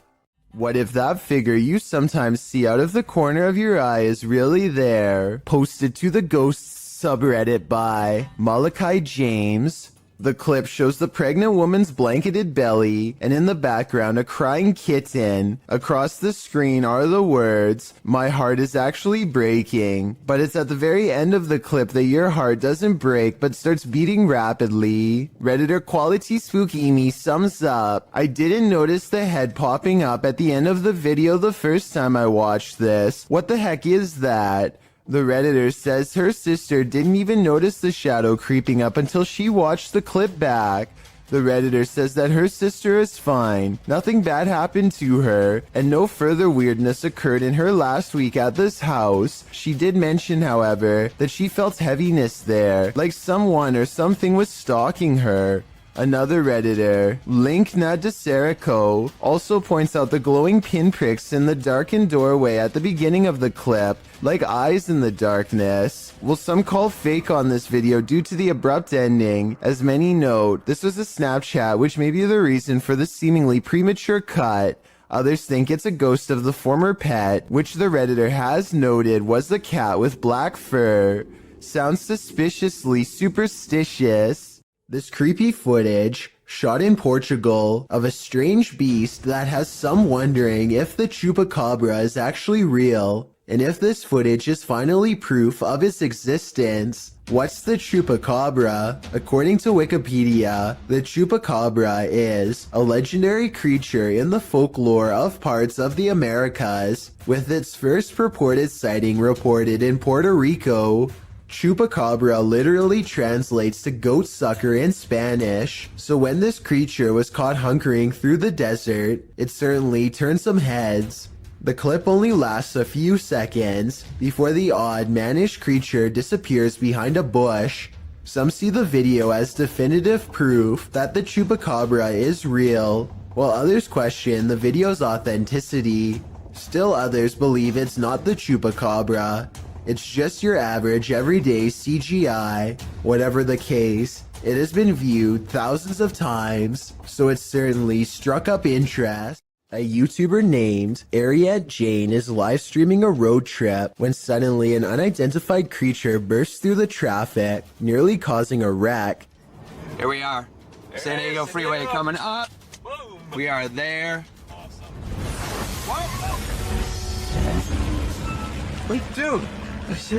What if that figure you sometimes see out of the corner of your eye is really there? Posted to the Ghosts subreddit by Malachi James. The clip shows the pregnant woman's blanketed belly, and in the background a crying kitten. Across the screen are the words, "My heart is actually breaking." But it's at the very end of the clip that your heart doesn't break but starts beating rapidly. Redditor Quality Spookimi sums up, "I didn't notice the head popping up at the end of the video the first time I watched this. What the heck is that?" The Redditor says her sister didn't even notice the shadow creeping up until she watched the clip back. The Redditor says that her sister is fine, nothing bad happened to her, and no further weirdness occurred in her last week at this house. She did mention, however, that she felt heaviness there, like someone or something was stalking her. Another Redditor, Linkna DeSerico, also points out the glowing pinpricks in the darkened doorway at the beginning of the clip, like eyes in the darkness. Well, some call fake on this video due to the abrupt ending. As many note, this was a Snapchat, which may be the reason for the seemingly premature cut. Others think it's a ghost of the former pet, which the Redditor has noted was the cat with black fur. Sounds suspiciously superstitious. This creepy footage, shot in Portugal, of a strange beast that has some wondering if the chupacabra is actually real, and if this footage is finally proof of its existence. What's the chupacabra? According to Wikipedia, the chupacabra is a legendary creature in the folklore of parts of the Americas, with its first purported sighting reported in Puerto Rico. Chupacabra literally translates to goat sucker in Spanish, so when this creature was caught hunkering through the desert, it certainly turned some heads. The clip only lasts a few seconds before the odd, mannish creature disappears behind a bush. Some see the video as definitive proof that the chupacabra is real, while others question the video's authenticity. Still others believe it's not the chupacabra. It's just your average everyday CGI. Whatever the case, it has been viewed thousands of times, so it certainly struck up interest. A YouTuber named Ariette Jane is live streaming a road trip when suddenly an unidentified creature bursts through the traffic, nearly causing a wreck. Here we are. San Diego Freeway coming up. We are there. Wait, dude. He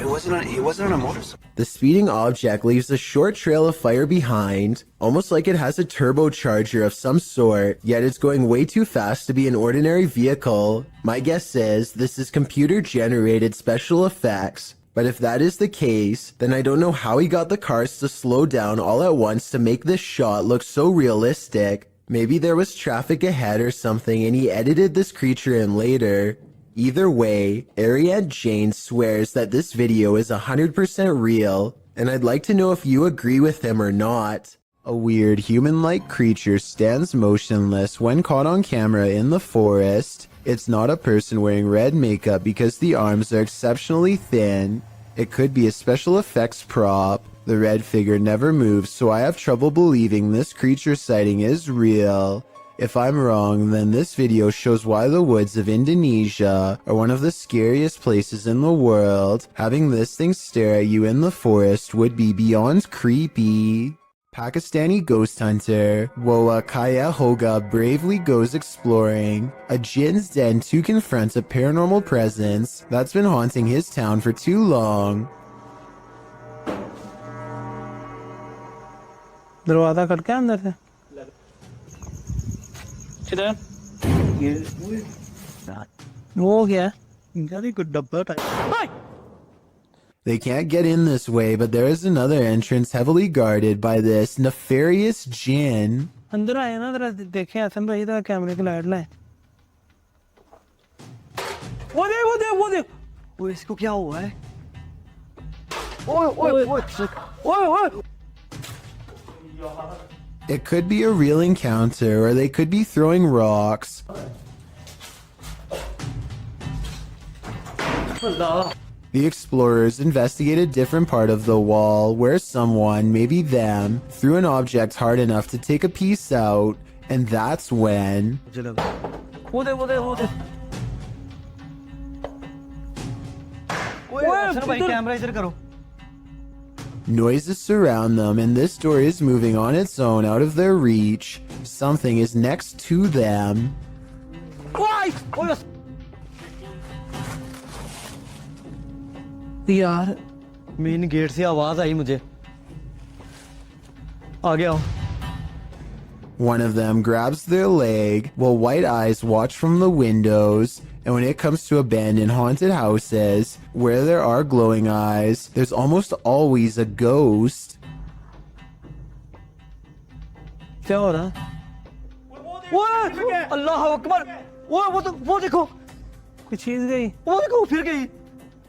wasn't on a motorcycle. The speeding object leaves a short trail of fire behind, almost like it has a turbocharger of some sort, yet it's going way too fast to be an ordinary vehicle. My guess is this is computer-generated special effects, but if that is the case, then I don't know how he got the cars to slow down all at once to make this shot look so realistic. Maybe there was traffic ahead or something and he edited this creature in later. Either way, Ariette Jane swears that this video is 100% real, and I'd like to know if you agree with him or not. A weird human-like creature stands motionless when caught on camera in the forest. It's not a person wearing red makeup because the arms are exceptionally thin. It could be a special effects prop. The red figure never moves, so I have trouble believing this creature sighting is real. If I'm wrong, then this video shows why the woods of Indonesia are one of the scariest places in the world. Having this thing stare at you in the forest would be beyond creepy. Pakistani ghost hunter Woa Kaya Hoga bravely goes exploring a jinn's den to confront a paranormal presence that's been haunting his town for too long. दरवाजा खटका अंदर से किधर वो क्या गाड़ी को डब्बा type They can't get in this way, but there is another entrance heavily guarded by this nefarious jinn. अंदर आए ना जरा देखें हसन भाई इधर कैमरे की लाइट लाए वो देख वो इसको क्या हुआ है ओए It could be a real encounter, or they could be throwing rocks. The explorers investigate a different part of the wall where someone, maybe them, threw an object hard enough to take a piece out, and that's when... वो दे हसन भाई camera इधर करो Noises surround them, and this door is moving on its own out of their reach. Something is next to them. यार main gate से आवाज आई मुझे आ गया One of them grabs their leg, while white eyes watch from the windows. And when it comes to abandoned haunted houses, where there are glowing eyes, there's almost always a ghost. क्या हो रहा है अल्लाह अकबर वो देखो कोई चीज गई वो देखो फिर गई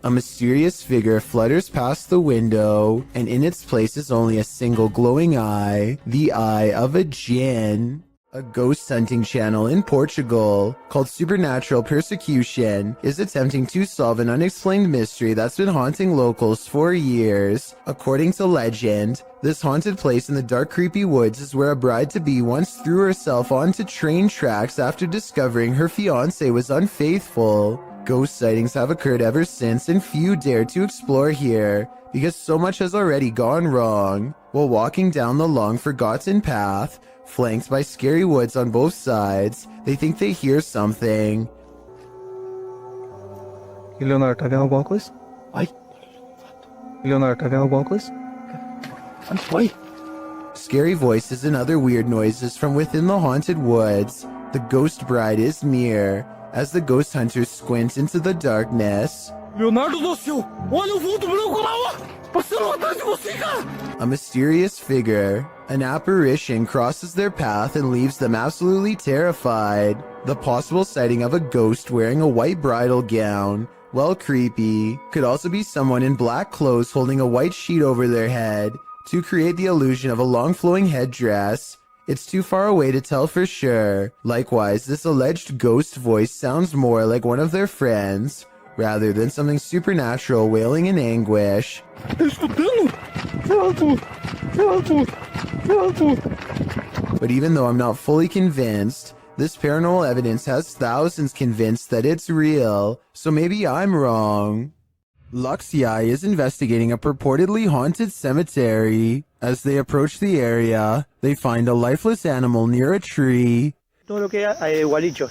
A mysterious figure flutters past the window, and in its place is only a single glowing eye, the eye of a jinn. A ghost hunting channel in Portugal called Supernatural Persecution is attempting to solve an unexplained mystery that's been haunting locals for years. According to legend, this haunted place in the dark, creepy woods is where a bride-to-be once threw herself onto train tracks after discovering her fiancé was unfaithful. Ghost sightings have occurred ever since, and few dare to explore here because so much has already gone wrong. While walking down the long forgotten path, flanked by scary woods on both sides, they think they hear something. Leonardo, quer alguma coisa? Ai. Leonardo, quer alguma coisa? Oi. Scary voices and other weird noises from within the haunted woods. The ghost bride is near. As the ghost hunters squint into the darkness, Leonardo do céu! Olha o vulto branco lá, ó! Passando atrás de você, cara! A mysterious figure, an apparition, crosses their path and leaves them absolutely terrified. The possible sighting of a ghost wearing a white bridal gown, well creepy, could also be someone in black clothes holding a white sheet over their head to create the illusion of a long flowing headdress. It's too far away to tell for sure. Likewise, this alleged ghost voice sounds more like one of their friends, rather than something supernatural wailing in anguish. But even though I'm not fully convinced, this paranormal evidence has thousands convinced that it's real, so maybe I'm wrong. Luxiai is investigating a purportedly haunted cemetery. As they approach the area, they find a lifeless animal near a tree. Todo lo que hay gualichos.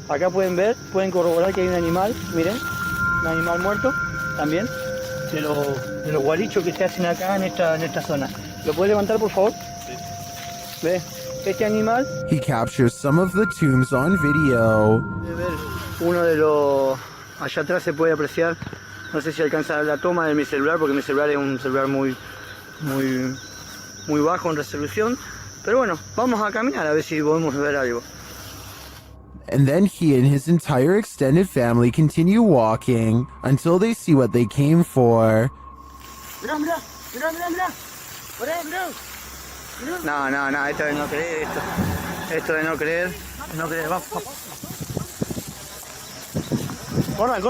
Acá pueden ver, pueden corroborar que hay un animal, miren, un animal muerto también, de los gualichos que se hacen acá en esta zona. ¿Lo puede levantar, por favor? Sí. ¿Ve? Este animal. He captures some of the tombs on video. Puede ver uno de los... Allá atrás se puede apreciar, no sé si alcanza la toma de mi celular, porque mi celular es un celular muy bajo en resolución, pero bueno, vamos a caminar a ver si podemos ver algo. And then he and his entire extended family continue walking until they see what they came for. Mirá. No, esto de no creer, esto de no creer, vamos. Corran.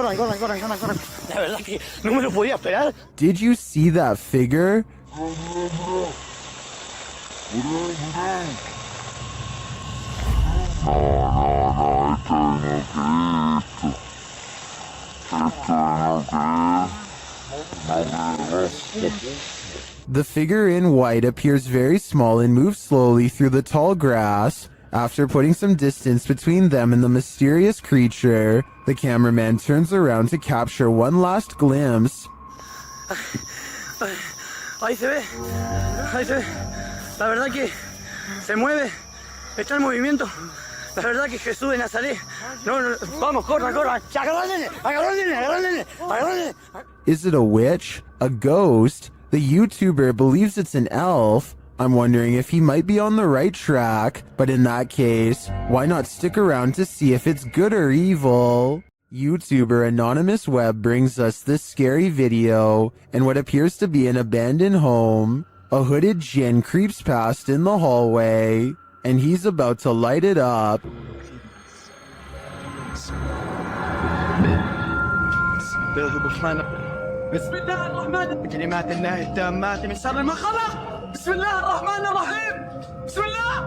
La verdad que no me lo podía esperar. Did you see that figure? The figure in white appears very small and moves slowly through the tall grass. After putting some distance between them and the mysterious creature, the cameraman turns around to capture one last glimpse. Ahí se ve. Ahí se ve. La verdad que se mueve. Está en movimiento. La verdad que Jesús de Nazaret. No, no, vamos, corran, corran. Agarra al nene, agarra al nene, agarra al nene, agarra al nene. Is it a witch? A ghost? The YouTuber believes it's an elf. I'm wondering if he might be on the right track, but in that case, why not stick around to see if it's good or evil? YouTuber Anonymous Web brings us this scary video in what appears to be an abandoned home. A hooded djinn creeps past in the hallway, and he's about to light it up. بسم الله الرحمن الرحيم كلمات الله التامات من شر ما خلق بسم الله الرحمن الرحيم بسم الله.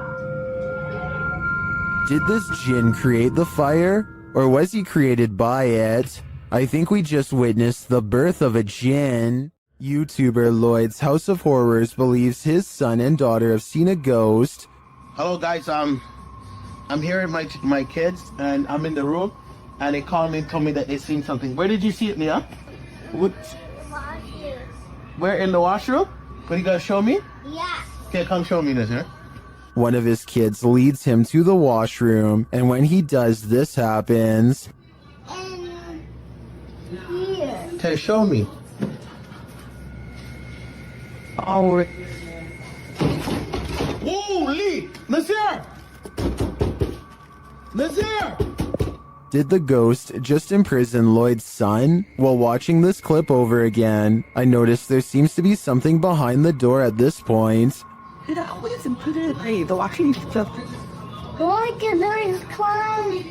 Did this djinn create the fire, or was he created by it? I think we just witnessed the birth of a djinn. YouTuber Lloyd's House of Horrors believes his son and daughter have seen a ghost. Hello guys, I'm here with my kids and I'm in the room and they called me and told me that they seen something. Where did you see it, Mia? What? Where, in the washroom? What, you gonna show me? Yeah. Okay, come show me this, huh? One of his kids leads him to the washroom, and when he does, this happens. Here. Okay, show me. Oh. Holy! Nazir! Nazir! Did the ghost just imprison Lloyd's son? While watching this clip over again, I noticed there seems to be something behind the door at this point. The watching stuff. Look at those clowns.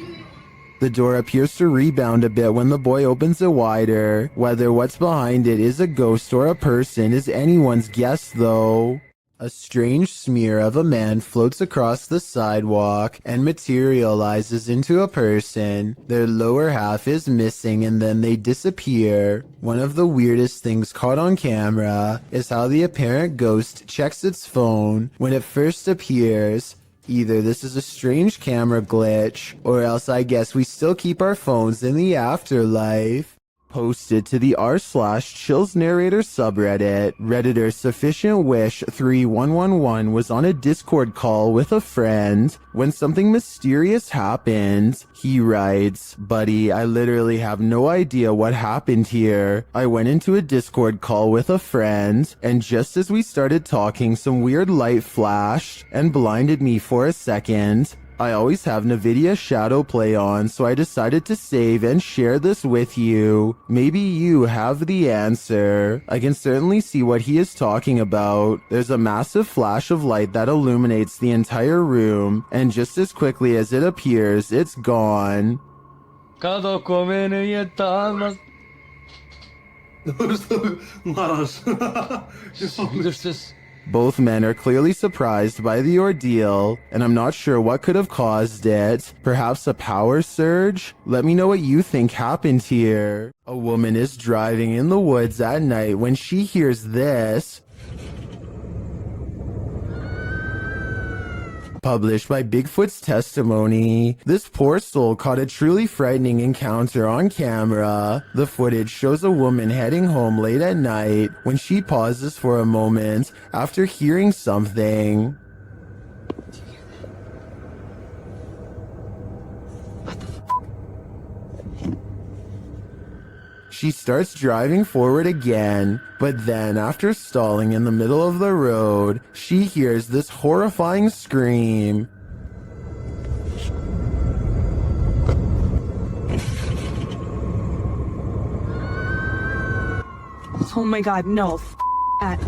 The door appears to rebound a bit when the boy opens it wider. Whether what's behind it is a ghost or a person is anyone's guess though. A strange smear of a man floats across the sidewalk and materializes into a person. Their lower half is missing and then they disappear. One of the weirdest things caught on camera is how the apparent ghost checks its phone when it first appears. Either this is a strange camera glitch, or else I guess we still keep our phones in the afterlife. Posted to the r/Chills Narrator subreddit, Redditor Sufficient Wish 3111 was on a Discord call with a friend when something mysterious happened. He writes, "Buddy, I literally have no idea what happened here. I went into a Discord call with a friend, and just as we started talking, some weird light flashed and blinded me for a second. I always have NVIDIA Shadow Play on, so I decided to save and share this with you. Maybe you have the answer." I can certainly see what he is talking about. There's a massive flash of light that illuminates the entire room, and just as quickly as it appears, it's gone. Both men are clearly surprised by the ordeal, and I'm not sure what could have caused it. Perhaps a power surge? Let me know what you think happened here. A woman is driving in the woods at night when she hears this. Published by Bigfoot's Testimony. This poor soul caught a truly frightening encounter on camera. The footage shows a woman heading home late at night when she pauses for a moment after hearing something. She starts driving forward again, but then after stalling in the middle of the road, she hears this horrifying scream. Oh my god, no. That.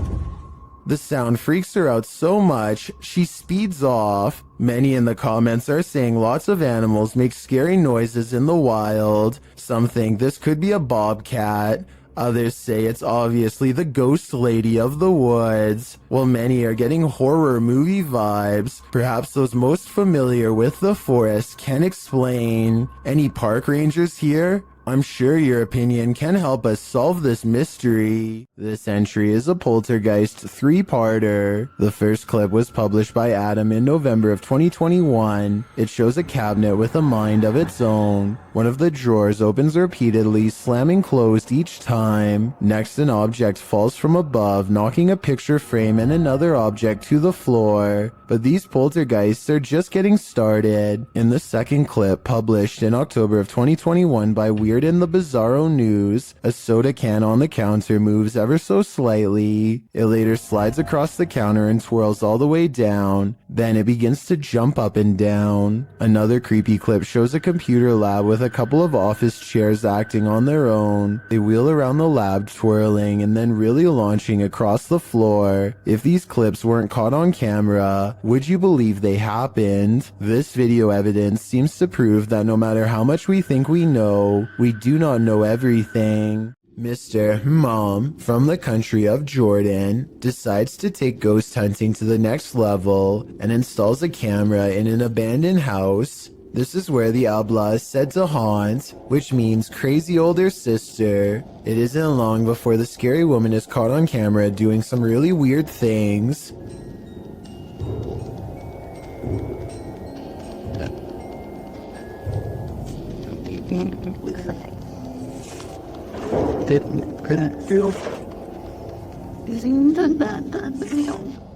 The sound freaks her out so much, she speeds off. Many in the comments are saying lots of animals make scary noises in the wild. Some think this could be a bobcat. Others say it's obviously the ghost lady of the woods. While many are getting horror movie vibes, perhaps those most familiar with the forest can explain. Any park rangers here? I'm sure your opinion can help us solve this mystery. This entry is a poltergeist 3-parter. The first clip was published by Adam in November of 2021. It shows a cabinet with a mind of its own. One of the drawers opens repeatedly, slamming closed each time. Next, an object falls from above, knocking a picture frame and another object to the floor. But these poltergeists are just getting started. In the second clip, published in October of 2021 by Weird and the Bizarro News, a soda can on the counter moves ever so slightly. It later slides across the counter and twirls all the way down. Then it begins to jump up and down. Another creepy clip shows a computer lab with a couple of office chairs acting on their own. They wheel around the lab, twirling and then really launching across the floor. If these clips weren't caught on camera, would you believe they happened? This video evidence seems to prove that no matter how much we think we know, we do not know everything. Mr. Mom from the country of Jordan decides to take ghost hunting to the next level and installs a camera in an abandoned house. This is where the Abla is said to haunt, which means crazy older sister. It isn't long before the scary woman is caught on camera doing some really weird things.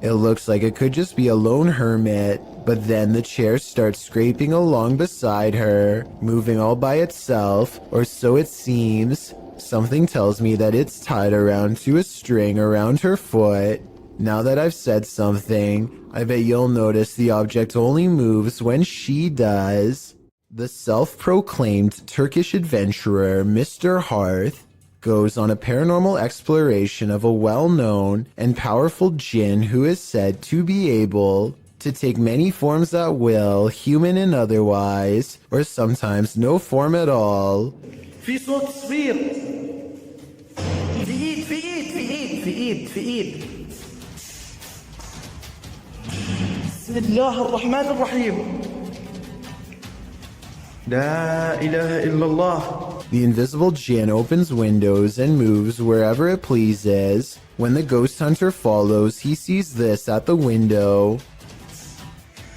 It looks like it could just be a lone hermit, but then the chair starts scraping along beside her, moving all by itself, or so it seems. Something tells me that it's tied around to a string around her foot. Now that I've said something, I bet you'll notice the object only moves when she does. The self-proclaimed Turkish adventurer, Mr. Hearth, goes on a paranormal exploration of a well-known and powerful jinn who is said to be able to take many forms at will, human and otherwise, or sometimes no form at all. في صوت صفير في ايد بسم الله الرحمن الرحيم لا إله إلا الله. The invisible jinn opens windows and moves wherever it pleases. When the ghost hunter follows, he sees this at the window.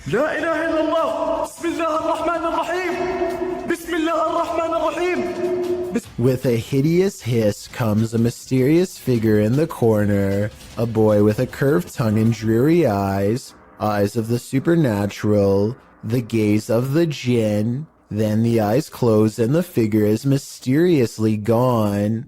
لا إله إلا الله. بسم الله الرحمن الرحيم. بسم الله الرحمن الرحيم. With a hideous hiss comes a mysterious figure in the corner, a boy with a curved tongue and dreary eyes, eyes of the supernatural, the gaze of the jinn. Then the eyes close and the figure is mysteriously gone.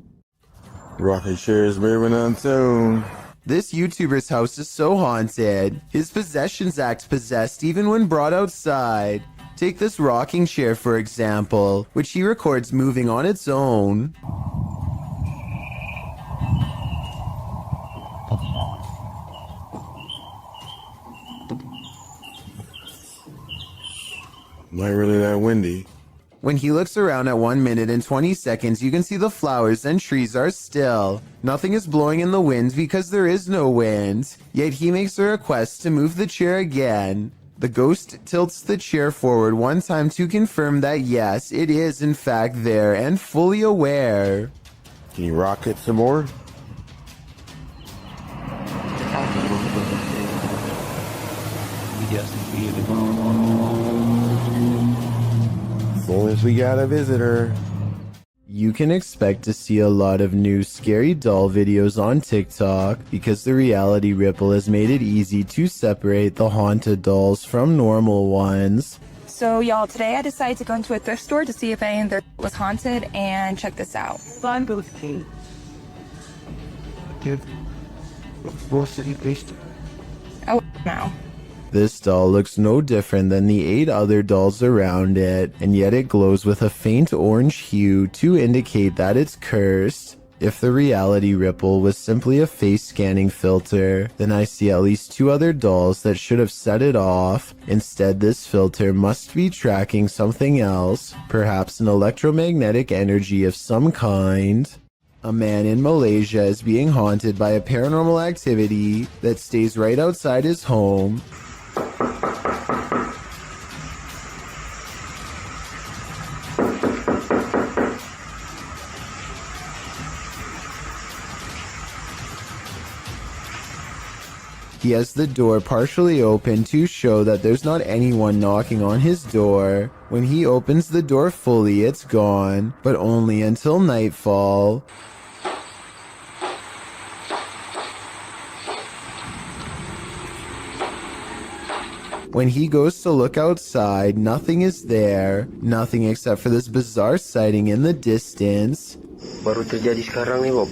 Rocket chair is moving on soon. This YouTuber's house is so haunted. His possessions act possessed even when brought outside. Take this rocking chair for example, which he records moving on its own. Not really that windy. When he looks around at 1 minute and 20 seconds, you can see the flowers and trees are still. Nothing is blowing in the wind because there is no wind. Yet he makes a request to move the chair again. The ghost tilts the chair forward one time to confirm that yes, it is in fact there and fully aware. Can you rock it some more? As long as we got a visitor. You can expect to see a lot of new scary doll videos on TikTok because the reality ripple has made it easy to separate the haunted dolls from normal ones. So y'all, today I decided to go into a thrift store to see if any of their was haunted, and check this out. Fun booth key. Dude. Oh, now. This doll looks no different than the 8 other dolls around it, and yet it glows with a faint orange hue to indicate that it's cursed. If the reality ripple was simply a face scanning filter, then I see at least 2 other dolls that should have set it off. Instead, this filter must be tracking something else, perhaps an electromagnetic energy of some kind. A man in Malaysia is being haunted by a paranormal activity that stays right outside his home. He has the door partially open to show that there's not anyone knocking on his door. When he opens the door fully, it's gone, but only until nightfall. When he goes to look outside, nothing is there. Nothing except for this bizarre sighting in the distance. Baru terjadi sekarang nih, Bob.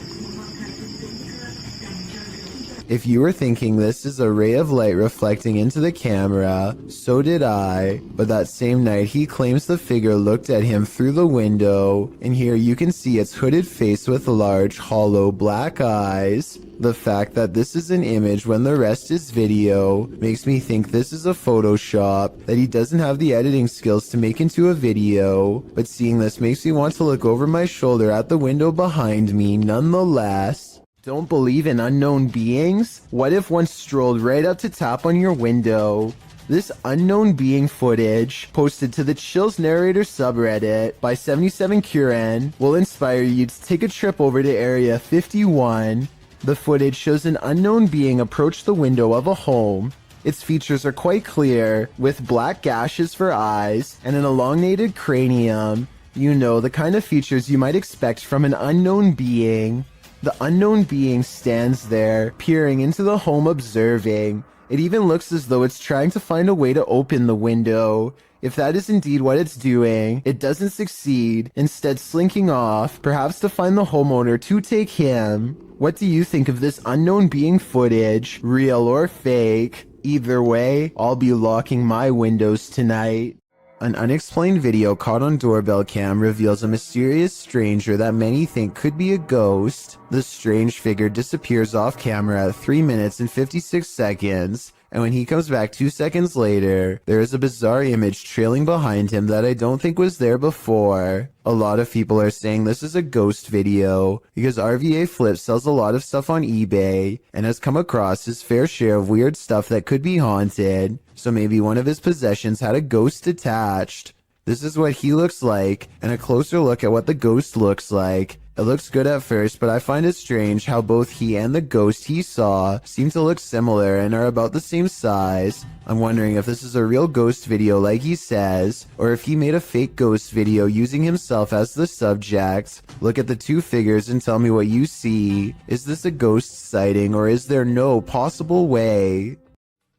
If you were thinking this is a ray of light reflecting into the camera, so did I. But that same night, he claims the figure looked at him through the window, and here you can see its hooded face with large, hollow black eyes. The fact that this is an image when the rest is video makes me think this is a Photoshop that he doesn't have the editing skills to make into a video, but seeing this makes me want to look over my shoulder at the window behind me nonetheless. Don't believe in unknown beings? What if one strolled right up to tap on your window? This unknown being footage, posted to the Chills Narrator subreddit by 77Kuren, will inspire you to take a trip over to Area 51. The footage shows an unknown being approach the window of a home. Its features are quite clear, with black gashes for eyes and an elongated cranium. You know, the kind of features you might expect from an unknown being. The unknown being stands there, peering into the home, observing. It even looks as though it's trying to find a way to open the window. If that is indeed what it's doing, it doesn't succeed, instead slinking off, perhaps to find the homeowner to take him. What do you think of this unknown being footage, real or fake? Either way, I'll be locking my windows tonight. An unexplained video caught on doorbell cam reveals a mysterious stranger that many think could be a ghost. The strange figure disappears off camera at 3 minutes and 56 seconds, and when he comes back 2 seconds later, there is a bizarre image trailing behind him that I don't think was there before. A lot of people are saying this is a ghost video because RVA Flip sells a lot of stuff on eBay and has come across his fair share of weird stuff that could be haunted, so maybe one of his possessions had a ghost attached. This is what he looks like, and a closer look at what the ghost looks like. It looks good at first, but I find it strange how both he and the ghost he saw seem to look similar and are about the same size. I'm wondering if this is a real ghost video like he says, or if he made a fake ghost video using himself as the subject. Look at the two figures and tell me what you see. Is this a ghost sighting, or is there no possible way?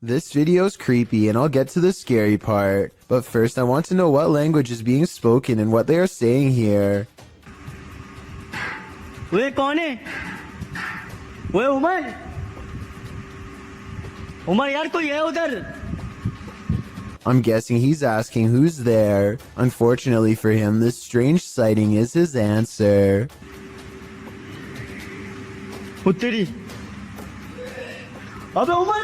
This video's creepy, and I'll get to the scary part, but first I want to know what language is being spoken and what they are saying here. वे कौन है? वे उमर? उमर यार कोई है उधर? I'm guessing he's asking who's there. Unfortunately for him, this strange sighting is his answer. उत्तरी. अबे Umar?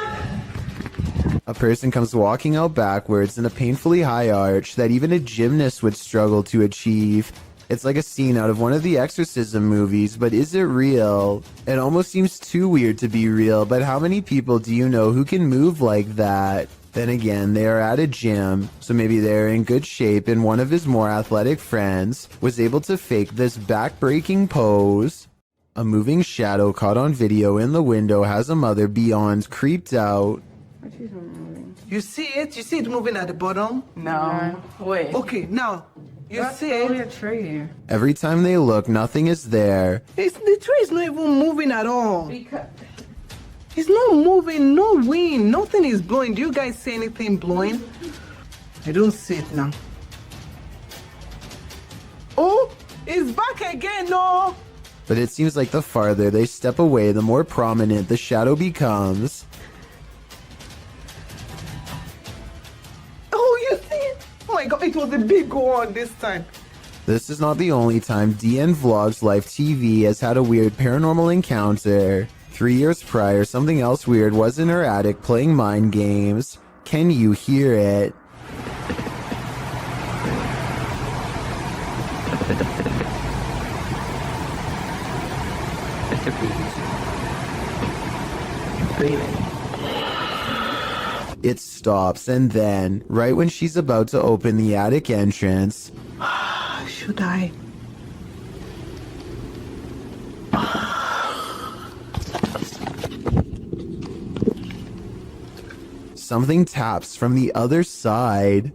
A person comes walking out backwards in a painfully high arch that even a gymnast would struggle to achieve. It's like a scene out of one of the exorcism movies, but is it real? It almost seems too weird to be real, but how many people do you know who can move like that? Then again, they are at a gym, so maybe they're in good shape and one of his more athletic friends was able to fake this back-breaking pose. A moving shadow caught on video in the window has a mother beyond creeped out. You see it? You see it moving at the bottom? No. Wait. Okay, now. You That's see it? only a tree. Every time they look, nothing is there. The tree is not even moving at all. It's not moving, no wind, nothing is blowing. Do you guys see anything blowing? I don't see it now. Oh, it's back again, no. But it seems like the farther they step away, the more prominent the shadow becomes. Oh, you see it? Oh my God, it was a big one this time. This is not the only time DN Vlogs Live TV has had a weird paranormal encounter. 3 years prior, something else weird was in her attic playing mind games. Can you hear it? It stops, and then, right when she's about to open the attic entrance... Should I? something taps from the other side.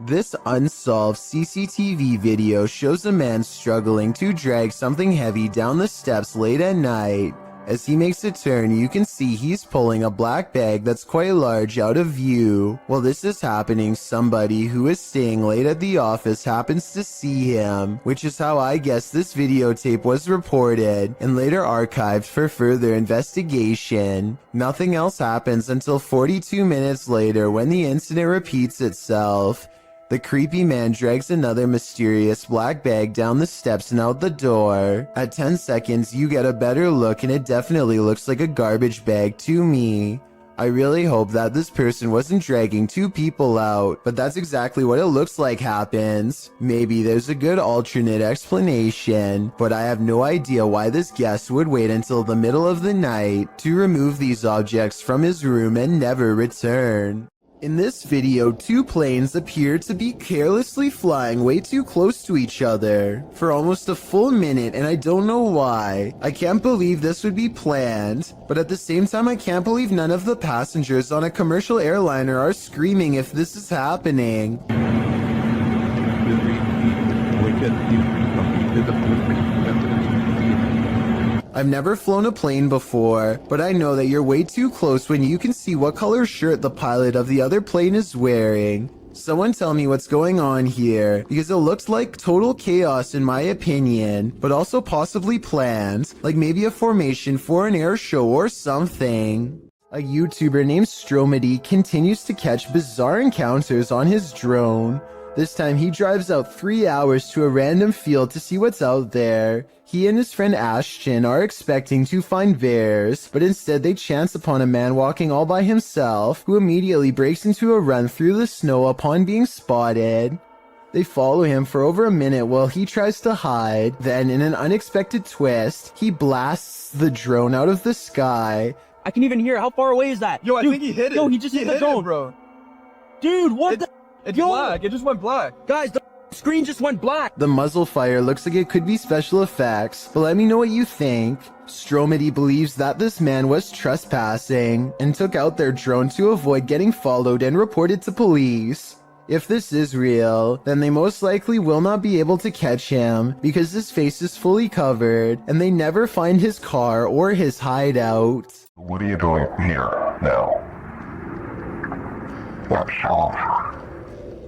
This unsolved CCTV video shows a man struggling to drag something heavy down the steps late at night. As he makes a turn, you can see he's pulling a black bag that's quite large out of view. While this is happening, somebody who is staying late at the office happens to see him, which is how I guess this videotape was reported and later archived for further investigation. Nothing else happens until 42 minutes later when the incident repeats itself. The creepy man drags another mysterious black bag down the steps and out the door. At 10 seconds, you get a better look and it definitely looks like a garbage bag to me. I really hope that this person wasn't dragging two people out, but that's exactly what it looks like happens. Maybe there's a good alternate explanation, but I have no idea why this guest would wait until the middle of the night to remove these objects from his room and never return. In this video, two planes appear to be carelessly flying way too close to each other for almost a full minute, and I don't know why. I can't believe this would be planned, but at the same time I can't believe none of the passengers on a commercial airliner are screaming if this is happening. I've never flown a plane before, but I know that you're way too close when you can see what color shirt the pilot of the other plane is wearing. Someone tell me what's going on here, because it looks like total chaos in my opinion, but also possibly planned, like maybe a formation for an air show or something. A YouTuber named Stromedy continues to catch bizarre encounters on his drone. This time he drives out 3 hours to a random field to see what's out there. He and his friend Ashton are expecting to find bears, but instead they chance upon a man walking all by himself, who immediately breaks into a run through the snow upon being spotted. They follow him for over a minute while he tries to hide. Then, in an unexpected twist, he blasts the drone out of the sky. I can even hear. How far away is that? Yo, I think he hit it. Yo, he just hit the drone, bro. Dude, what the? It's Yo! black. It just went black. Guys, the screen just went black. The muzzle fire looks like it could be special effects, but let me know what you think. Stromedy believes that this man was trespassing and took out their drone to avoid getting followed and reported to police. If this is real, then they most likely will not be able to catch him because his face is fully covered and they never find his car or his hideout. What are you doing here now?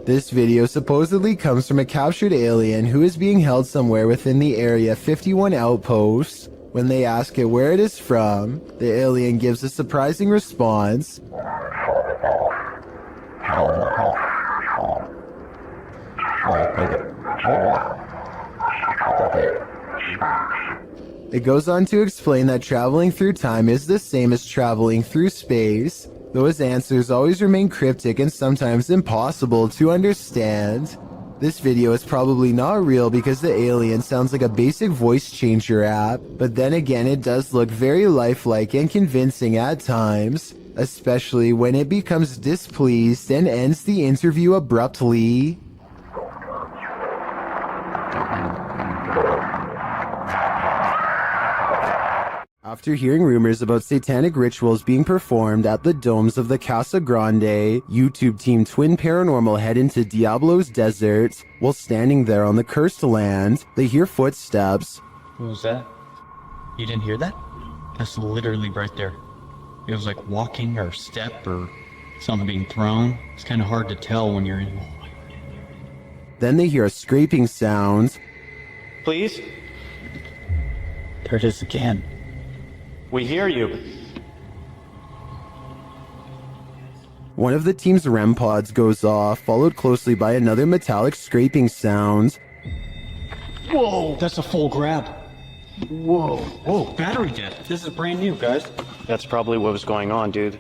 This video supposedly comes from a captured alien who is being held somewhere within the Area 51 outpost. When they ask it where it is from, the alien gives a surprising response. It goes on to explain that traveling through time is the same as traveling through space. Those answers always remain cryptic and sometimes impossible to understand. This video is probably not real because the alien sounds like a basic voice changer app, but then again it does look very lifelike and convincing at times, especially when it becomes displeased and ends the interview abruptly. After hearing rumors about satanic rituals being performed at the domes of the Casa Grande, YouTube team Twin Paranormal head into Diablo's desert. While standing there on the cursed land, they hear footsteps. What was that? You didn't hear that? That's literally right there. It was like walking or step or something being thrown. It's kind of hard to tell when you're in. Then they hear a scraping sound. Please? There it is again. We hear you. One of the team's REM pods goes off, followed closely by another metallic scraping sound. Whoa, that's a full grab. Whoa, whoa, battery dead. This is brand new, guys. That's probably what was going on, dude.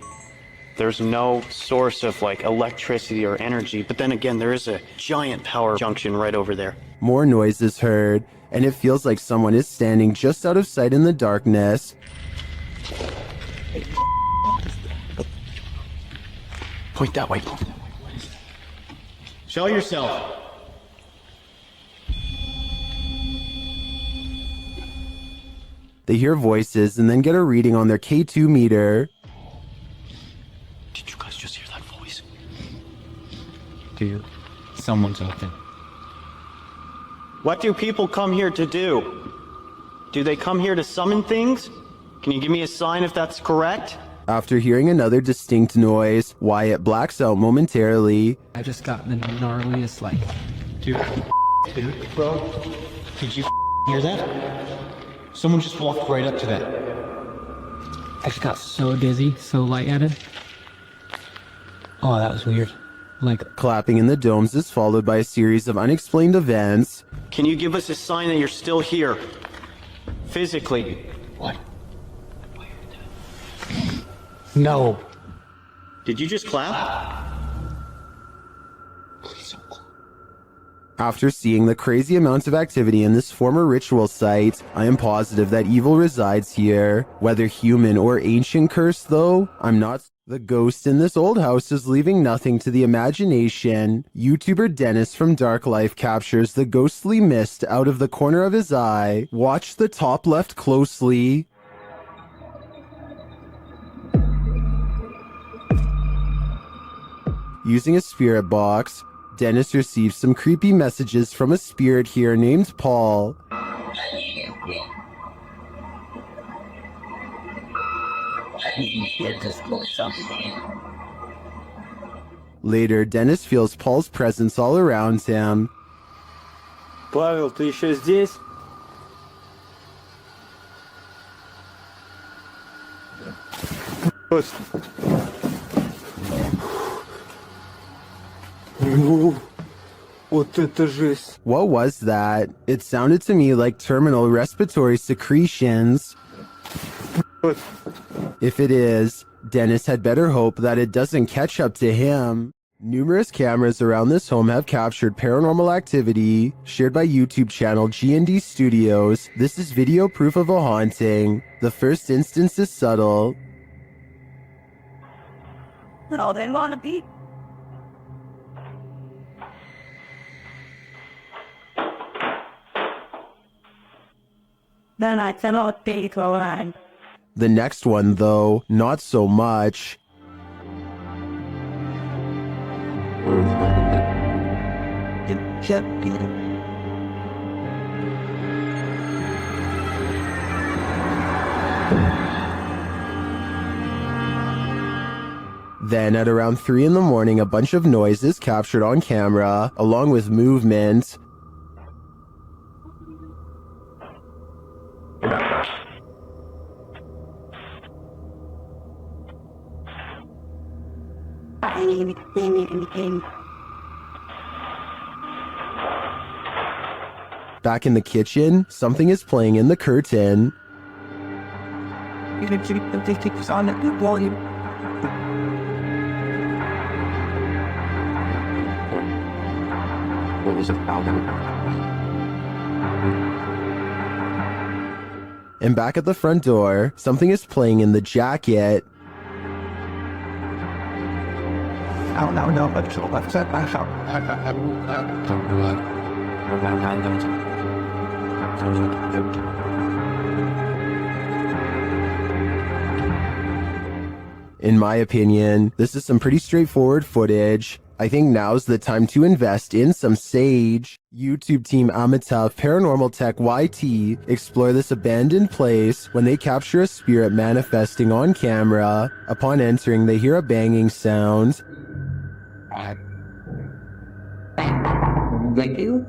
There's no source of like electricity or energy, but then again, there is a giant power junction right over there. More noise is heard, and it feels like someone is standing just out of sight in the darkness. Point that way. Show yourself. They hear voices and then get a reading on their K2 meter. Dude, someone's out there. What do people come here to do? Do they come here to summon things? Can you give me a sign if that's correct? After hearing another distinct noise, Wyatt blacks out momentarily. I just got the gnarliest, like, dude, bro, did you hear that? Someone just walked right up to that. I just got so dizzy, so lightheaded. Oh, that was weird. Like, clapping in the domes is followed by a series of unexplained events. Can you give us a sign that you're still here? Physically. What? No. Did you just clap? After seeing the crazy amount of activity in this former ritual site, I am positive that evil resides here. Whether human or ancient curse, though, I'm not. The ghost in this old house is leaving nothing to the imagination. YouTuber Dennis from Dark Life captures the ghostly mist out of the corner of his eye. Watch the top left closely. Using a spirit box, Dennis receives some creepy messages from a spirit here named Paul. Later, Dennis feels Paul's presence all around him. Павел, ты еще здесь? Вот это жесть. What was that? It sounded to me like terminal respiratory secretions. If it is, Dennis had better hope that it doesn't catch up to him. Numerous cameras around this home have captured paranormal activity, shared by YouTube channel G&D Studios. This is video proof of a haunting. The first instance is subtle. No, they want to be. Then I cannot be alive. The next one, though, not so much. Then at around 3 in the morning, a bunch of noise is captured on camera, along with movement. Back in the kitchen, something is playing in the curtain. You can keep the tickets on at good volume. What was the problem? And back at the front door, something is playing in the jacket. No, but so let's set back up. In my opinion, this is some pretty straightforward footage. I think now's the time to invest in some sage. YouTube team Amitav Paranormal Tech YT explore this abandoned place when they capture a spirit manifesting on camera. Upon entering, they hear a banging sound. Thank you.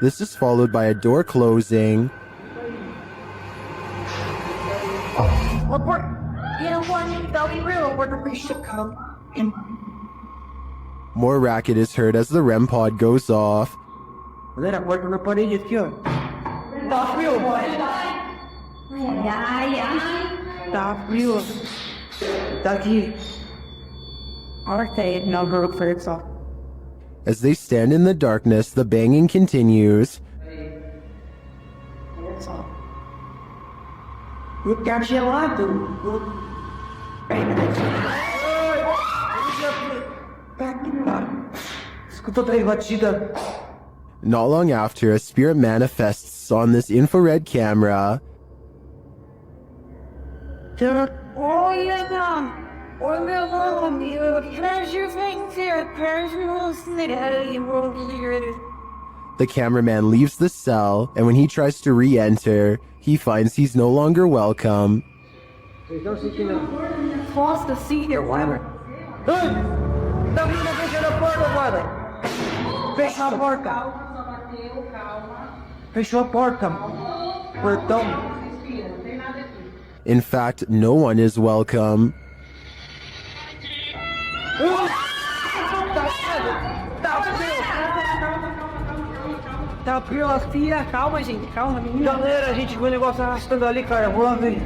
This is followed by a door closing. More racket is heard as the REM pod goes off. As they stand in the darkness, the banging continues. Not long after, a spirit manifests on this infrared camera. The cameraman leaves the cell, and when he tries to re-enter, he finds he's no longer welcome. Cross the sea here, Wyler. Fecha a porta. Fechou a porta. Portão. In fact, no one is welcome. Tá pela filha, calma, gente, calma, menina. Galera, a gente viu o negócio arrastando ali, cara. Vamos ver.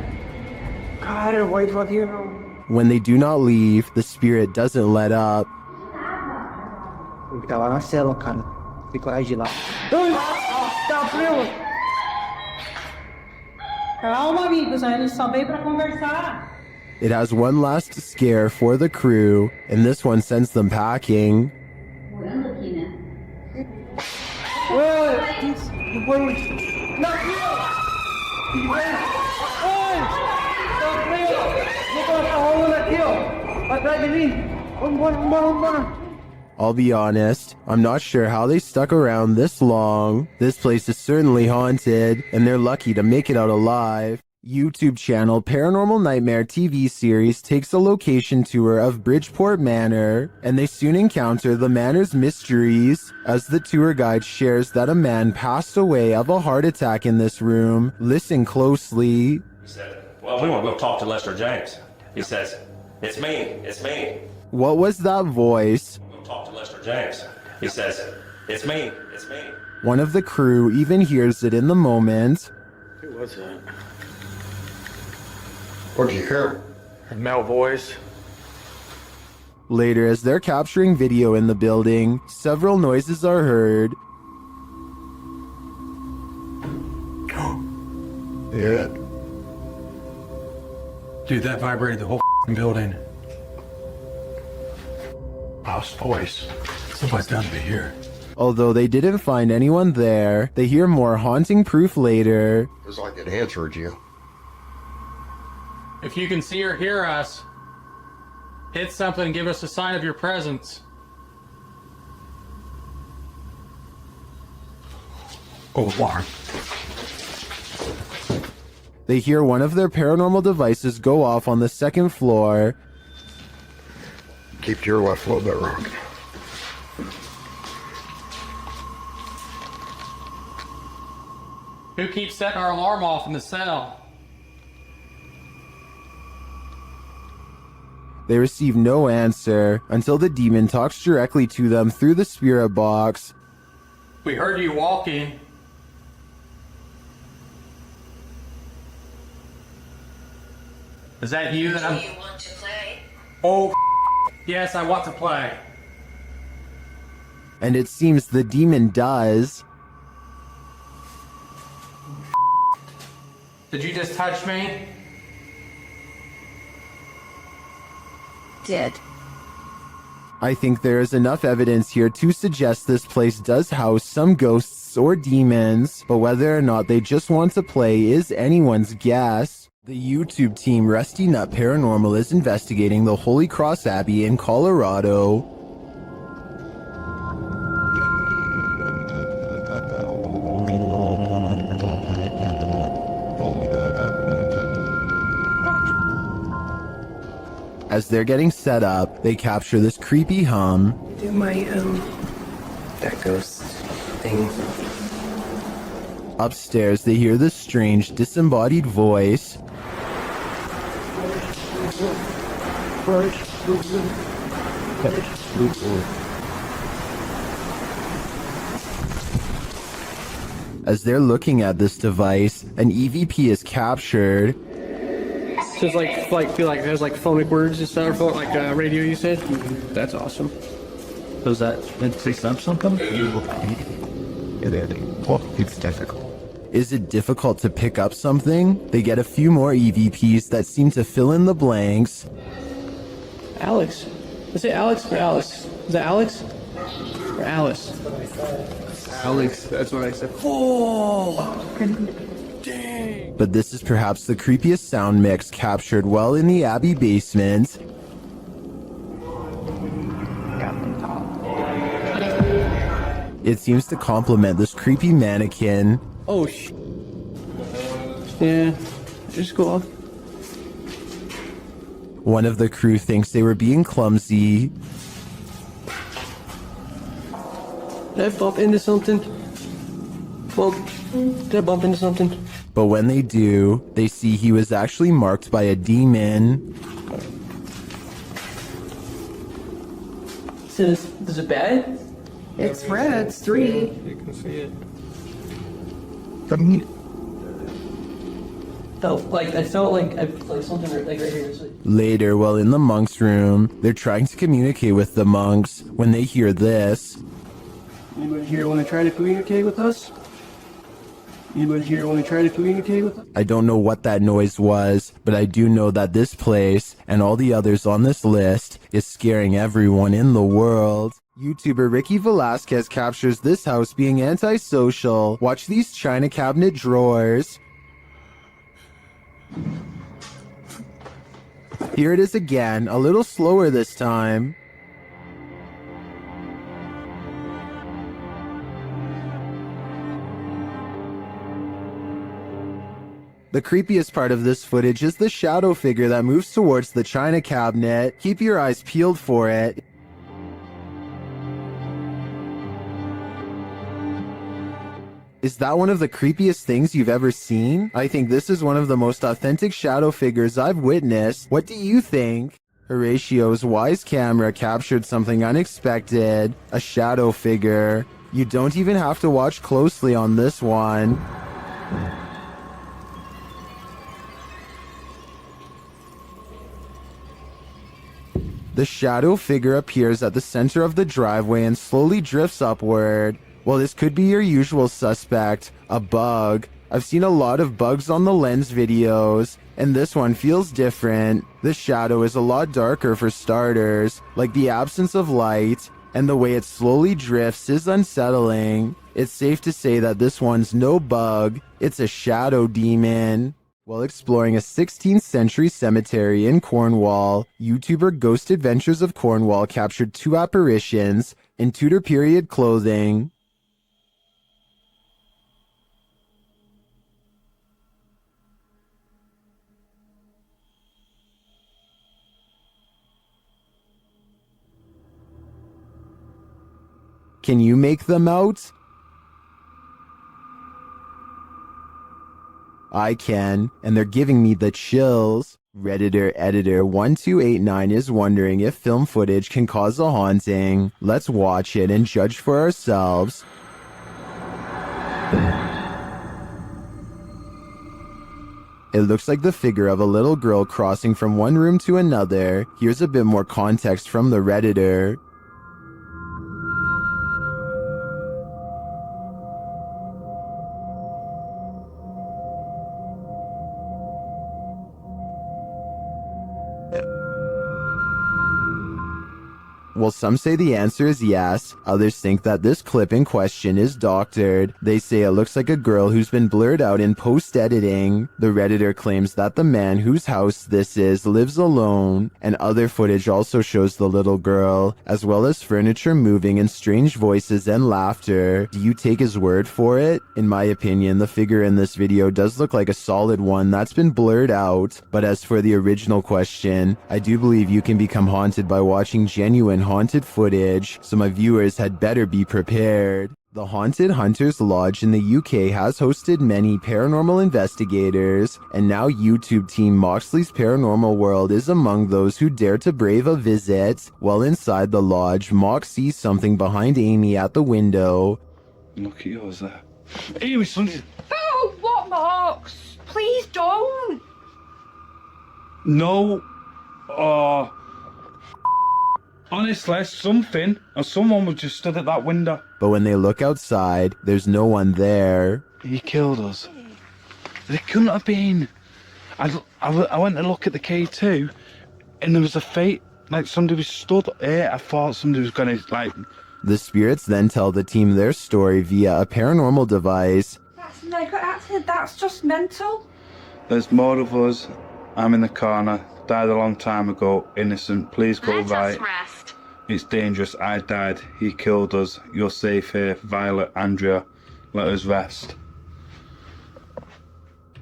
Cara, vai devagar, não. When they do not leave, the spirit doesn't let up. Ele tá lá na cela, cara. Tem coragem de ir lá. Tá pela. Calma, amigos, a gente só veio pra conversar. It has one last scare for the crew, and this one sends them packing. I'll be honest, I'm not sure how they stuck around this long. This place is certainly haunted, and they're lucky to make it out alive. YouTube channel Paranormal Nightmare TV series takes a location tour of Bridgeport Manor, and they soon encounter the manor's mysteries as the tour guide shares that a man passed away of a heart attack in this room. Listen closely. He said, well, we want to go talk to Lester James. He says, it's me. What was that voice? We'll talk to Lester James. He says, it's me. One of the crew even hears it in the moment. Who was that? What'd you hear? A male voice. Later, as they're capturing video in the building, several noises are heard. Yeah. Dude, that vibrated the whole building. House voice. Somebody's bound to be here. Although they didn't find anyone there, they hear more haunting proof later. It was like it answered you. If you can see or hear us, hit something and give us a sign of your presence. Alarm. They hear one of their paranormal devices go off on the second floor. Keep to your left a little bit, Rock. Who keeps setting our alarm off in the cell? They receive no answer until the demon talks directly to them through the spirit box. We heard you walking. Is that you that I'm... Do you want to play? Oh, yes, I want to play. And it seems the demon does. Did you just touch me? Did. I think there is enough evidence here to suggest this place does house some ghosts or demons, but whether or not they just want to play is anyone's guess. The YouTube team Rusty Nut Paranormal is investigating the Holy Cross Abbey in Colorado. As they're getting set up, they capture this creepy hum. Do my, that ghost thing. Upstairs, they hear this strange, disembodied voice. As they're looking at this device, an EVP is captured. So it's like feel like there's like phonic words and stuff, like radio you said? That's awesome. So is that meant to say something? It's difficult. Is it difficult to pick up something? They get a few more EVPs that seem to fill in the blanks. Alex. Is it Alex or Alice? Is that Alex? Or Alice? Alex, that's what I said. Oh! But this is perhaps the creepiest sound mix captured while in the Abbey basement. It seems to complement this creepy mannequin. Oh, yeah, just go off. One of the crew thinks they were being clumsy. Did I bump into something? Well, did I bump into something? But when they do, they see he was actually marked by a demon. So is it bad? It's red. It's 3. You can see it. I felt like something like right here. Later, while in the monk's room, they're trying to communicate with the monks when they hear this. Anybody here want to try to communicate with us? Anybody here want to try to communicate with us? I don't know what that noise was, but I do know that this place, and all the others on this list, is scaring everyone in the world. YouTuber Ricky Velasquez captures this house being antisocial. Watch these china cabinet drawers. Here it is again, a little slower this time. The creepiest part of this footage is the shadow figure that moves towards the china cabinet. Keep your eyes peeled for it. Is that one of the creepiest things you've ever seen? I think this is one of the most authentic shadow figures I've witnessed. What do you think? Horatio's wise camera captured something unexpected. A shadow figure. You don't even have to watch closely on this one. The shadow figure appears at the center of the driveway and slowly drifts upward. Well, this could be your usual suspect, a bug. I've seen a lot of bugs on the Lens videos, and this one feels different. The shadow is a lot darker for starters, like the absence of light, and the way it slowly drifts is unsettling. It's safe to say that this one's no bug, it's a shadow demon. While exploring a 16th century cemetery in Cornwall, YouTuber Ghost Adventures of Cornwall captured 2 apparitions in Tudor period clothing. Can you make them out? I can, and they're giving me the chills. Redditor editor 1289 is wondering if film footage can cause a haunting. Let's watch it and judge for ourselves. It looks like the figure of a little girl crossing from one room to another. Here's a bit more context from the Redditor. Well, some say the answer is yes. Others think that this clip in question is doctored. They say it looks like a girl who's been blurred out in post-editing. The Redditor claims that the man whose house this is lives alone, and other footage also shows the little girl, as well as furniture moving and strange voices and laughter. Do you take his word for it? In my opinion, the figure in this video does look like a solid one that's been blurred out. But as for the original question, I do believe you can become haunted by watching genuine haunted footage, so my viewers had better be prepared. The Haunted Hunters Lodge in the UK has hosted many paranormal investigators, and now YouTube team Moxley's Paranormal World is among those who dare to brave a visit. While inside the lodge, Mox sees something behind Amy at the window. Look at yours there. Amy, something. Oh, what, Marks? Please don't. No. Honestly, something or someone was just stood at that window. But when they look outside, there's no one there. He killed us. It couldn't have been. I went to look at the K2, and there was a fate, like somebody was stood here. I thought somebody was gonna, like... The spirits then tell the team their story via a paranormal device. That's just mental. There's more of us. I'm in the corner. Died a long time ago. Innocent. Please go right. Rest. It's dangerous. I died. He killed us. You're safe here. Violet, Andrea. Let us rest.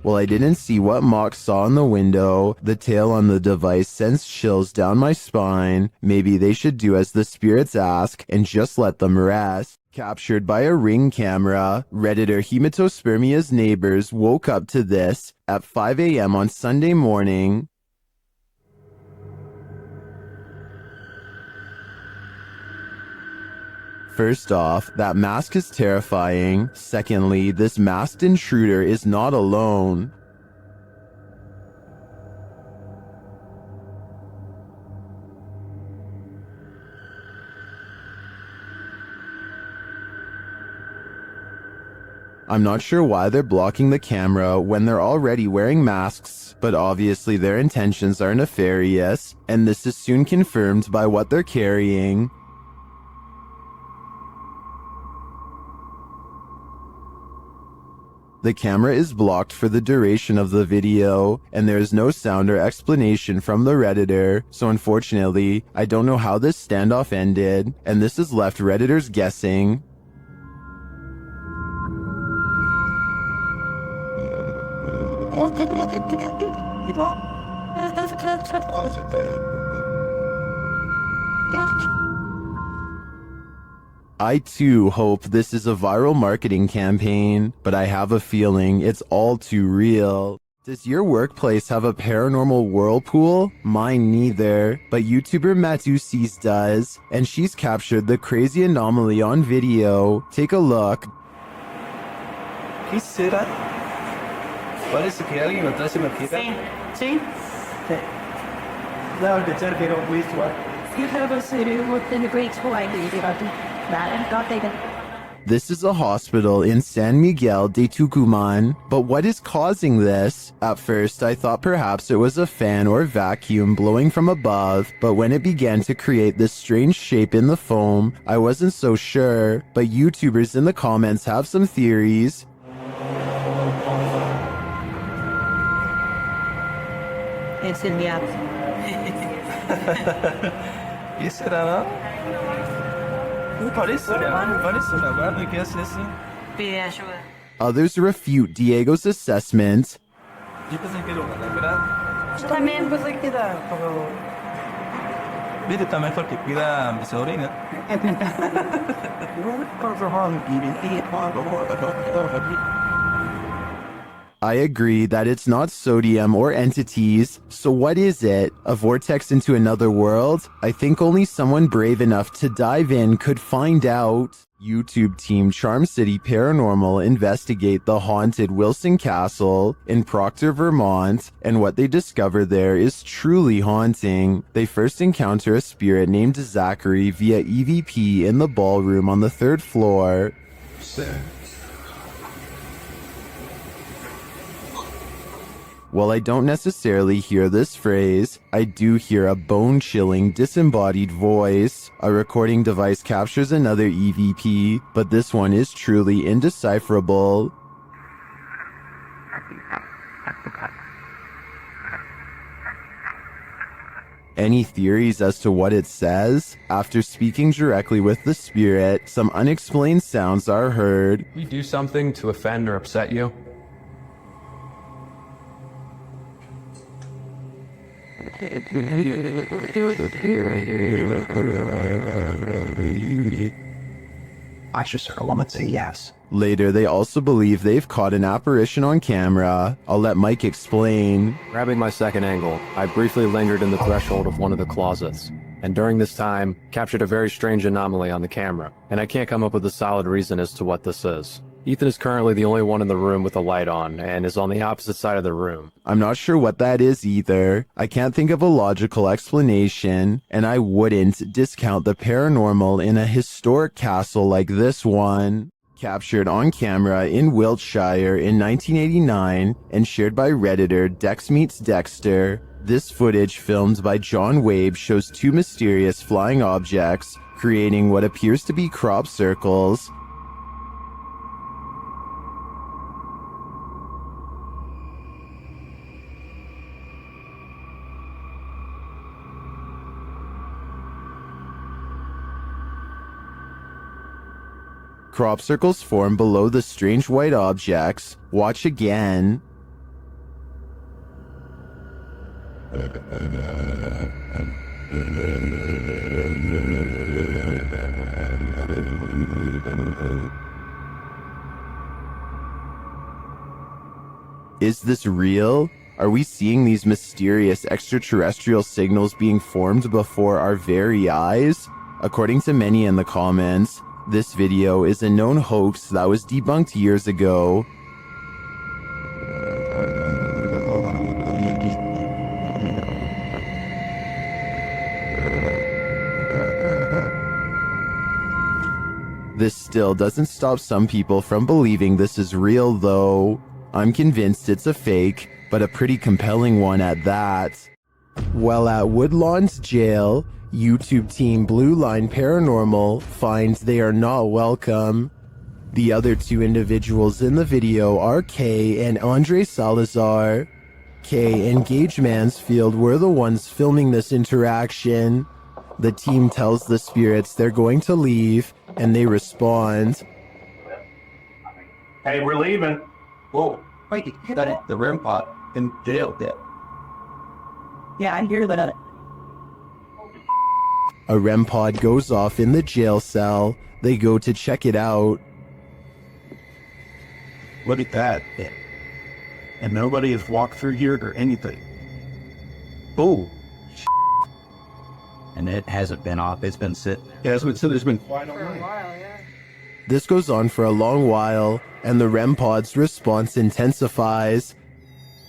Well, I didn't see what Mock saw in the window. The tail on the device sends chills down my spine. Maybe they should do as the spirits ask and just let them rest. Captured by a Ring camera, Redditor Hematospermia's neighbors woke up to this at 5 a.m. on Sunday morning. First off, that mask is terrifying. Secondly, this masked intruder is not alone. I'm not sure why they're blocking the camera when they're already wearing masks, but obviously their intentions are nefarious, and this is soon confirmed by what they're carrying. The camera is blocked for the duration of the video, and there is no sound or explanation from the Redditor, so unfortunately, I don't know how this standoff ended, and this has left Redditors guessing. I too hope this is a viral marketing campaign, but I have a feeling it's all too real. Does your workplace have a paranormal whirlpool? Mine neither, but YouTuber Matusis does, and she's captured the crazy anomaly on video. Take a look. ¿Qué será? Parece que alguien atrás se me quita. Sí. Debo cachar que era un visual. You have a city within the great Hawaii. This is a hospital in San Miguel de Tucumán, but what is causing this? At first, I thought perhaps it was a fan or vacuum blowing from above, but when it began to create this strange shape in the foam, I wasn't so sure, but YouTubers in the comments have some theories. It's in the app. ¿Qué será, no? Parece una barra que hace así. Pide ayuda. Others refute Diego's assessment. Yo pensé que era una lámpara. Yo también pensé que era como... Viste, está mejor que cuida a mi sobrina. I agree that it's not sodium or entities, so what is it? A vortex into another world? I think only someone brave enough to dive in could find out. YouTube team Charm City Paranormal investigate the haunted Wilson Castle in Proctor, Vermont, and what they discover there is truly haunting. They first encounter a spirit named Zachary via EVP in the ballroom on the 3rd floor. While I don't necessarily hear this phrase, I do hear a bone-chilling, disembodied voice. A recording device captures another EVP, but this one is truly indecipherable. Any theories as to what it says? After speaking directly with the spirit, some unexplained sounds are heard. We do something to offend or upset you? I just heard a woman say yes. Later, they also believe they've caught an apparition on camera. I'll let Mike explain. Grabbing my second angle, I briefly lingered in the threshold of one of the closets, and during this time, captured a very strange anomaly on the camera, and I can't come up with a solid reason as to what this is. Ethan is currently the only one in the room with a light on, and is on the opposite side of the room. I'm not sure what that is either. I can't think of a logical explanation, and I wouldn't discount the paranormal in a historic castle like this one. Captured on camera in Wiltshire in 1989 and shared by Redditor Dex Meets Dexter, this footage filmed by John Wabe shows two mysterious flying objects creating what appears to be crop circles. crop circles form below the strange white objects. Watch again. Is this real? Are we seeing these mysterious extraterrestrial signals being formed before our very eyes? According to many in the comments, this video is a known hoax that was debunked years ago. This still doesn't stop some people from believing this is real though. I'm convinced it's a fake, but a pretty compelling one at that. While at Woodlawn's jail, YouTube team Blue Line Paranormal finds they are not welcome. The other two individuals in the video are Kay and Andre Salazar. Kay and Gage Mansfield were the ones filming this interaction. The team tells the spirits they're going to leave, and they respond. Hey, we're leaving. Whoa, wait, that the REM pod in jail there. Yeah, I hear that. A REM pod goes off in the jail cell. They go to check it out. Look at that. And nobody has walked through here or anything. Oh. And it hasn't been off. It's been sitting. Yeah, so there's been quiet all night. This goes on for a long while, and the REM pod's response intensifies.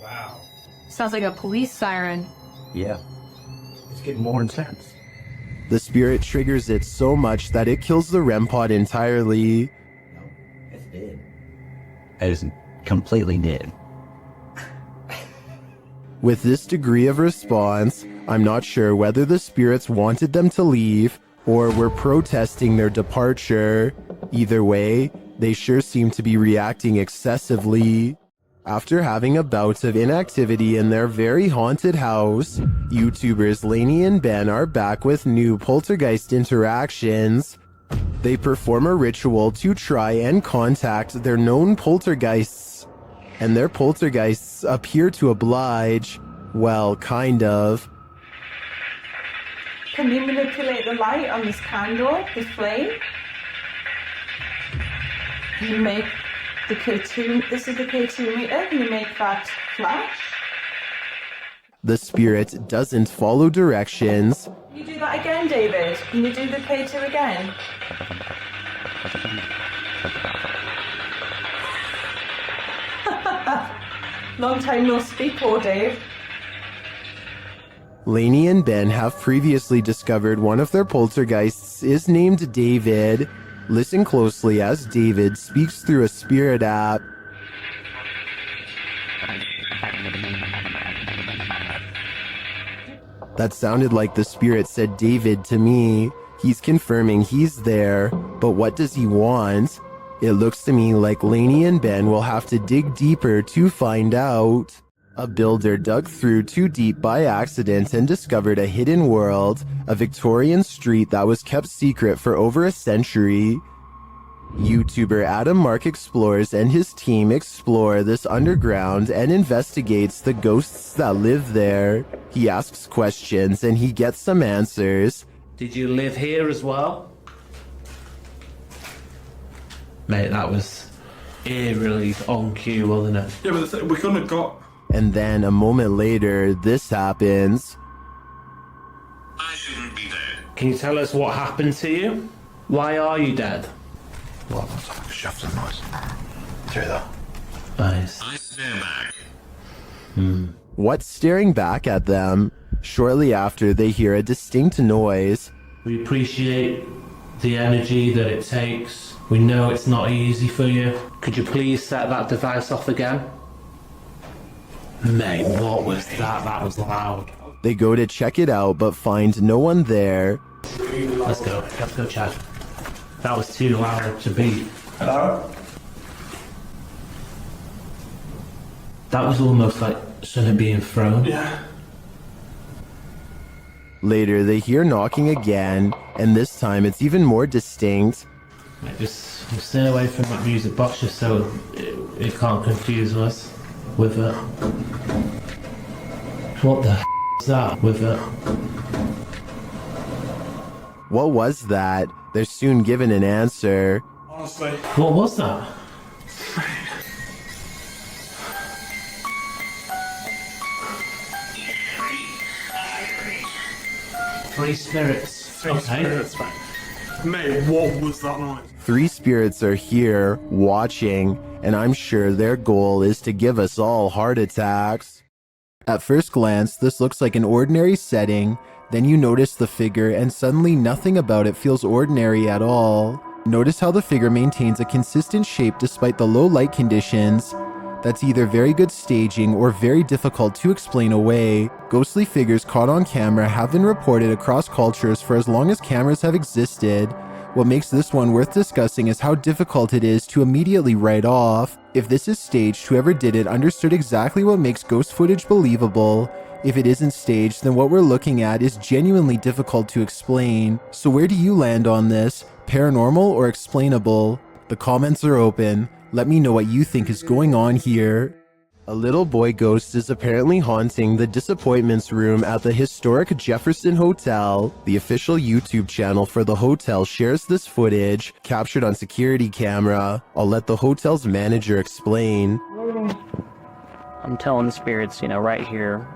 Wow. Sounds like a police siren. Yeah. It's getting more intense. The spirit triggers it so much that it kills the REM pod entirely. It's dead. It is completely dead. With this degree of response, I'm not sure whether the spirits wanted them to leave or were protesting their departure. Either way, they sure seem to be reacting excessively. After having a bout of inactivity in their very haunted house, YouTubers Lainey and Ben are back with new poltergeist interactions. They perform a ritual to try and contact their known poltergeists, and their poltergeists appear to oblige. Well, kind of. Can you manipulate the light on this candle, this flame? You make the K2, this is the K2 meter, can you make that flash? The spirit doesn't follow directions. Can you do that again, David? Can you do the K2 again? Long time no speak, poor Dave. Lainey and Ben have previously discovered one of their poltergeists is named David. Listen closely as David speaks through a spirit app. That sounded like the spirit said David to me. He's confirming he's there, but what does he want? It looks to me like Lainey and Ben will have to dig deeper to find out. A builder dug through too deep by accident and discovered a hidden world, a Victorian street that was kept secret for over a century. YouTuber Adam Mark Explores and his team explore this underground and investigates the ghosts that live there. He asks questions and he gets some answers. Did you live here as well? Mate, that was eerily on cue, wasn't it? Yeah, but we couldn't have got... And then a moment later, this happens. I shouldn't be dead. Can you tell us what happened to you? Why are you dead? Well, let's shove some noise through that. Nice. I stand back. What's staring back at them? Shortly after, they hear a distinct noise. We appreciate the energy that it takes. We know it's not easy for you. Could you please set that device off again? Mate, what was that? That was loud. They go to check it out, but find no one there. Let's go check. That was too loud to beat. Hello? That was almost like something being thrown. Yeah. Later, they hear knocking again, and this time it's even more distinct. Mate, this Stay away from that music box just so it can't confuse us with it. What the is that with it? What was that? They're soon given an answer. Honestly. What was that? Three spirits. Three spirits, mate, what was that noise? 3 spirits are here, watching, and I'm sure their goal is to give us all heart attacks. At first glance, this looks like an ordinary setting, then you notice the figure and suddenly nothing about it feels ordinary at all. Notice how the figure maintains a consistent shape despite the low light conditions. That's either very good staging or very difficult to explain away. Ghostly figures caught on camera have been reported across cultures for as long as cameras have existed. What makes this one worth discussing is how difficult it is to immediately write off. If this is staged, whoever did it understood exactly what makes ghost footage believable. If it isn't staged, then what we're looking at is genuinely difficult to explain. So where do you land on this? Paranormal or explainable? The comments are open. Let me know what you think is going on here. A little boy ghost is apparently haunting the disappointments room at the historic Jefferson Hotel. The official YouTube channel for the hotel shares this footage, captured on security camera. I'll let the hotel's manager explain. I'm telling the spirits, right here,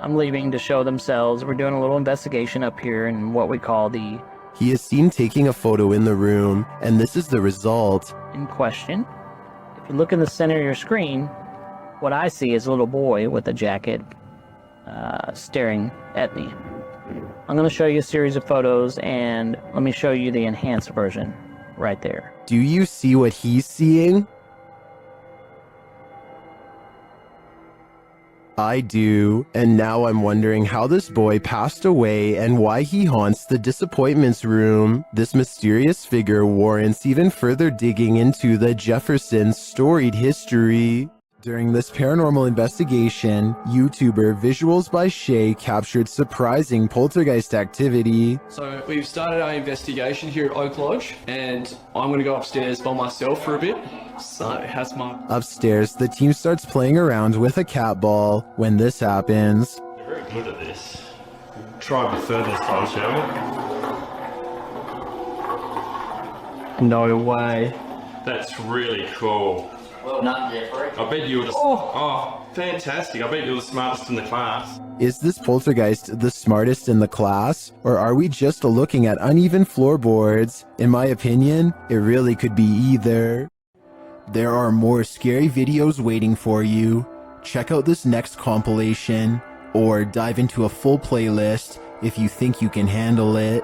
I'm leaving to show themselves. We're doing a little investigation up here in what we call the... He is seen taking a photo in the room, and this is the result. In question. If you look in the center of your screen, what I see is a little boy with a jacket staring at me. I'm going to show you a series of photos, and let me show you the enhanced version right there. Do you see what he's seeing? I do, and now I'm wondering how this boy passed away and why he haunts the disappointments room. This mysterious figure warrants even further digging into the Jefferson's storied history. During this paranormal investigation, YouTuber Visuals by Shay captured surprising poltergeist activity. So we've started our investigation here at Oak Lodge, and I'm going to go upstairs by myself for a bit. So how's my... Upstairs, the team starts playing around with a cat ball. When this happens... You're very good at this. Try a bit further this time, shall we? No way. That's really cool. Well, not different. I bet you were oh, fantastic. I bet you were the smartest in the class. Is this poltergeist the smartest in the class? Or are we just looking at uneven floorboards? In my opinion, it really could be either. There are more scary videos waiting for you. Check out this next compilation, or dive into a full playlist if you think you can handle it.